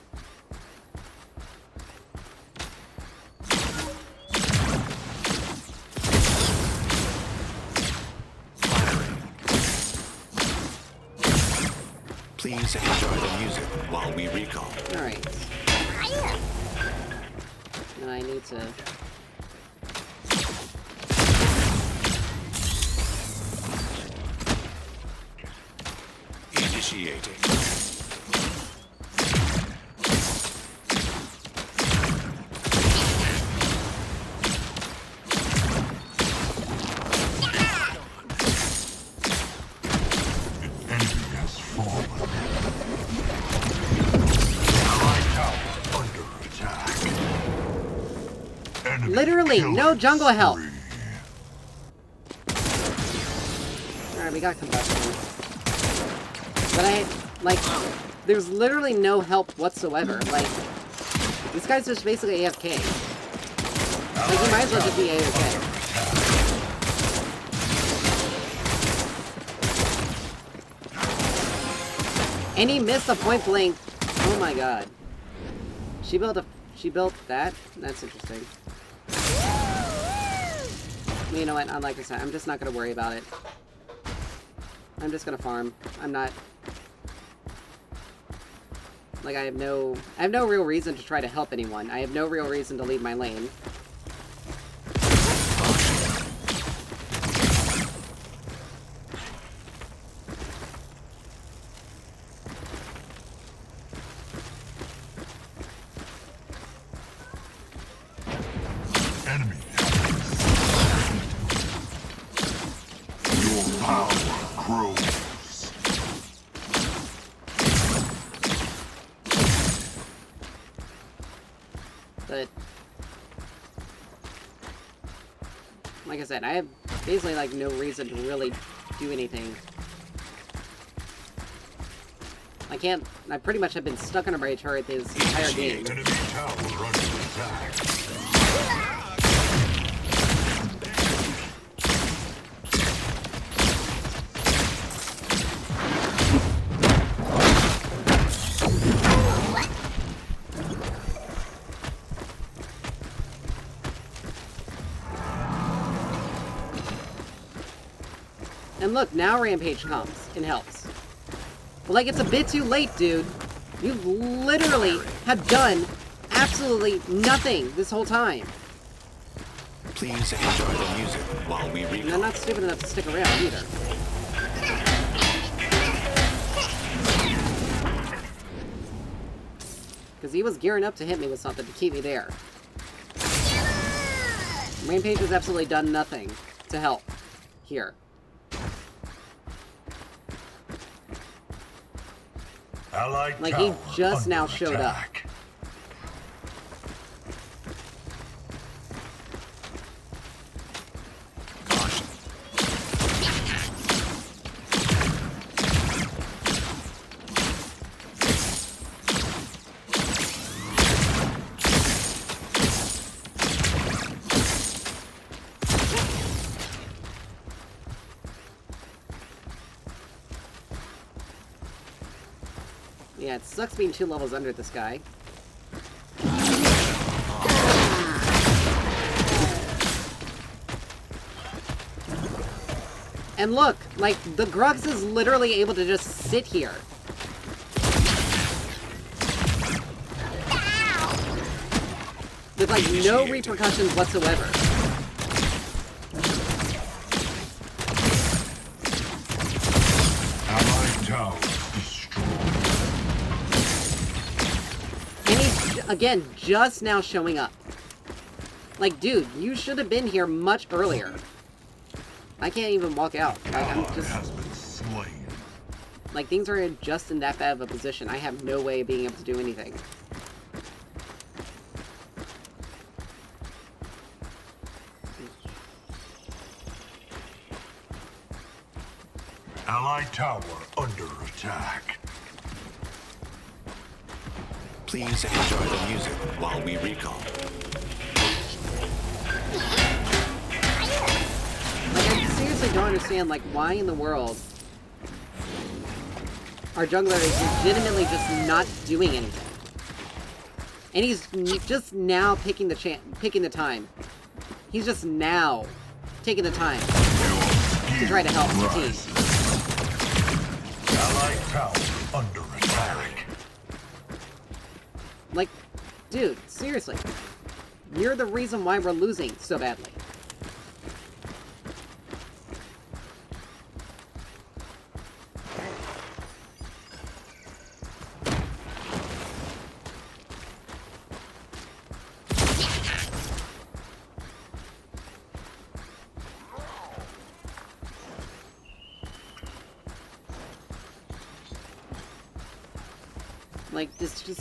Please enjoy the music while we recall. Alright. Now I need to... Initiating. Literally, no jungle health. Alright, we got combustion. But there's literally no help whatsoever. Like, this guy's just basically AFK. Like, he might as well just be AFK. And he missed a point blank. Oh my god. She built that? That's interesting. You know what? Like I said, I'm just not gonna worry about it. I'm just gonna farm. I'm not... Like, I have no real reason to try to help anyone. I have no real reason to leave my lane. Enemy. Your power grows. But like I said, I have basically like no reason to really do anything. I pretty much have been stuck on a brain turret this entire game. Enemy tower under attack. And look, now Rampage comes and helps. But like, it's a bit too late, dude. You literally have done absolutely nothing this whole time. Please enjoy the music while we And I'm recall. not stupid enough to stick around either. Because he was gearing up to hit me with something to keep me there. Rampage has absolutely done nothing to help here. Allied Like, he tower just under now showed up. attack. Caution. Yeah, it sucks being 2 levels under this guy. And look, like, the Grux is literally able to just sit here. With, like, no repercussions whatsoever. Allied tower destroyed. And he's, again, just now showing up. Like, dude, you should have been here much earlier. I can't even walk out. Like, I'm Ally just... has been slain. Like, things are just in that bad of a position. I have no way of being able to do anything. Allied tower under attack. Please enjoy the music while we recall. Like, I seriously don't understand, like, why in the world our jungler is legitimately just not doing anything. And he's just now picking the time. He's just now taking the time to try to help the team. Allied tower under attack. Like, dude, seriously. You're the reason why we're losing so badly. Like, this just...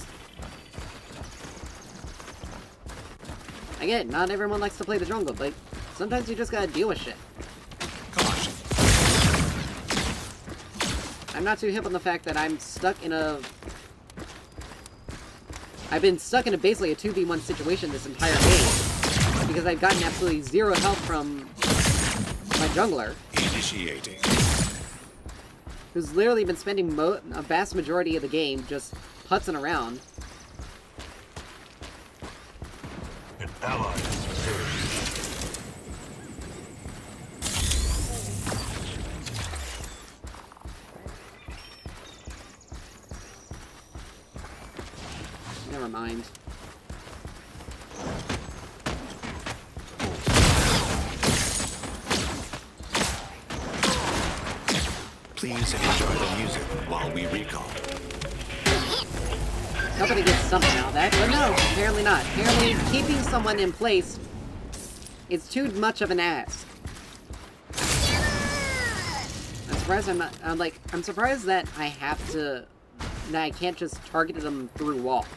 Again, not everyone likes to play the jungle, but sometimes you just gotta deal with shit. Caution. I'm not too hip on the fact that I'm stuck in a... I've been stuck in basically a 2v1 situation this entire game. Because I've gotten absolutely zero help from my jungler, Initiating. who's literally been spending a vast majority of the game just putzing around. An ally is perished. Never mind. Please enjoy the music while we recall. Nobody gets something out of that, but no, apparently not. Apparently, keeping someone in place is too much of an ask. I'm surprised I'm surprised that I can't just target them through walls.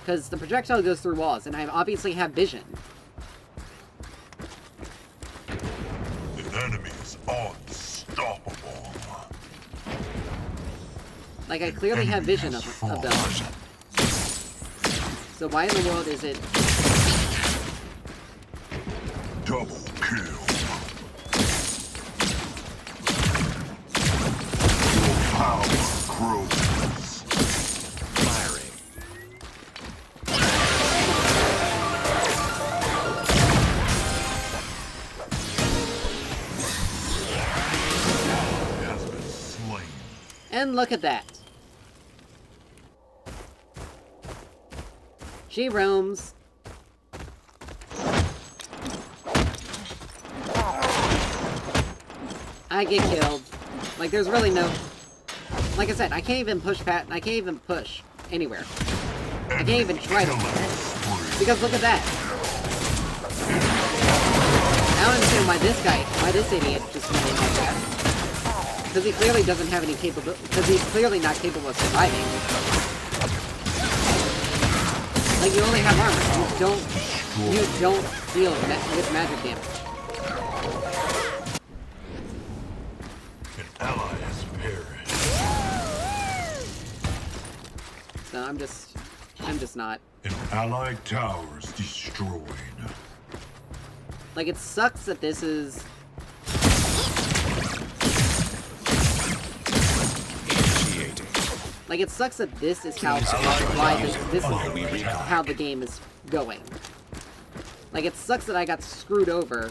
Because the projectile goes through walls, and I obviously have vision. The enemy is unstoppable. Like, I clearly have vision of them. So why in the world is it... Double kill. Your power grows. Firing. Has been slain. And look at that. She roams. I get killed. Like, there's really no... Like I said, I can't even push I can't even push anywhere. I can't even try to. Because look at that. I don't understand why this idiot just went in like that. Because he clearly doesn't have any capability. Because he's clearly not capable of surviving. Like, you only have armor. You don't deal with magic damage. An ally has perished. So I'm just not. An allied tower is destroyed. Like, it sucks that this is... Initiating. Like, it sucks that this is how how the game is going. Like, it sucks that I got screwed over.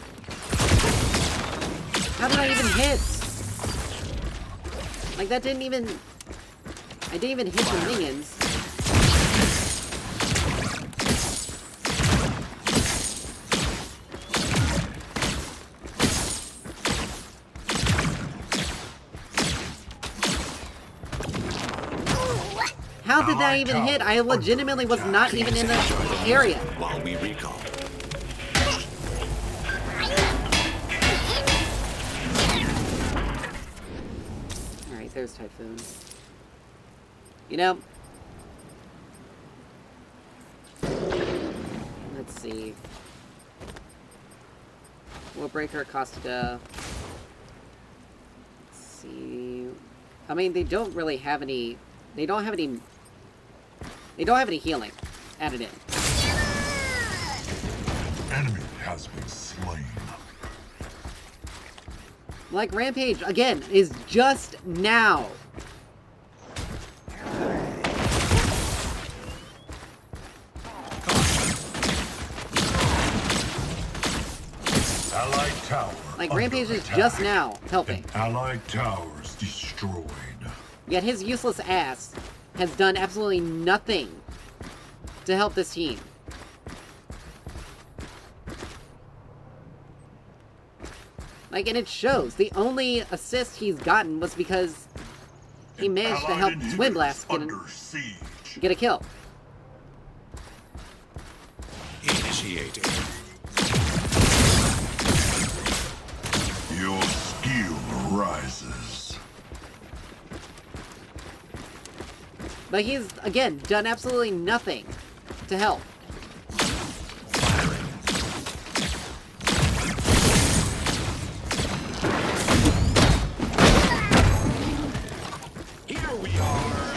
How did I even hit? Like, that didn't even... I didn't even hit the minions. How did that even hit? I legitimately was not even in the area. While we recall. Alright, there's Typhoon. You know... Let's see. Willbreaker, Caustica... Let's see... I mean, they don't really have any... They don't have any healing added in. Enemy has been slain. Like, Rampage, again, is just now. Allied tower. Like, Rampage is attack. just now helping. An allied tower is destroyed. Yet his useless ass has done absolutely nothing to help this team. Like, and it shows. The only assist he's gotten was because he managed to help Twin Blast get a kill. Initiating. Your skill rises. But he's, again, done absolutely nothing to help. Here we are.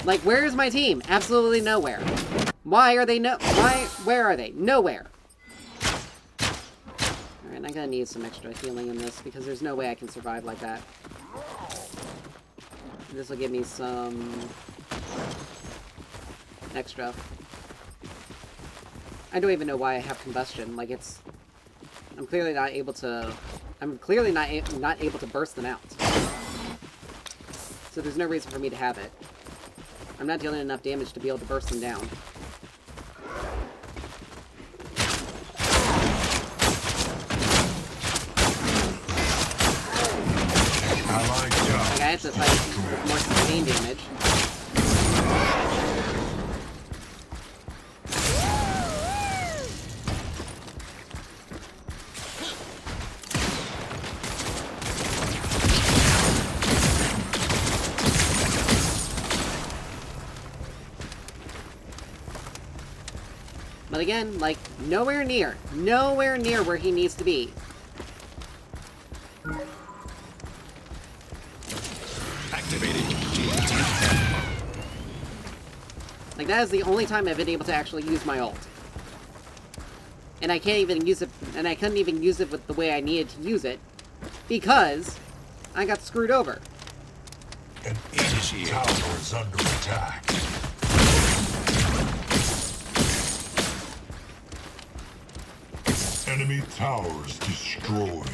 Like, where is my team? Absolutely nowhere. Where are they? Nowhere. Alright, I'm gonna need some extra healing in this, because there's no way I can survive like that. This will give me some... extra. I don't even know why I have combustion. Like, it's... I'm clearly not able to... I'm clearly not able to burst them out. So there's no reason for me to have it. I'm not dealing enough damage to be able to burst them down. Like, I have to fight with more sustained damage. But again, like, nowhere near where he needs to be. Activating GT. Like, that is the only time I've been able to actually use my ult. And I can't even use it, and I couldn't even use it with the way I needed to use it, because I got screwed over. An enemy tower is under attack. Enemy towers destroyed.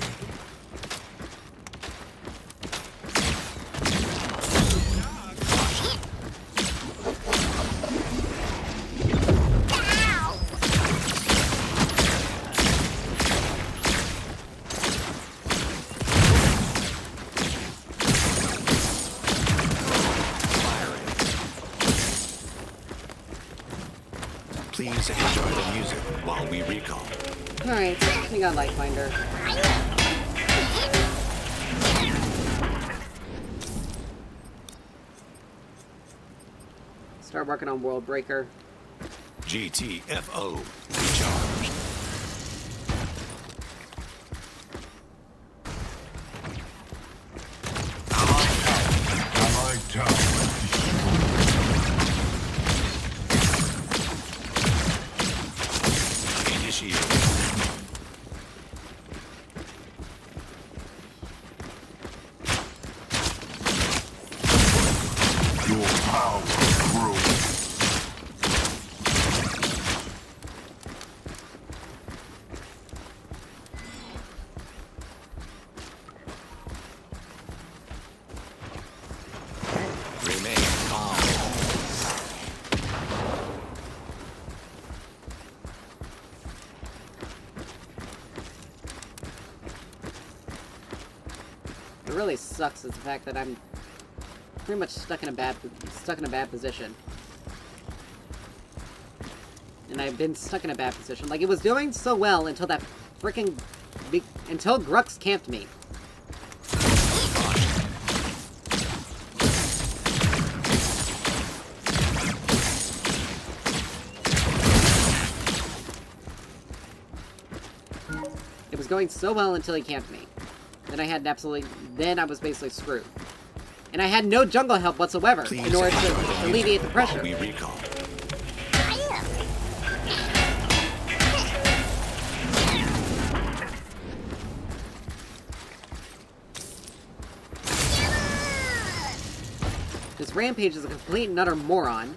Please enjoy the music while we recall. Alright, hang on, Lightfinder. Start working on World Breaker. GTFO recharged. Allied tower destroyed. Initiate. Your power grows. Remain calm. What really sucks is the fact that I'm pretty much stuck in a bad position. And I've been stuck in a bad position. Like, it was doing so well until that freaking until Grim.EXE camped me. It was going so well until he camped me. Then I was basically screwed. And I had no jungle help whatsoever in order to alleviate the pressure. We recall. This Rampage is a complete and utter moron.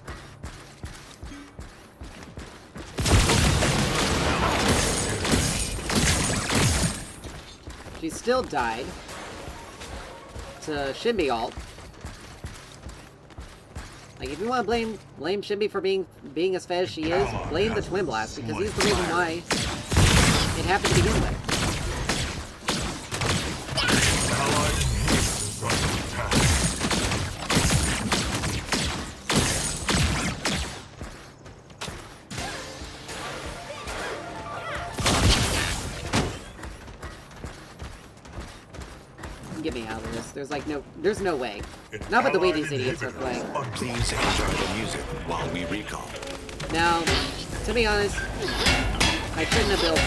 She still died to Shimby ult. Like, if you want to blame Shimby for being as fed as she is, blame the Twin Blast, because he's the reason why it happened to begin with. Allied inhibitor is under attack. Get me out of this. There's no way. Not with the way these idiots are playing. Please enjoy the music while we recall. Now, to be honest, I shouldn't have built...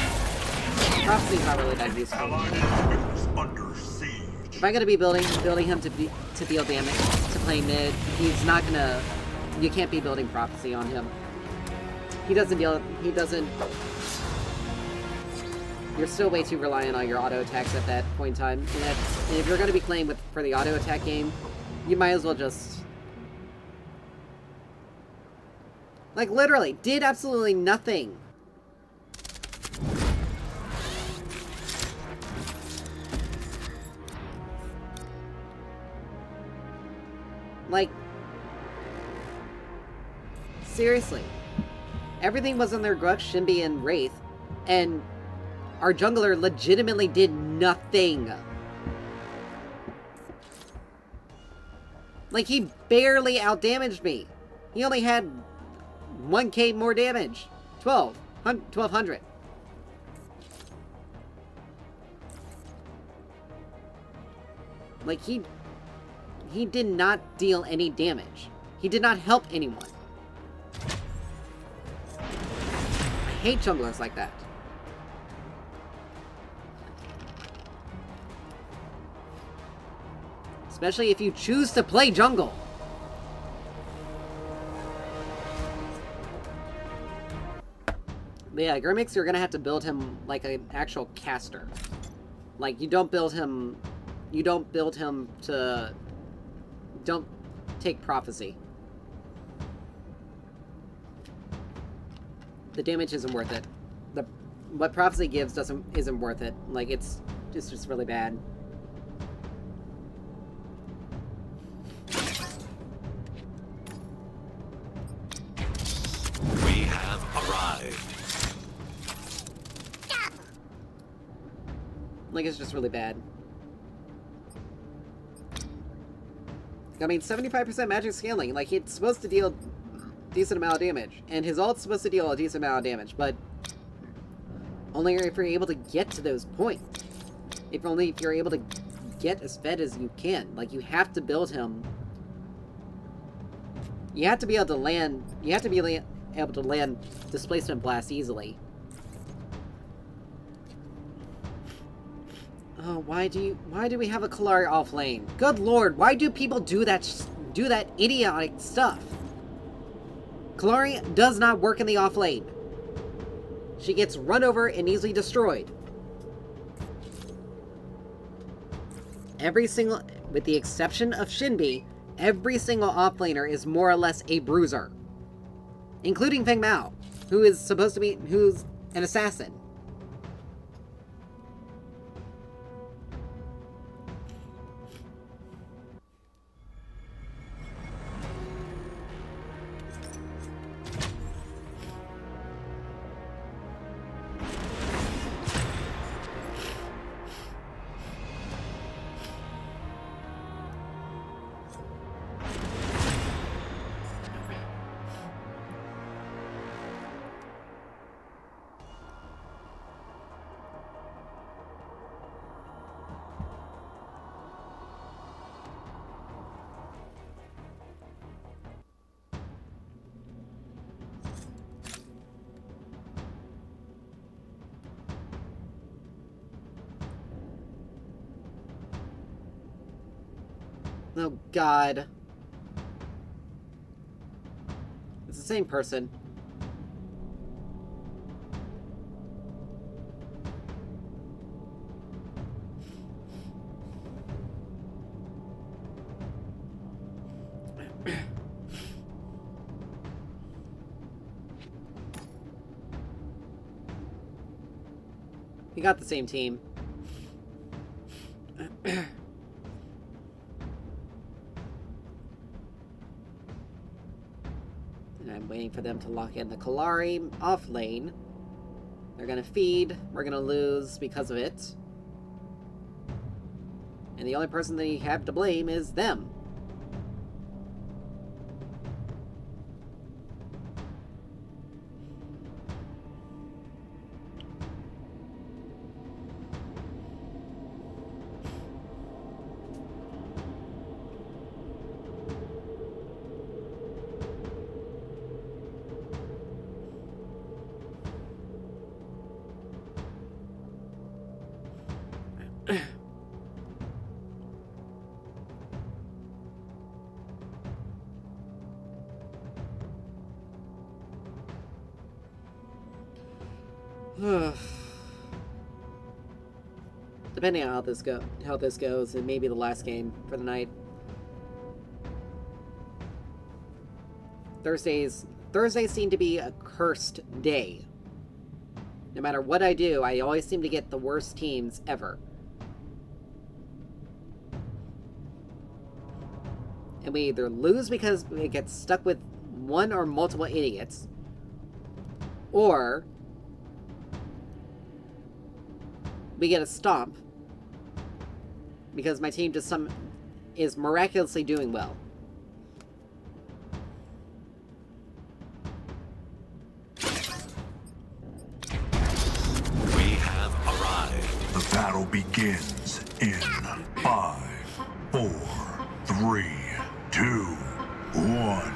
Prophecy's not really that useful. Allied inhibitors under siege. If I'm gonna be building him to deal damage, to play mid, he's not gonna... You can't be building Prophecy on him. He doesn't... You're still way too reliant on your auto attacks at that point in time. And if you're gonna be playing for the auto attack game, you might as well just... Like, literally, did absolutely nothing. Like, seriously. Everything was on their Grux, Shinbi, and Wraith, and our jungler legitimately did nothing. Like, he barely outdamaged me. He only had 1k more damage. 1200. Like, he did not deal any damage. He did not help anyone. I hate junglers like that. Especially if you choose to play jungle. But yeah, Grim.EXE, you're gonna have to build him like an actual caster. Like, you don't build him to... Don't take prophecy. The damage isn't worth it. What prophecy gives isn't worth it. Like, it's just really bad. We have arrived. Like, it's just really bad. I mean, 75% magic scaling. Like, it's supposed to deal a decent amount of damage. And his ult's supposed to deal a decent amount of damage, but only if you're able to get to those points. If you're able to get as fed as you can. Like, you have to build him. You have to be able to land... You have to be able to land Displacement Blast easily. Oh, why do we have a Kallari off lane? Good lord, why do people do that idiotic stuff? Kallari does not work in the off lane. She gets run over and easily destroyed. With the exception of Shinbi, every single off laner is more or less a bruiser. Including Feng Mao, who's an assassin. Oh, God. It's the same person. We got the same team. I'm waiting for them to lock in the Kallari off lane. They're gonna feed. We're gonna lose because of it. And the only person they have to blame is them. Depending on how this goes, it may be the last game for the night. Thursdays seem to be a cursed day. No matter what I do, I always seem to get the worst teams ever. And we either lose because we get stuck with one or multiple idiots, or we get a stomp because my team just is miraculously doing well. We have arrived. The battle begins in 5, 4, 3, 2, 1.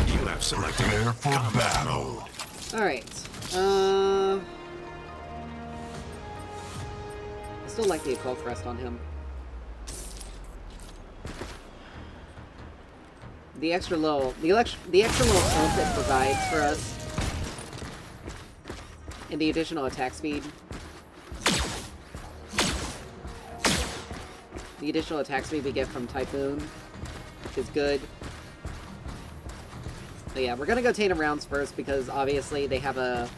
You have selected Prepare for battle. Alright. I still like the occult crest on him. The extra little oomph it provides for us, and the additional attack speed. The additional attack speed we get from Typhoon is good. But yeah, we're gonna go Tatum rounds first because obviously they have a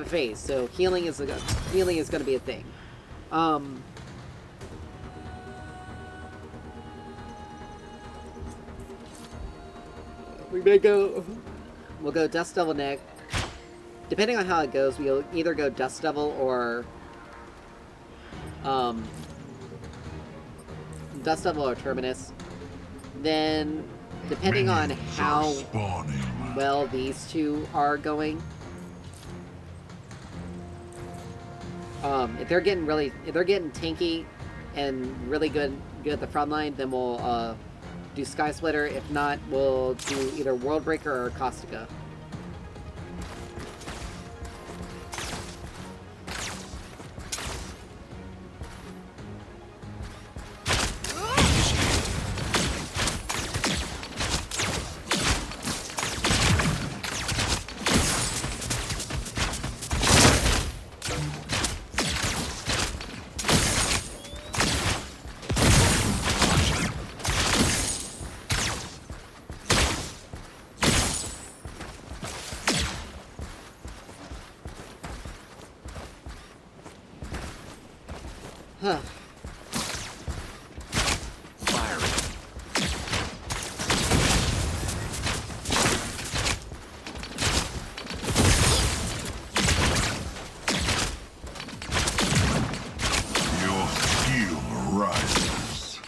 phase, so healing is gonna be a thing. We'll go Dust Devil neck. Depending on how it goes, we'll either go Dust Devil or Dust Devil or Terminus. Then, depending on how well these two are going, if they're getting tanky and really good at the front line, then we'll do Sky Splitter. If not, we'll do either World Breaker or Caustica. Huh. Your skill rises.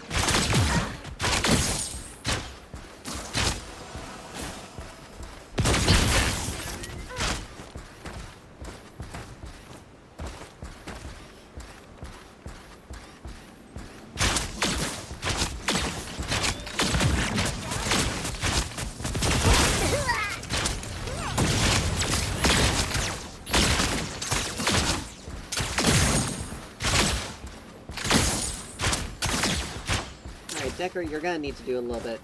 Decker, you're gonna need to do a little bit.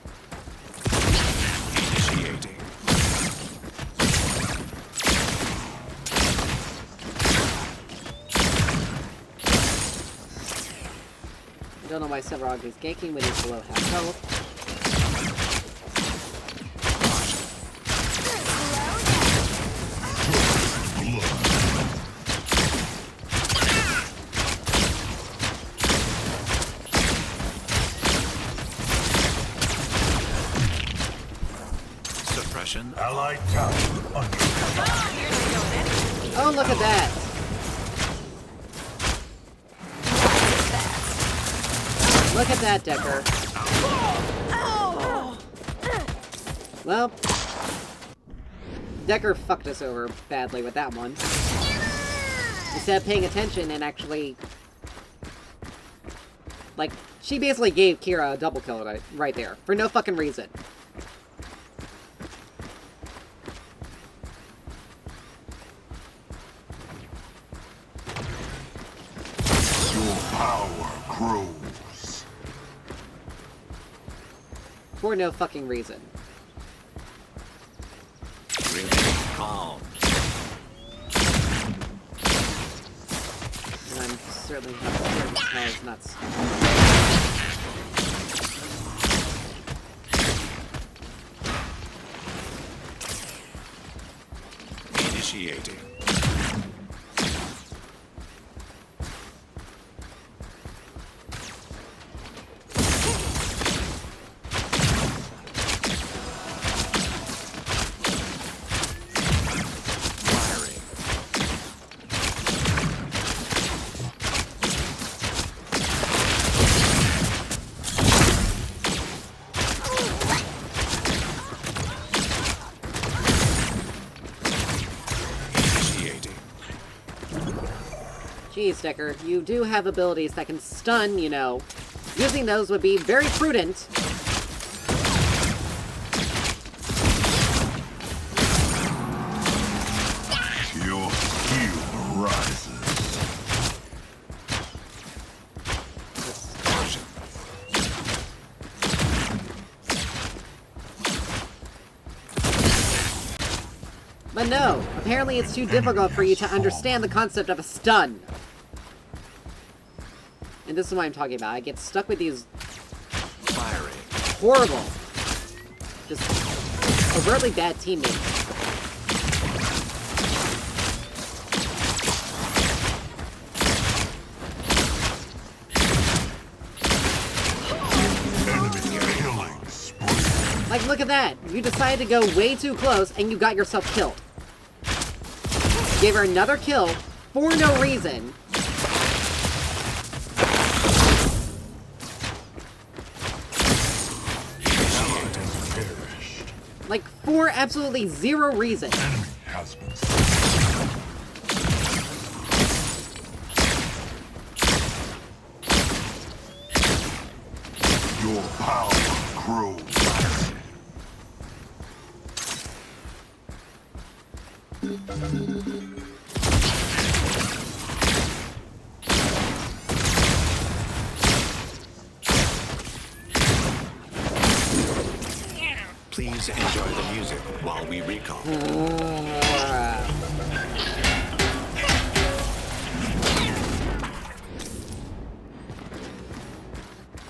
Initiating. I don't know why Sevarog is ganking when he's below half health. Allied tower under attack. Oh, look at that! Look at that, Decker. Well, Decker fucked us over badly with that one. Instead of paying attention and actually... Like, she basically gave Kira a double kill right there, for no fucking reason. Power grows. For no fucking reason. Remain calm. And I'm certainly not certain how it's nuts. Initiating. Geez, Decker, you do have abilities that can stun, you know. Using those would be very prudent. Your skill rises. But no, apparently it's too difficult for you to understand the concept of a stun. And this is what I'm talking about. I get stuck with these Firing. horrible, just overtly bad teammates. Enemy killing spree. Like, look at that. You decided to go way too close, and you got yourself killed. Gave her another kill for no reason. Perished. Like, for absolutely zero reason. Enemy has been slain. Your power grows. Please enjoy the music while we recall.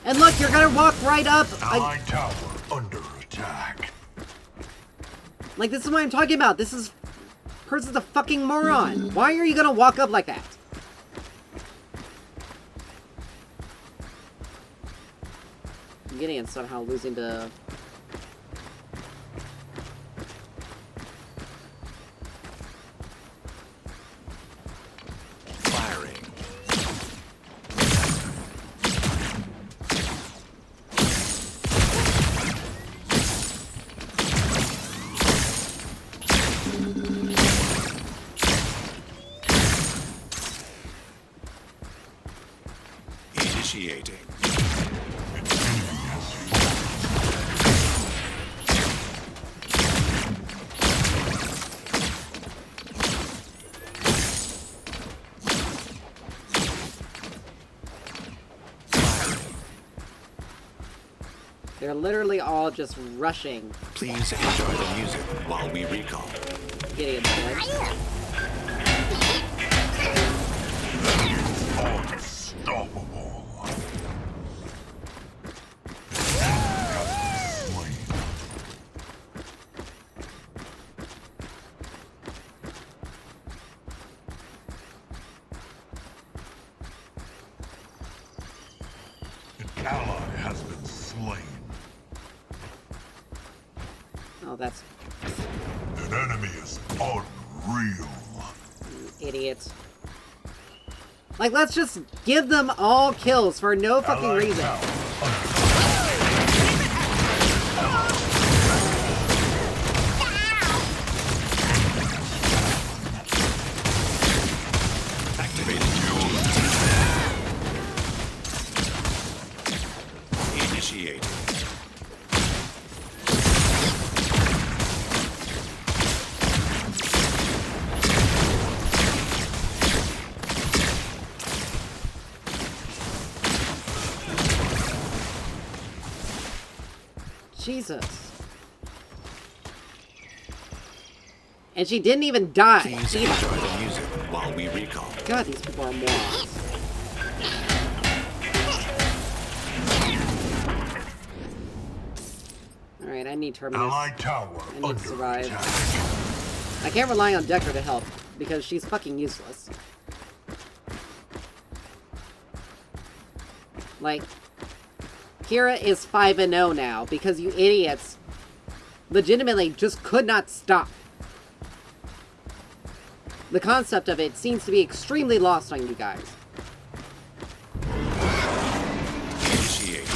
And look, you're gonna walk right up. Allied tower under attack. Like, this is what I'm talking about. This is... Person's a fucking moron. Why are you gonna walk up like that? Gideon somehow losing to... Firing. Initiating. They're literally all just rushing. Please enjoy the music while we recall. Gideon's dead. Unstoppable. An ally has been slain. Oh, that's... An enemy is unreal. idiots. Like, let's just give them all kills for no fucking Allied reason. tower under Activating your Initiate. Jesus. And she didn't even die. Please either. enjoy the music while we recall. God, these people are morons. Alright, I need terminus. Allied tower I need to under survive. attack. I can't rely on Decker to help, because she's fucking useless. Like, Kira is 5-0 now, because you idiots legitimately just could not stop. The concept of it seems to be extremely lost on you guys. Initiate.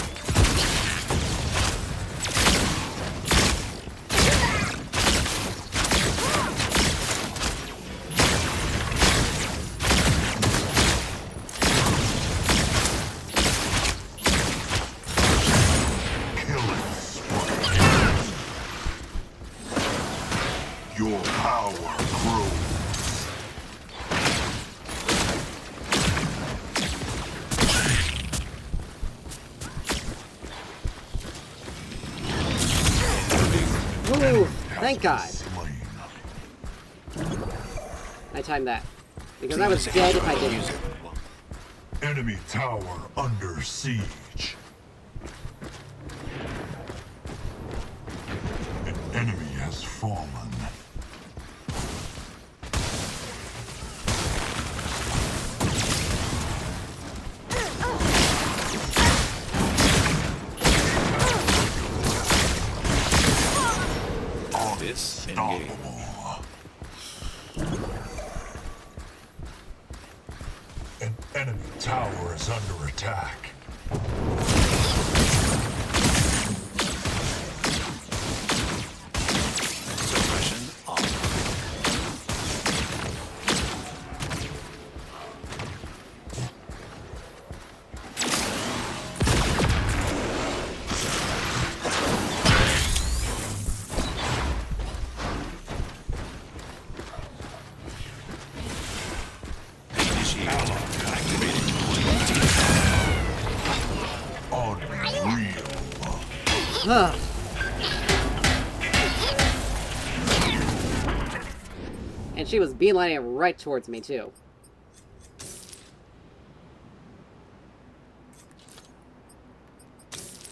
Your power grows. Ooh, thank God. Slain. I timed that. Because I was dead if I didn't. Music. Enemy tower under siege. An enemy has fallen. Disengage. An enemy tower is under attack. Suppression off. Initiate. Activating. Unreal. Ugh. And she was beelining it right towards me, too.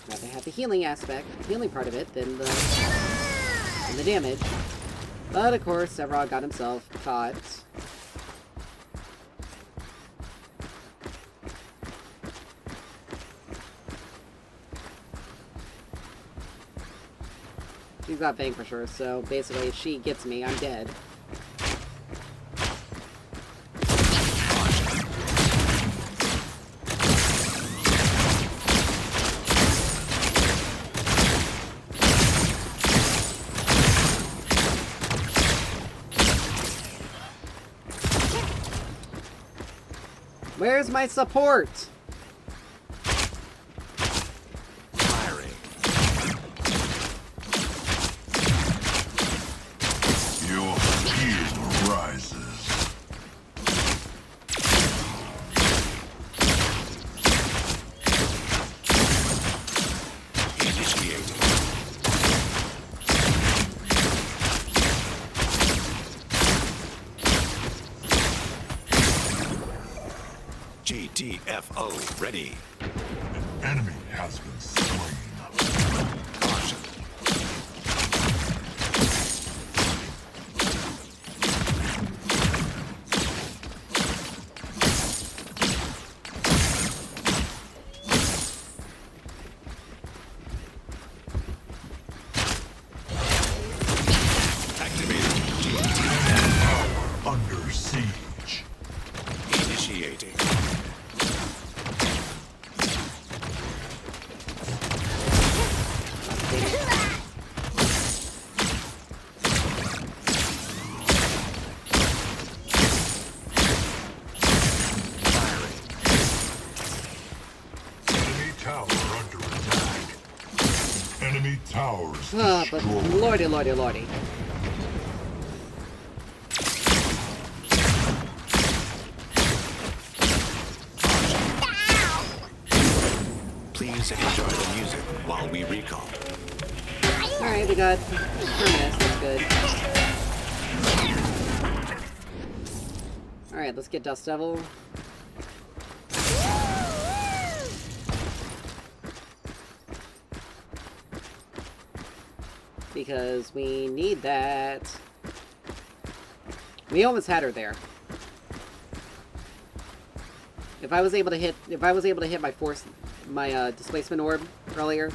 Rather have the healing aspect, the healing part of it, than the damage. But, of course, Severog got himself caught. She's got Fang for sure, so basically if she gets me, I'm dead. Where's my support? Firing. Your shield rises. Initiating. GTFO ready. An enemy has been slain. Caution. Activating GTFO. Under siege. Initiating. Firing. Enemy tower under attack. Enemy towers Ah, but destroyed. lordy, lordy, lordy. Please enjoy the music while we recall. Alright, we got Terminus, that's good. Alright, let's get Dust Devil. Because we need that. We almost had her there. If I was able to hit my displacement orb earlier,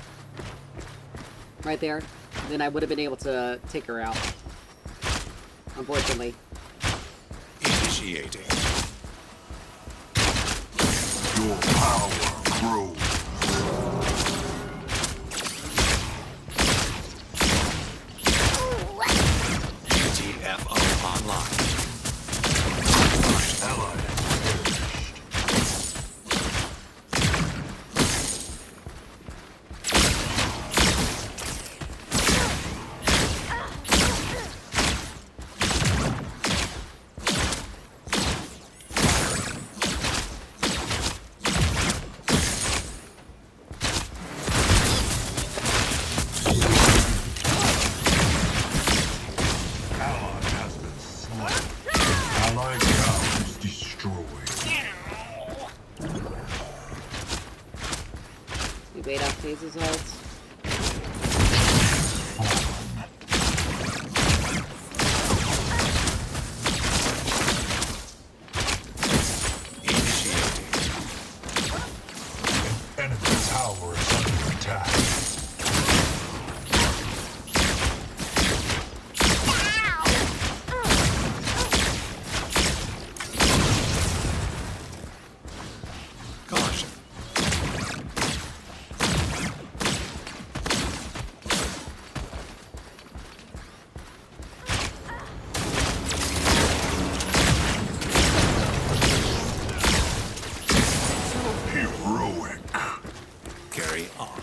right there, then I would have been able to take her out. Unfortunately. Initiating. Your power grows. GTFO online. Ally. Ally has been slain. Allied towers destroyed. We wait out phases ults. Enemy tower is under attack. Caution. Heroic. Carry on.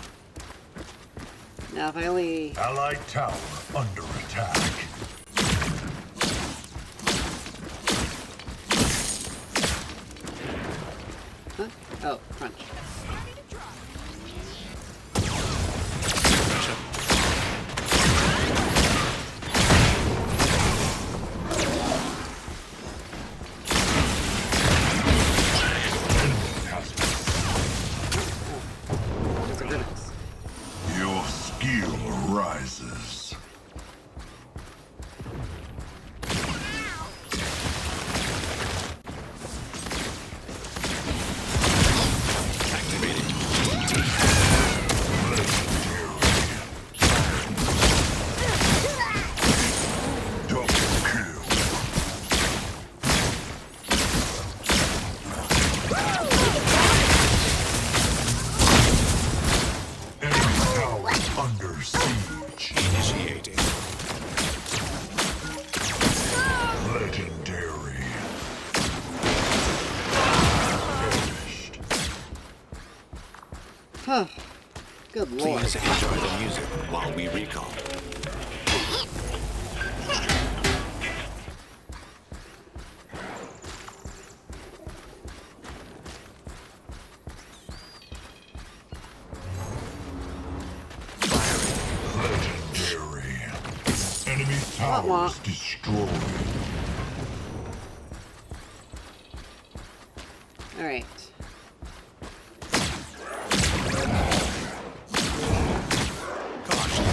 Now if I only... Allied tower under attack. Huh? Oh, crunch. Enemy has been It's a Grim.EXE. Your skill rises. Activating. Double kill. enemy tower under siege. Initiating. Legendary. Finished. Huh. Good lord. Please enjoy the music while we recall. Legendary. Enemy Wah, wah. towers destroyed. Alright. Caution.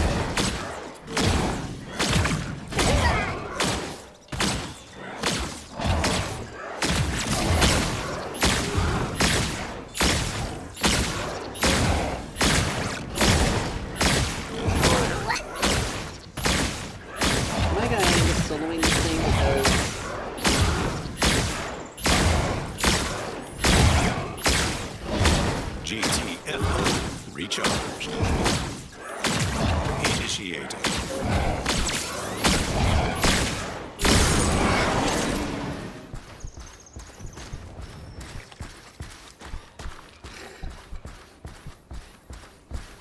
Am I gonna end up soloing this thing because... GTFO recharged. Initiating.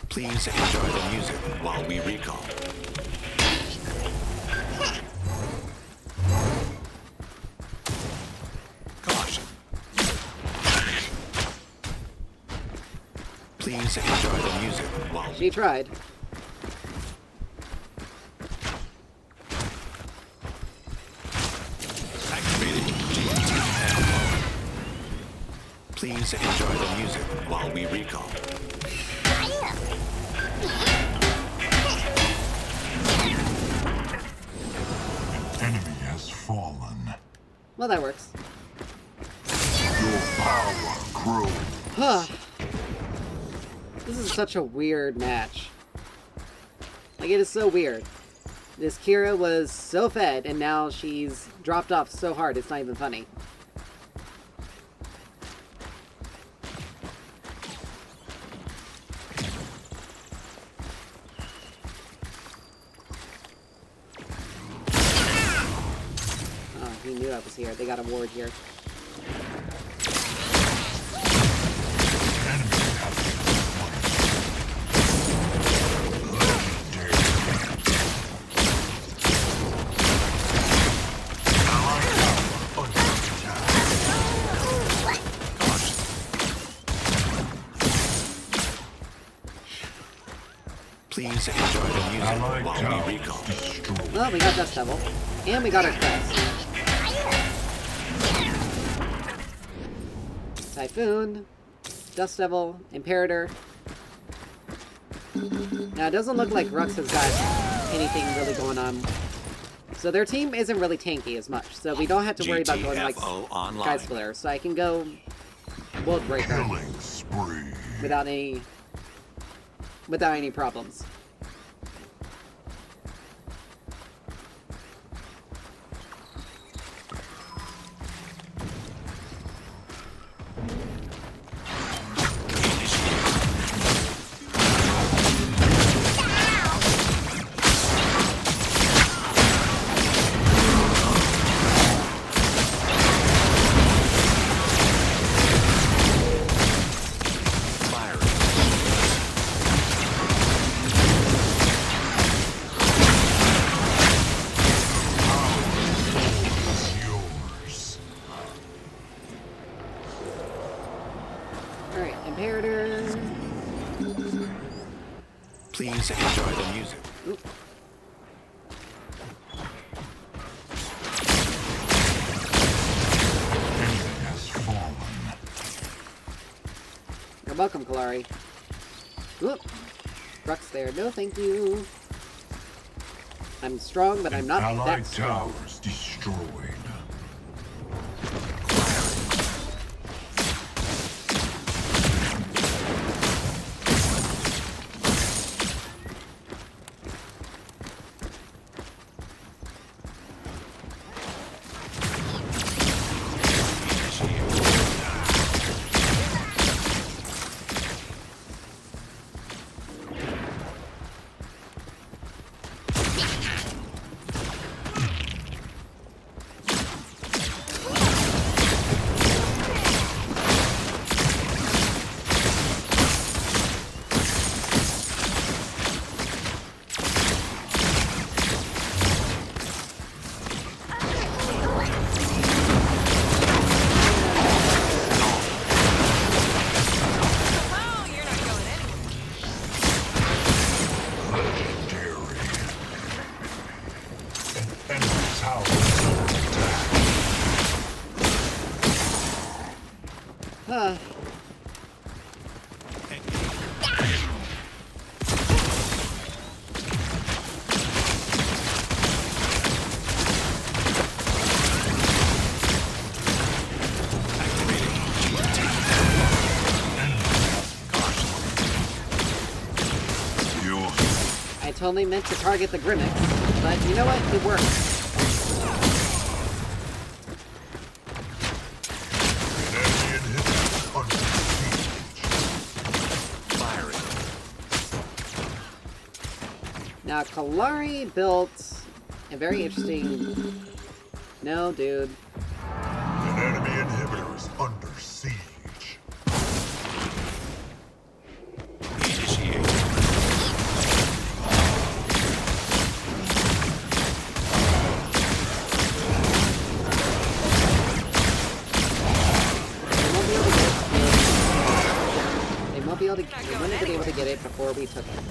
Please enjoy the music while we recall. Caution. Please enjoy the music while She tried. activating GTFO. Please enjoy the music while we recall. Enemy has fallen. Well, that works. Your power grows. Huh. This is such a weird match. Like, it is so weird. This Kira was so fed, and now she's dropped off so hard, it's not even funny. Oh, he knew I was here. They got a ward here. Please enjoy the music Allied while tower we recall. destroyed. Well, we got Dust Devil. And we got our quest. Typhoon, Dust Devil, Imperator. Now, it doesn't look like Rux has got anything really going on. So their team isn't really tanky as much, so we don't have to worry about going like GTFO Sky online. Splitter. So I can go World Breaker Killing spree. without any problems. Yours. Alright, Imperator. Please enjoy the music. Oop. Enemy has fallen. You're welcome, Kalari. Oop. Rux there. No, thank you. I'm strong, but I'm not Allied that strong. towers destroyed. Oh, you're not going anywhere. Legendary. An enemy tower is under attack. Huh. I totally meant to target the Grim.EXE, but you know what? It worked. Enemy inhibitor under siege. Firing. Now, Kalari built a very interesting... No, dude. An enemy inhibitor is under siege. Initiate. They won't be able to get it before we took it.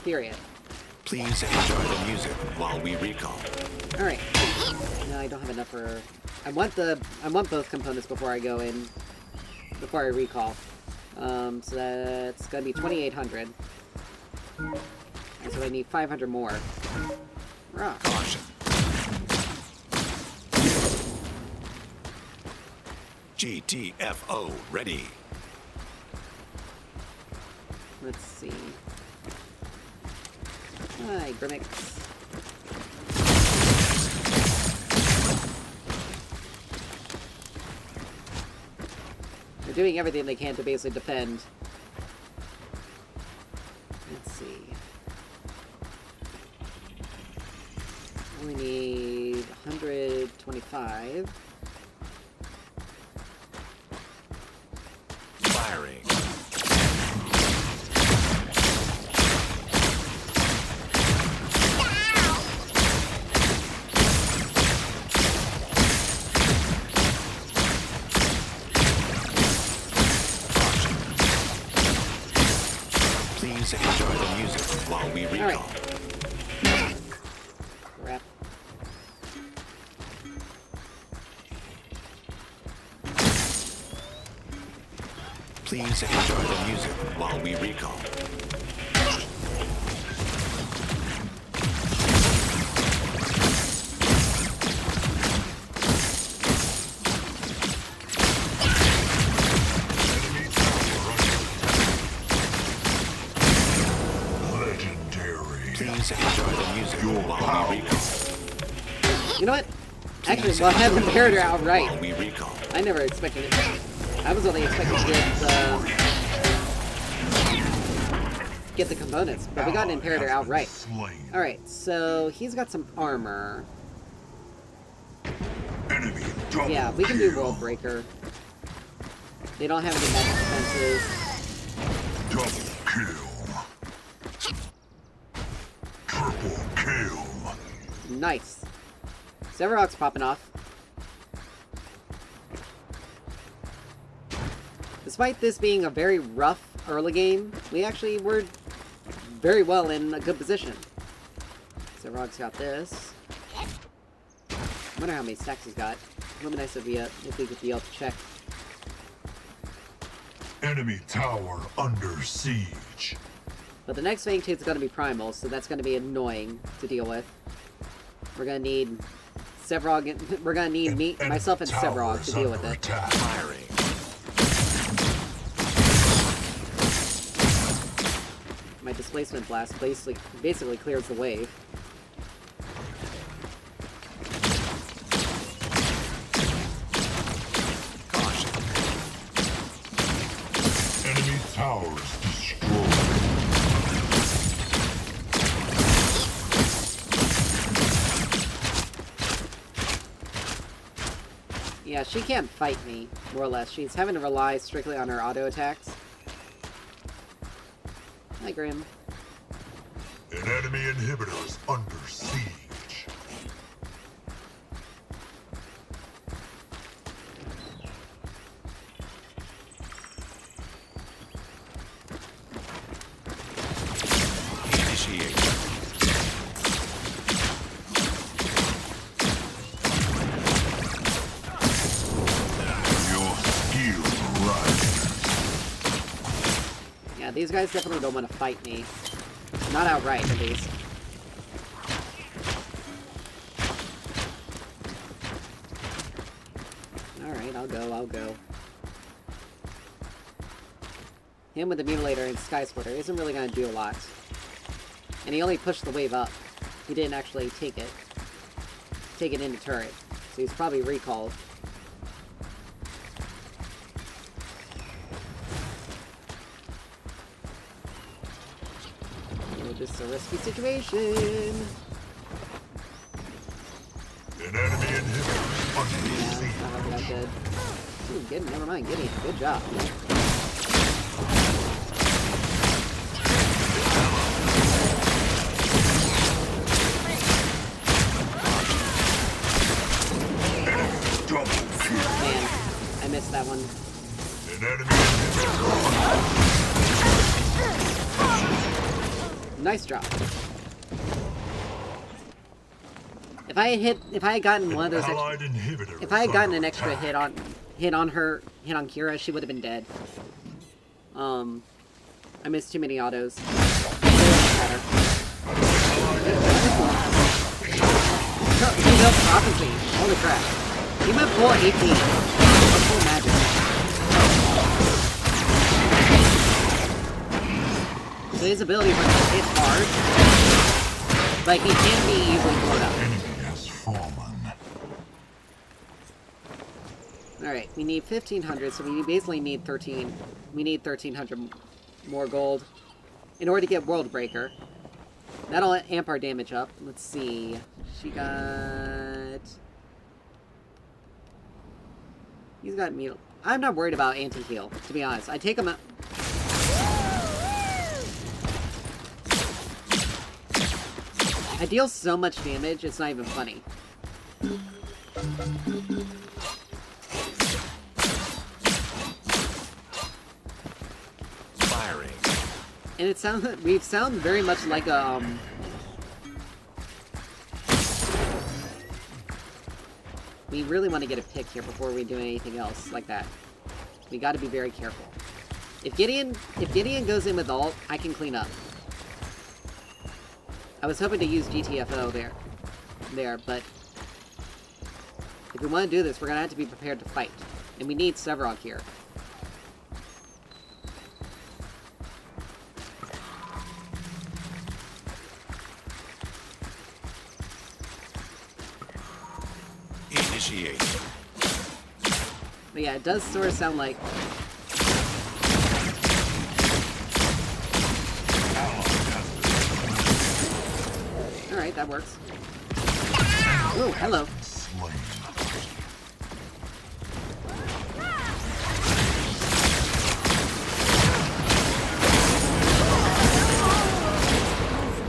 Period. Please enjoy the music while we recall. Alright. No, I don't have enough for... I want both components before I go in. Before I recall. So that's gonna be 2,800. And so I need 500 more. Rah. Caution. GTFO ready. Let's see. Hi, Grim.EXE. They're doing everything they can to basically defend. Let's see. We need 125. Firing. Please enjoy the music while we recall. Alright. Crap. Please enjoy the music while we recall. Legendary. Please enjoy the music while we recall. You know what? Actually, Please we'll have enjoy the Imperator music outright. while we recall. I never expected it. I was only expecting to get the components, but we got an Imperator outright. Slain. Alright, so he's got some armor. Enemy double Yeah, we can do kill. World Breaker. They don't have any magic defenses. Double kill. Triple kill. Nice. Severog's popping off. Despite this being a very rough early game, we actually were very well in a good position. Severog's got this. I wonder how many stacks he's got. It would be nice if we could be able to check. Enemy tower under siege. But the next phase is going to be Primal, so that's going to be annoying to deal with. We're going to need Severog. We're going to need me, myself, and Severog to deal with it. Attack. Firing. My displacement blast basically clears the wave. Caution. Enemy towers destroyed. Yeah, she can't fight me, more or less. She's having to rely strictly on her auto attacks. Hi, Grim. An enemy inhibitor is under siege. Initiate. Your skill rises. Yeah, these guys definitely don't want to fight me. Not outright, at least. Alright, I'll go. Him with the Mutilator and Sky Splitter isn't really gonna do a lot. And he only pushed the wave up. He didn't actually take it into turret. So he's probably recalled. Oh, this is a risky situation. An enemy inhibitor under Yeah, siege. it's not looking that good. Ooh, Gideon, never mind, Gideon. Good job. Double kill. Man, I missed that one. An enemy inhibitor. Nice drop. If I had gotten one of those, Allied inhibitor. if I had is gotten an under extra attack. hit on Kira, she would have been dead. I missed too many autos. It doesn't matter. He built prophecy. Holy crap. He went full 18. Full magic. So his abilities are to hit hard, but he can be easily blown up. Enemy has fallen. Alright, we need 1,500, so we basically need 13. We need 1,300 more gold in order to get World Breaker. That'll amp our damage up. Let's see. She got... He's got meal. I'm not worried about anti-heal, to be honest. I take him out... I deal so much damage, it's not even funny. Firing. And it sounds... We sound very much like a, We really want to get a pick here before we do anything else like that. We gotta be very careful. If Gideon goes in with ult, I can clean up. I was hoping to use GTFO there, but if we want to do this, we're gonna have to be prepared to fight. And we need Sevarog here. Initiate. But yeah, it does sort of sound like... Alright, that works. Oh, hello. Slain.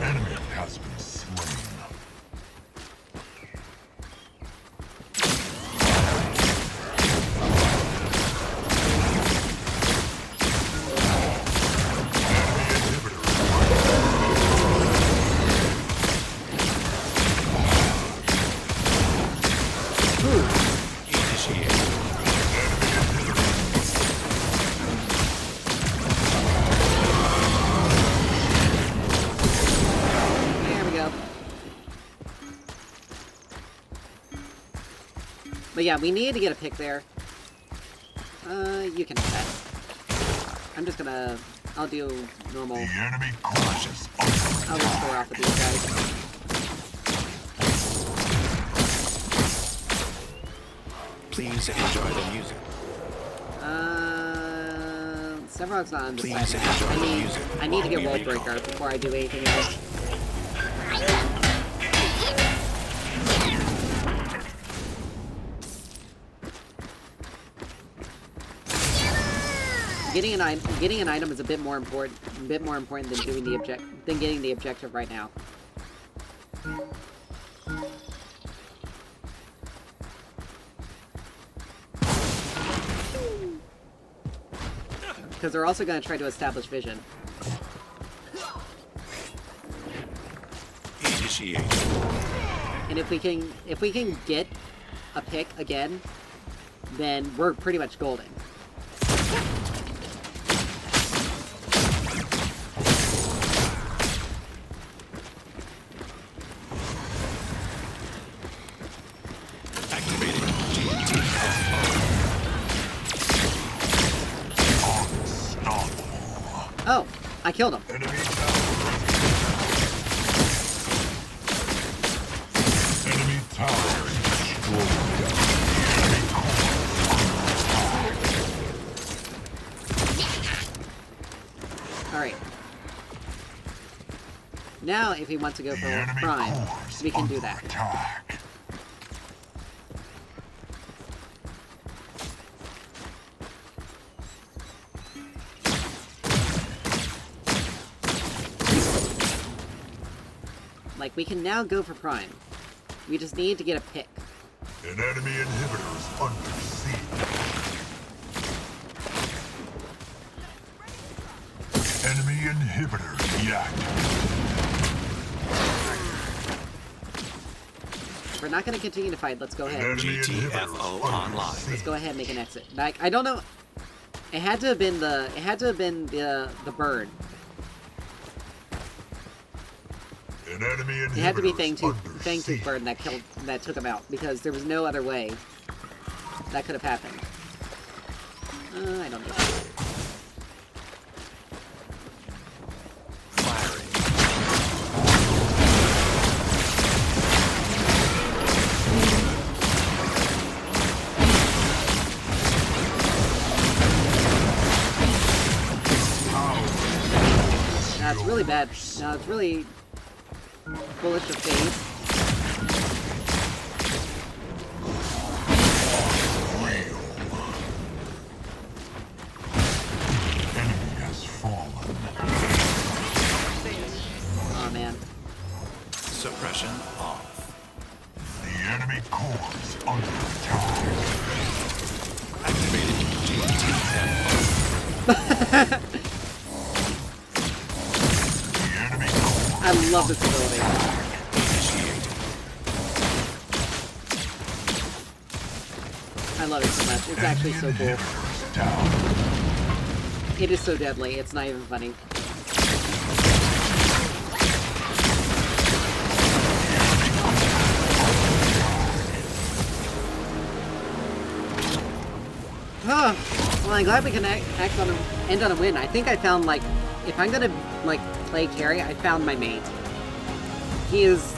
Enemy has been slain. Initiate. There we go. But yeah, we need to get a pick there. You can hit that. I'm just gonna... I'll do normal... The enemy crushes. I'll just score off with these guys. Please enjoy the music. Sevarog's not on the Please side. enjoy the music I need to while get we World recall. Breaker before I do anything else. Getting an item is a bit more important than doing the getting the objective right now. Because they're also going to try to establish vision. Initiate. And if we can get a pick again, then we're pretty much golden. Activating GTFO. Oh, I killed him. Enemy tower. Enemy tower destroyed. Enemy Alright. Now, if he wants to go The for enemy Prime, core we can under do that. attack. Like, we can now go for Prime. We just need to get a pick. An enemy inhibitor is under siege. Enemy inhibitor deactivated. We're not going to continue to fight. Let's go An ahead. enemy inhibitor is GTFO under online. siege. Let's go ahead and make an exit. Like, I don't know. It had to have been the bird. An enemy inhibitor It had to be is under Fangtooth siege. Bird that took him out, because there was no other way that could have happened. I don't need that. No, it's really bad. No, it's really bullish of phase. Enemy has fallen. Oh man. Suppression off. The enemy core is under attack. Activated GTF. The enemy core I love this ability. Initiated. I love it so much. It's actually so cool. inhibitor is down. It is so deadly. It's not even funny. Huh. Well, I'm glad we can act on end on a win. I think I found, like, if I'm gonna, like, play carry, I found my mate. He is...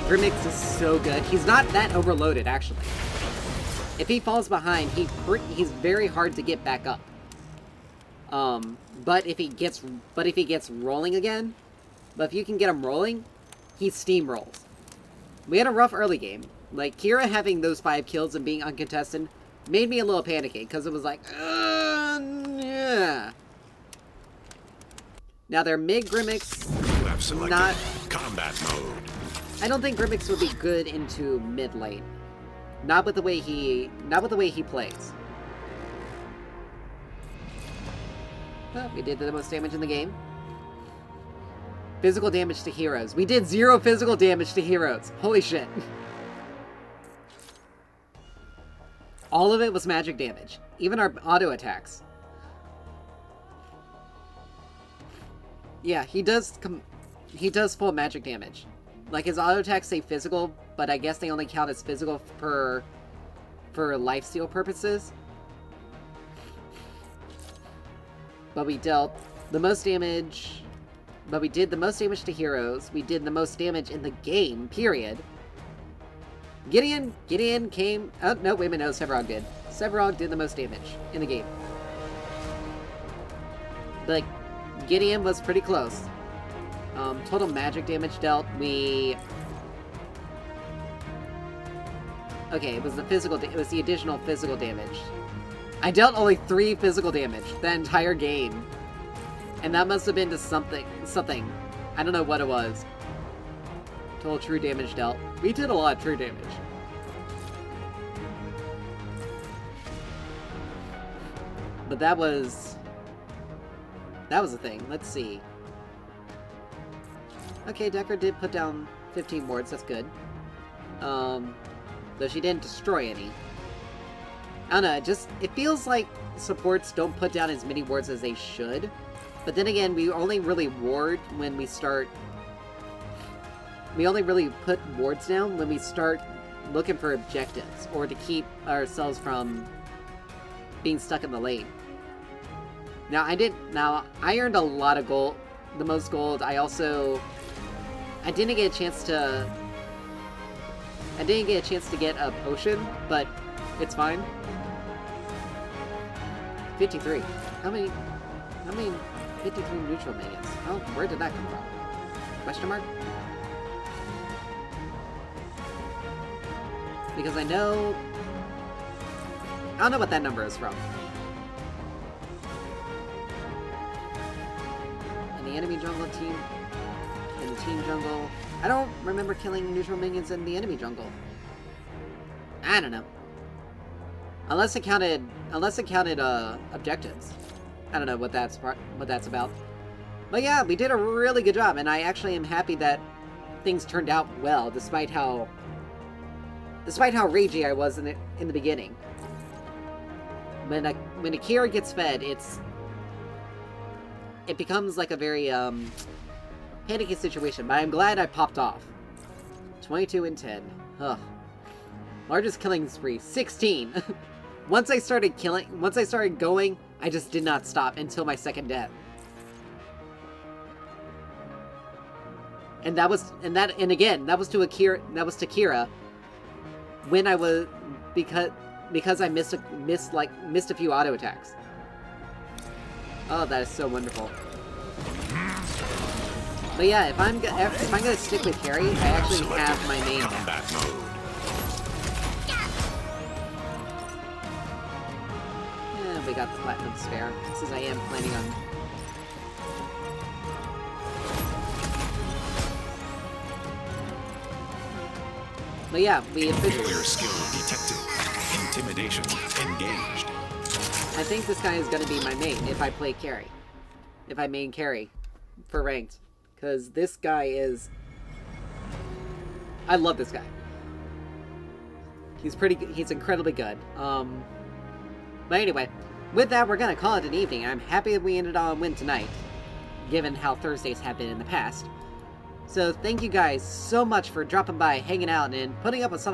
Grim.EXE is so good. He's not that overloaded, actually. If he falls behind, he's very hard to get back up. But if he gets rolling again, but if you can get him rolling, he steamrolls. We had a rough early game. Like, Kira having those 5 kills and being uncontested made me a little panicky, because it was like, yeah. Now, their mid Grim.EXE, You have selected not... combat mode. I don't think Grim.EXE would be good into mid lane. Not with the way he plays. Well, we did the most damage in the game. Physical damage to heroes. We did 0 physical damage to heroes. Holy shit. All of it was magic damage. Even our auto attacks. Yeah, he does full magic damage. Like, his auto attacks say physical, but I guess they only count as physical for lifesteal purposes. But we dealt the most damage... But we did the most damage to heroes. We did the most damage in the game, period. Gideon came... Oh, no, wait a minute, no, Sevarog did. Sevarog did the most damage in the game. But Gideon was pretty close. Total magic damage dealt, we... Okay, it was the additional physical damage. I dealt only 3 physical damage that entire game. And that must have been to something. I don't know what it was. Total true damage dealt. We did a lot of true damage. But that was the thing. Let's see. Okay, Decker did put down 15 wards, that's good. Though she didn't destroy any. I don't know, it feels like supports don't put down as many wards as they should. But then again, we only really ward when we start... We only really put wards down when we start looking for objectives, or to keep ourselves from being stuck in the lane. Now, I earned a lot of gold, the most gold. I didn't get a chance to get a potion, but it's fine. 53. How many 53 neutral minions? Oh, where did that come from? Question mark? Because I don't know what that number is from. In the enemy jungle team, in the team jungle, I don't remember killing neutral minions in the enemy jungle. I don't know. Unless it counted objectives. I don't know what that's about. But yeah, we did a really good job, and I actually am happy that things turned out well, despite how ragey I was in the beginning. When Akira gets fed, it becomes like a very panicky situation. But I'm glad I popped off. 22 and 10. Ugh. Largest killing spree, 16. Once I started going, I just did not stop until my second death. And that was to Kira when I was because I missed a few auto attacks. Oh, that is so wonderful. But yeah, if I'm gonna stick with carry, I actually have my main now. Combat mode. Yeah, we got the platinum spare, since I am planning on. But yeah, we officially. Warrior skill detected. Intimidation engaged. I think this guy is gonna be my main if I play carry. If I main carry for ranked. Because this guy is... I love this guy. He's incredibly good. But anyway, with that, we're gonna call it an evening. I'm happy that we ended on a win tonight, given how Thursdays have been in the past. So thank you guys so much for dropping by, hanging out, and putting up with some of